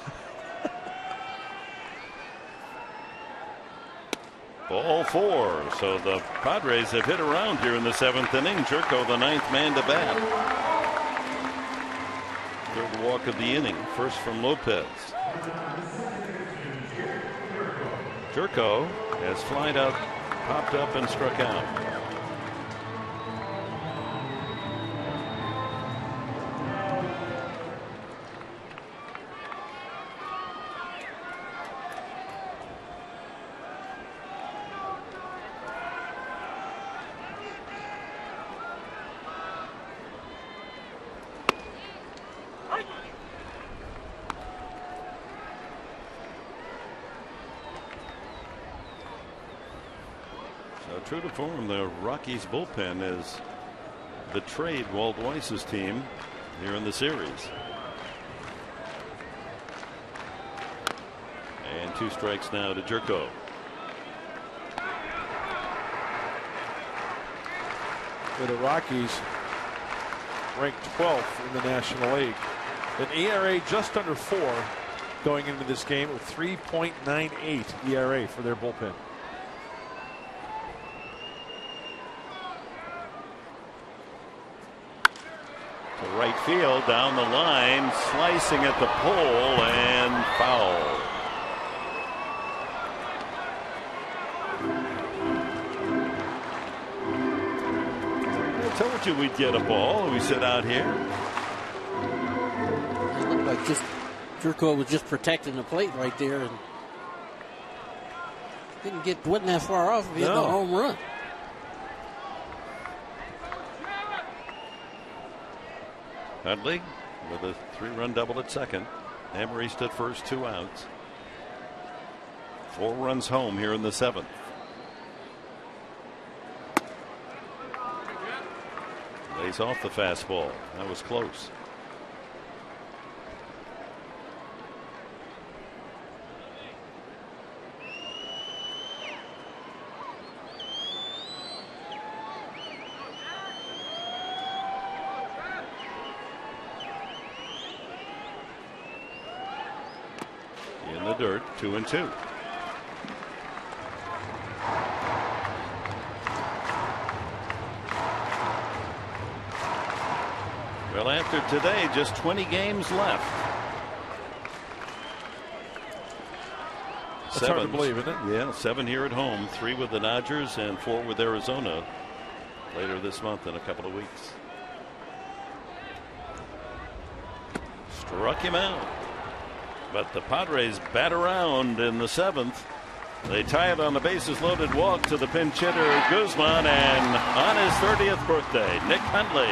Ball 4. So the Padres have hit around here in the 7th inning. Jerko, the 9th man to bat. 3rd walk of the inning. First from Lopez. Jerko has flied out, popped up, and struck out. True to form, the Rockies bullpen is betrayed Walt Weiss's team here in the series. And 2 strikes now to Jerko. The Rockies ranked 12th in the National League. An ERA just under 4 going into this game with 3.98 ERA for their bullpen. To right field, down the line, slicing at the pole, and foul. I told you we'd get a ball. We sit out here. It looked like just Jerko was just protecting the plate right there, and wasn't that far off if he had the home run. Dudley with a 3-run double at second. Emery at first, 2 outs. 4 runs home here in the 7th. Lays off the fastball. That was close. In the dirt, 2-2. Well, after today, just 20 games left. That's hard to believe, isn't it? Yeah, 7 here at home, 3 with the Dodgers and 4 with Arizona later this month in a couple of weeks. Struck him out. But the Padres bat around in the 7th. They tie it on the bases loaded walk to the pinch hitter Guzman, and on his 30th birthday, Nick Huntley.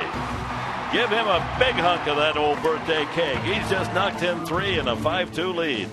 Give him a big hunk of that old birthday cake. He's just knocked in 3 in a 5-2 lead.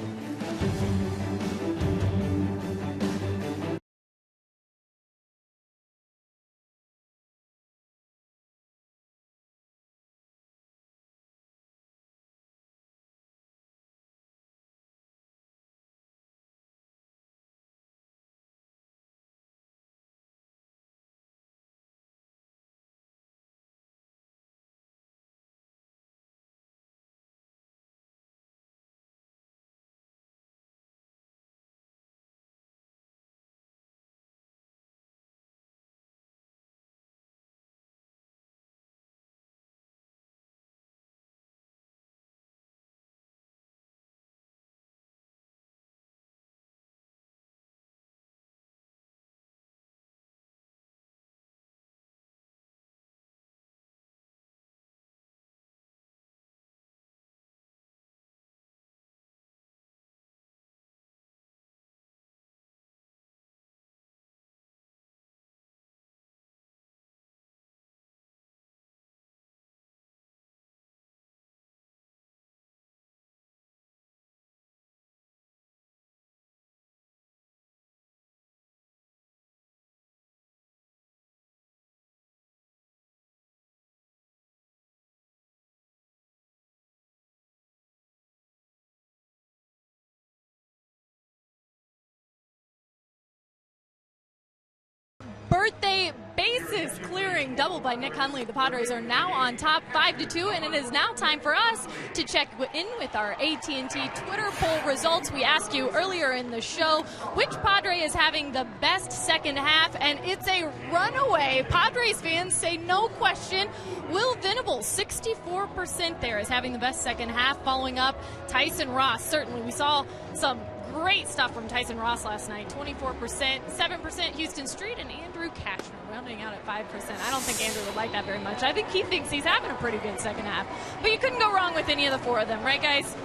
Birthday bases clearing double by Nick Hundley. The Padres are now on top 5-2, and it is now time for us to check in with our AT&T Twitter poll results. We asked you earlier in the show which Padre is having the best second half, and it's a runaway. Padres fans say no question. Will Venables, 64% there, is having the best second half, following up Tyson Ross. Certainly, we saw some great stuff from Tyson Ross last night. 24%, 7% Houston Street, and Andrew Cashner rounding out at 5%. I don't think Andrew would like that very much. I think he thinks he's having a pretty good second half. But you couldn't go wrong with any of the four of them, right, guys?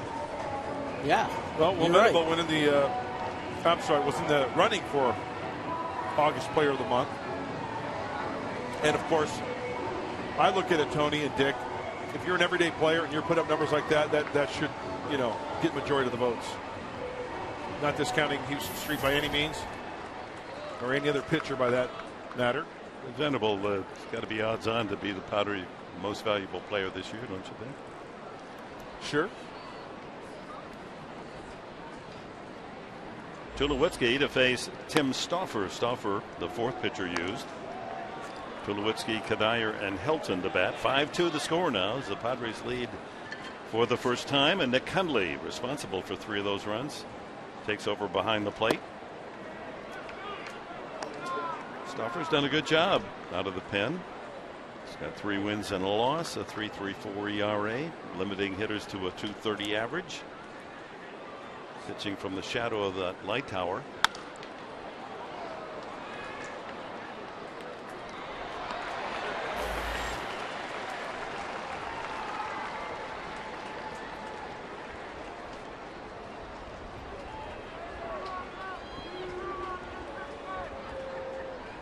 Yeah. Well, Venable went in the, was in the running for August Player of the Month. And, of course, I look at it, Tony and Dick, if you're an everyday player and you're putting up numbers like that, that should, get majority of the votes. Not discounting Houston Street by any means, or any other pitcher by that matter. Venable has got to be odds on to be the Padres' most valuable player this year, don't you think? Sure. Tulowitzki to face Tim Stauffer. Stauffer, the fourth pitcher used. Tulowitzki, Kadire, and Helton to bat. 5-2 the score now as the Padres lead for the first time, and Nick Hundley, responsible for 3 of those runs, takes over behind the plate. Stauffer's done a good job out of the pen. He's got 3 wins and a loss, a 3.34 ERA, limiting hitters to a 2.30 average. Pitching from the shadow of that light tower.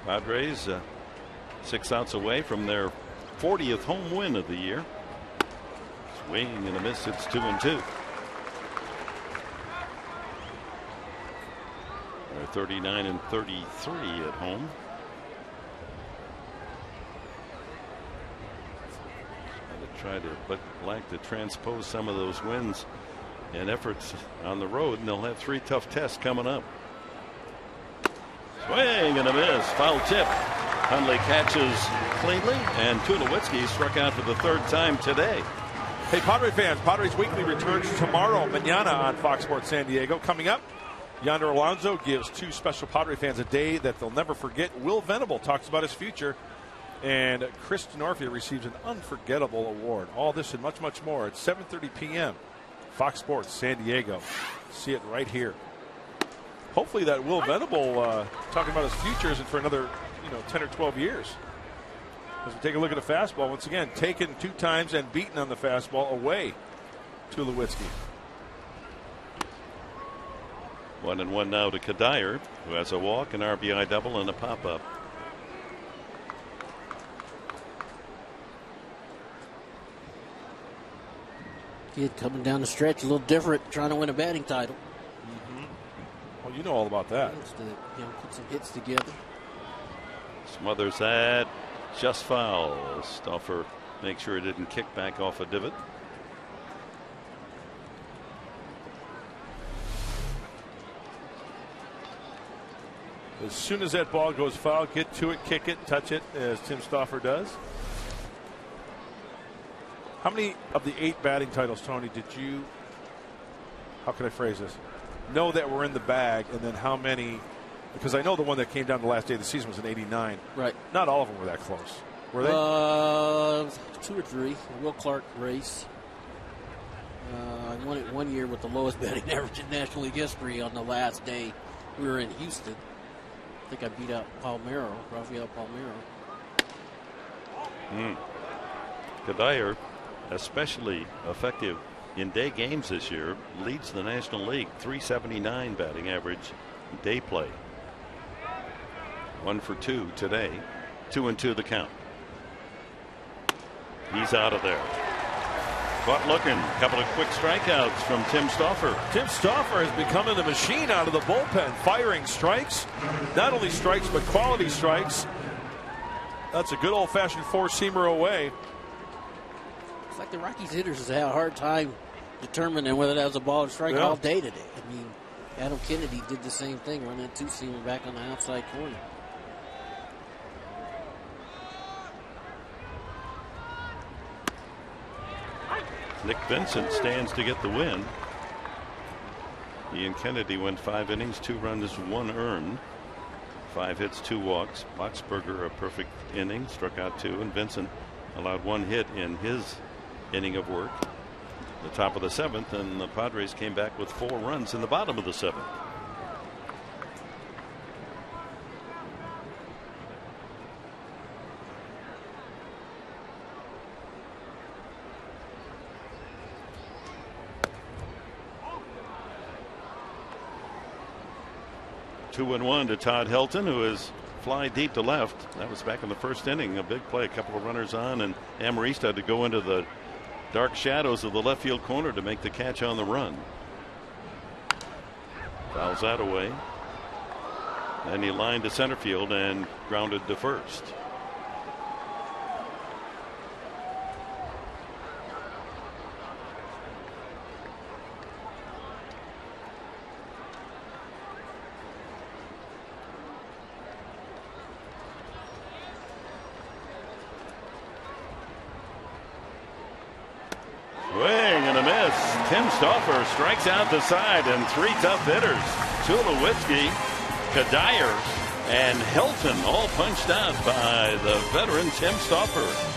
Padres 6 outs away from their 40th home win of the year. Swing and a miss. It's 2-2. They're 39 and 33 at home. Try to transpose some of those wins and efforts on the road, and they'll have 3 tough tests coming up. Swing and a miss. Foul tip. Hundley catches cleanly, and Tulowitzki struck out for the 3rd time today. Hey, Padre fans, Padres Weekly returns tomorrow, mañana on Fox Sports San Diego. Coming up, Yonder Alonso gives 2 special Padre fans a day that they'll never forget. Will Venable talks about his future, and Chris Denorfia receives an unforgettable award. All this and much, much more at 7:30 p.m. Fox Sports San Diego. See it right here. Hopefully that Will Venable talking about his future isn't for another 10 or 12 years. As we take a look at the fastball, once again taken 2 times and beaten on the fastball away. Tulowitzki. 1-1 now to Kadire, who has a walk, an RBI double, and a pop-up. Kid coming down the stretch, a little different, trying to win a batting title. Well, you know all about that. Put some hits together. Smothers that, just foul. Stauffer makes sure it didn't kick back off a divot. As soon as that ball goes foul, get to it, kick it, touch it, as Tim Stauffer does. How many of the 8 batting titles, Tony, did you, how can I phrase this, know that were in the bag, and then how many, because I know the one that came down the last day of the season was in '89. Right. Not all of them were that close. Were they? 2 or 3. Will Clark race. I won it 1 year with the lowest batting average in National League history on the last day we were in Houston. I think I beat out Rafael Palmeiro. Kadire, especially effective in day games this year, leads the National League. 379 batting average day play. 1 for 2 today. 2-2 the count. He's out of there. Caught looking. A couple of quick strikeouts from Tim Stauffer. Tim Stauffer is becoming a machine out of the bullpen, firing strikes. Not only strikes, but quality strikes. That's a good old-fashioned 4-seamer away. It's like the Rockies hitters has had a hard time determining whether that was a ball or strike all day today. I mean, Adam Kennedy did the same thing, running a 2-seamer back on the outside corner. Nick Vincent stands to get the win. Ian Kennedy went 5 innings, 2 runs, 1 earned, 5 hits, 2 walks. Boxberger a perfect inning, struck out 2, and Vincent allowed 1 hit in his inning of work. The top of the 7th, and the Padres came back with 4 runs in the bottom of the 7th. Two and 1 to Todd Helton, who is fly deep to left. That was back in the first inning. A big play, a couple of runners on, and Amarista had to go into the dark shadows of the left field corner to make the catch on the run. Fouls that away. Then he lined to center field and grounded to first. Tim Stauffer strikes out the side, and 3 tough hitters, Tulowitzki, Kadire, and Helton, all punched out by the veteran Tim Stauffer.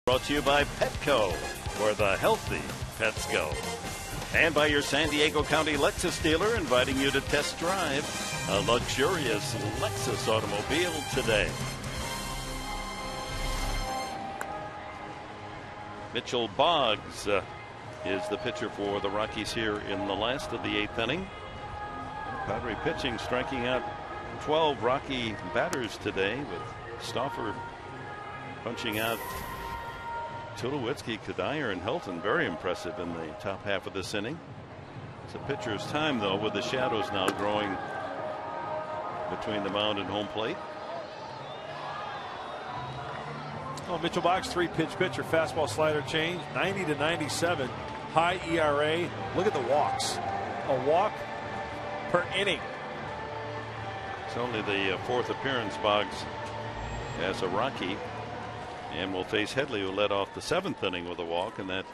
Brought to you by Petco, where the healthy pets go. And by your San Diego County Lexus dealer, inviting you to test drive a luxurious Lexus automobile today. Mitchell Boggs is the pitcher for the Rockies here in the last of the 8th inning. Padre pitching, striking out 12 Rocky batters today, with Stauffer punching out Tulowitzki, Kadire, and Helton. Very impressive in the top half of this inning. It's a pitcher's time, though, with the shadows now growing between the mound and home plate. Oh, Mitchell Boggs, 3-pitch pitcher, fastball, slider, change, 90 to 97, high ERA. Look at the walks. A walk per inning. It's only the 4th appearance Boggs as a Rocky. And will face Headley, who led off the 7th inning with a walk, and that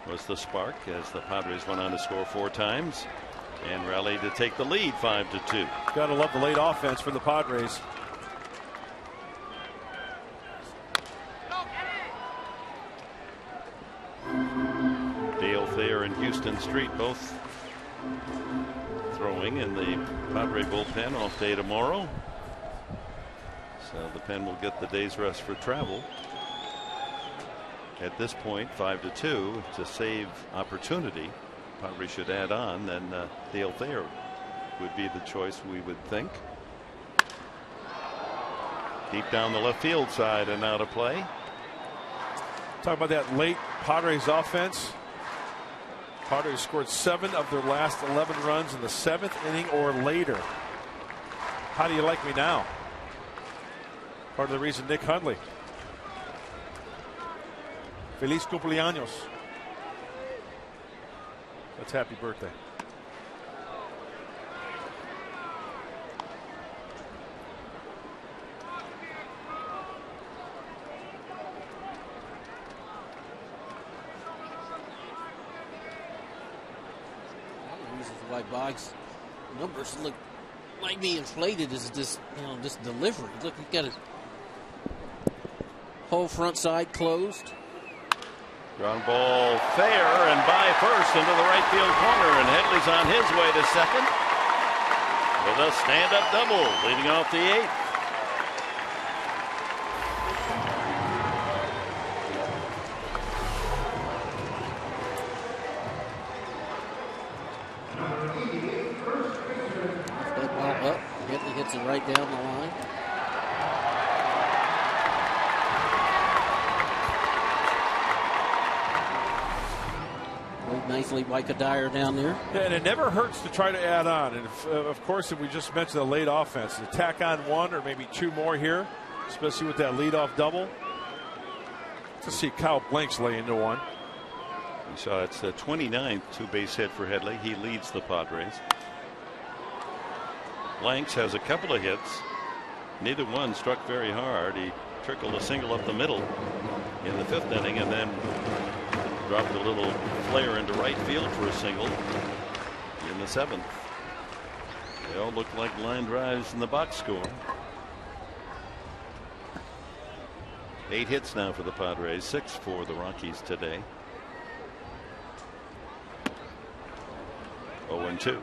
was the spark as the Padres went on to score 4 times and rallied to take the lead 5-2. Gotta love the late offense for the Padres. Dale Thayer and Houston Street both throwing in the Padre bullpen. Off day tomorrow, so the pen will get the day's rest for travel. At this point, 5-2 to save opportunity. Padres should add on. Then Dale Thayer would be the choice, we would think. Deep down the left field side and out of play. Talk about that late Padres offense. Padres scored 7 of their last 11 runs in the 7th inning or later. How do you like me now? Part of the reason Nick Hundley. Feliz cumpleaños. That's happy birthday. Why Boggs' numbers look like being inflated is this, this delivery. Look, you got a whole front side closed. Ground ball fair and by first into the right field corner, and Headley's on his way to second with a stand-up double leading off the 8th. Hits it right down the line. Played nicely by Kadire down there. Yeah, and it never hurts to try to add on. And of course, if we just mentioned the late offense, to tack on 1 or maybe 2 more here, especially with that leadoff double. To see Kyle Blanks lay into one. You saw it's the 29th 2-base hit for Headley. He leads the Padres. Blanks has a couple of hits. Neither one struck very hard. He trickled a single up the middle in the 5th inning and then dropped a little flare into right field for a single in the 7th. They all look like line drives in the box score. 8 hits now for the Padres, 6 for the Rockies today. 0-2.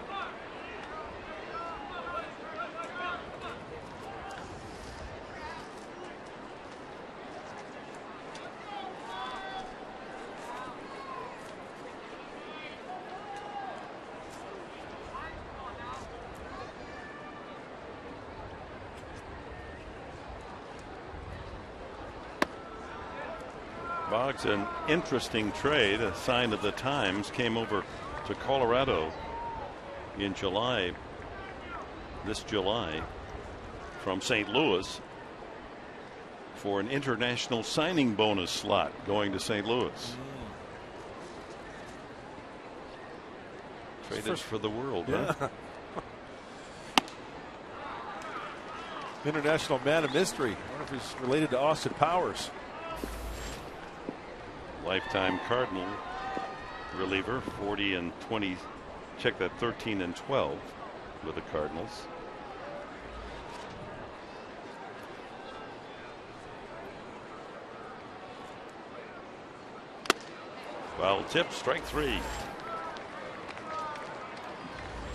Boggs, an interesting trade, a sign of the times, came over to Colorado in July, this July, from St. Louis for an international signing bonus slot going to St. Louis. Traded for the world, yeah. Huh? International man of mystery. I wonder if he's related to Austin Powers. Lifetime Cardinal reliever, 40 and 20. Check that, 13 and 12 with the Cardinals. Foul tip, strike 3.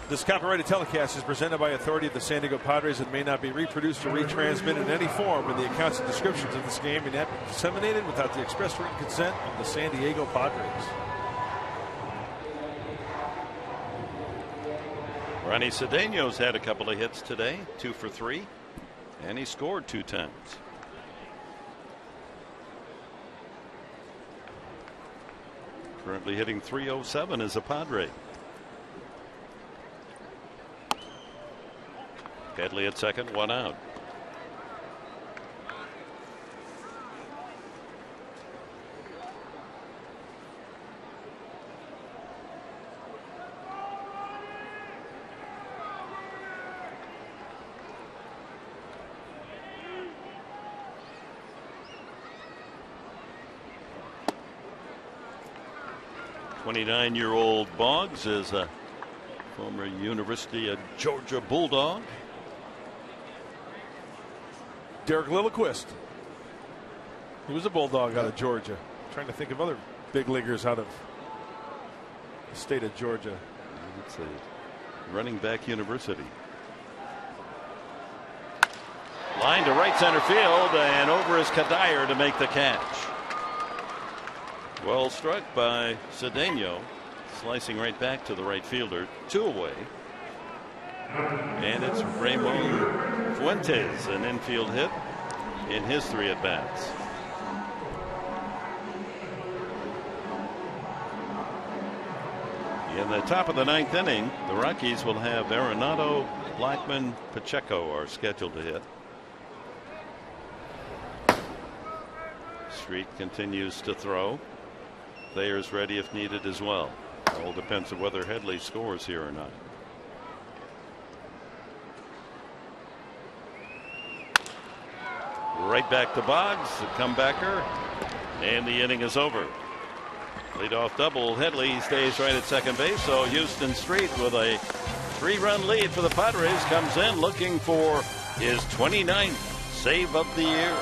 This copyrighted telecast is presented by authority of the San Diego Padres and may not be reproduced or retransmitted in any form, and the accounts and descriptions of this game may not be disseminated without the express written consent of the San Diego Padres. Ronnie Cedeno's had a couple of hits today, 2 for 3, and he scored 2 times. Currently hitting .307 as a Padre. Headley at second, 1 out. .29-year-old Boggs is a former University of Georgia Bulldog. Derek Lilliquist. He was a Bulldog out of Georgia. I'm trying to think of other big leaguers out of the state of Georgia. It's a running back university. Line to right center field, and over is Kadire to make the catch. Well struck by Cedeno, slicing right back to the right fielder, 2 away. And it's Ramon Fuentes, an infield hit in his 3 at-bats. In the top of the 9th inning, the Rockies will have Arenado, Blackman, Pacheco are scheduled to hit. Street continues to throw. Thayer's ready if needed as well. All depends on whether Headley scores here or not. Right back to Boggs, the comebacker, and the inning is over. Leadoff double. Headley stays right at second base, so Houston Street with a 3-run lead for the Padres comes in looking for his 29th save of the year.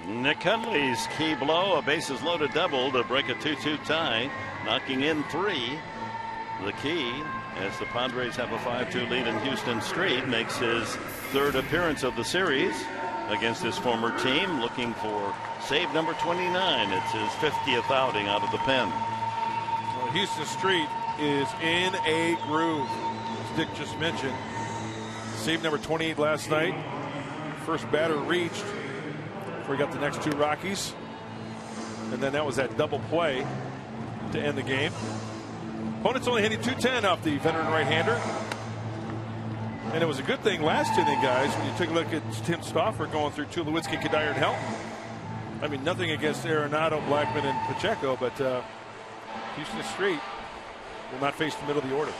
Nick Hundley's key blow, a bases loaded double to break a 2-2 tie, knocking in 3. The key, as the Padres have a 5-2 lead in Houston Street, makes his 3rd appearance of the series against his former team, looking for save number 29. It's his 50th outing out of the pen. Well, Houston Street is in a groove, as Dick just mentioned. Save number 28 last night. First batter reached before he got the next 2 Rockies. And then that was that double play to end the game. Opponents only hitting .210 off the veteran right-hander. And it was a good thing last inning, guys, when you took a look at Tim Stauffer going through Tulowitzki, Kadire, and Helton. I mean, nothing against Arenado, Blackman, and Pacheco, but Houston Street will not face the middle of the order.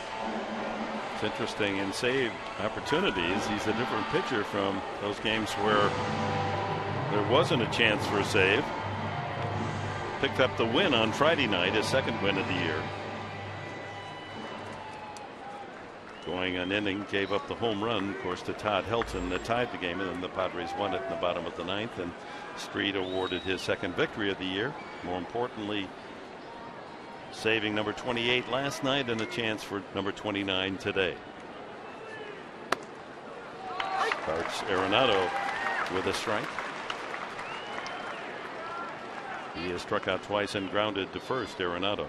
It's interesting, in save opportunities, he's a different pitcher from those games where there wasn't a chance for a save. Picked up the win on Friday night, his 2nd win of the year. Going an inning, gave up the home run, of course, to Todd Helton that tied the game, and then the Padres won it in the bottom of the 9th, and Street awarded his 2nd victory of the year. More importantly, saving number 28 last night and a chance for number 29 today. Starts Arenado with a strike. He has struck out twice and grounded to first, Arenado.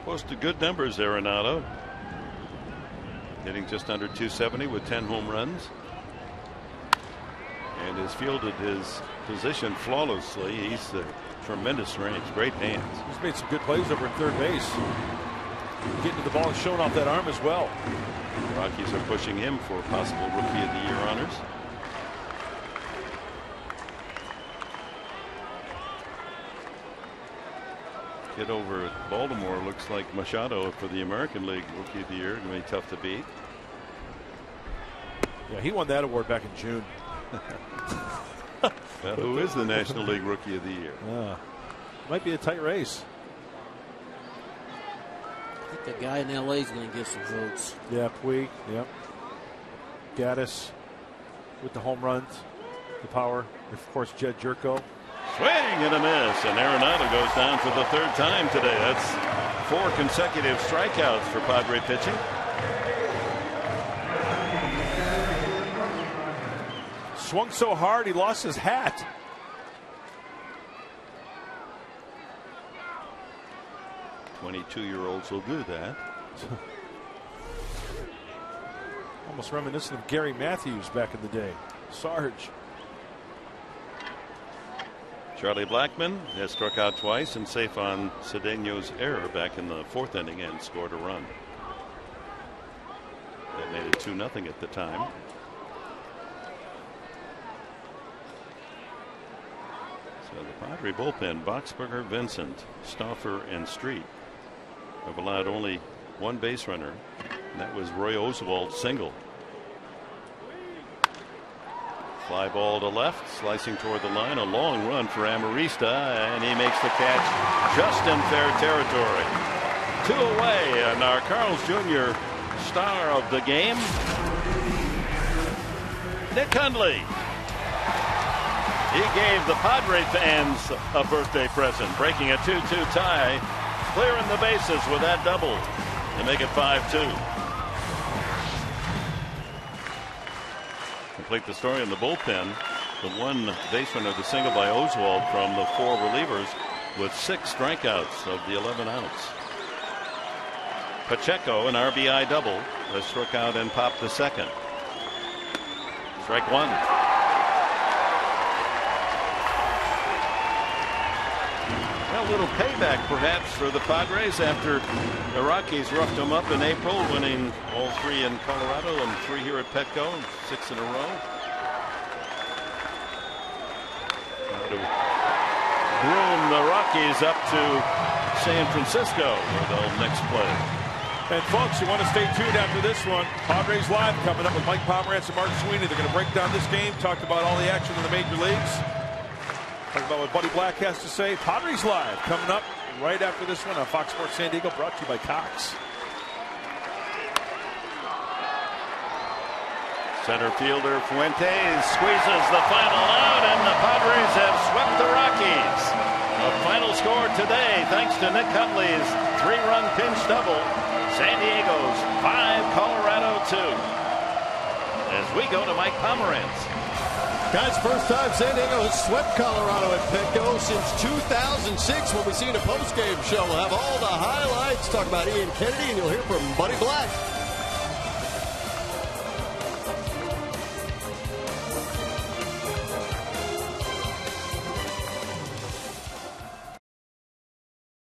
Posted good numbers, Arenado. Hitting just under .270 with 10 home runs. And has fielded his position flawlessly. He's a tremendous range, great hands. He's made some good plays over at third base. Getting to the ball and showing off that arm as well. The Rockies are pushing him for possible Rookie of the Year honors. Kid over at Baltimore looks like Machado for the American League Rookie of the Year. Going to be tough to beat. Yeah, he won that award back in June. Well, who is the National League Rookie of the Year? Might be a tight race. I think the guy in LA is going to get some votes. Yeah, Puig. Yep. Gaddis with the home runs, the power. Of course, Jed Jerko. Swing and a miss, and Arenado goes down for the third time today. That's 4 consecutive strikeouts for Padre pitching. Swung so hard he lost his hat. "22-year-olds will do that." Almost reminiscent of Gary Matthews back in the day. Sarge. Charlie Blackmon has struck out twice and safe on Cedeno's error back in the 4th inning and scored a run. That made it 2-0 at the time. So the Padre bullpen, Boxberger, Vincent, Stauffer, and Street have allowed only 1 base runner, and that was Roy Oswald's single. Fly ball to left, slicing toward the line, a long run for Amarista, and he makes the catch just in fair territory. 2 away, and our Carl's Jr. star of the game, Nick Hundley. He gave the Padre fans a birthday present, breaking a 2-2 tie, clearing the bases with that double to make it 5-2. Complete the story in the bullpen. The 1 base runner, the single by Oswald from the 4 relievers with 6 strikeouts of the 11 outs. Pacheco, an RBI double, has struck out and popped the second. Strike 1. A little payback perhaps for the Padres after the Rockies roughed them up in April, winning all 3 in Colorado and 3 here at Petco, 6 in a row. To groom the Rockies up to San Francisco, where they'll next play. And folks, you want to stay tuned after this one. Padres Live coming up with Mike Pomerantz and Mark Sweeney. They're going to break down this game, talk about all the action in the major leagues. Talk about what Buddy Black has to say. Padres Live coming up right after this one on Fox Sports San Diego, brought to you by Cox. Center fielder Fuentes squeezes the final out, and the Padres have swept the Rockies. The final score today, thanks to Nick Hundley's 3-run pinch double. San Diego's 5, Colorado 2. As we go to Mike Pomerantz. Guys, first time San Diego has swept Colorado at Petco since 2006. When we see in a post-game show, we'll have all the highlights, talk about Ian Kennedy, and you'll hear from Buddy Black.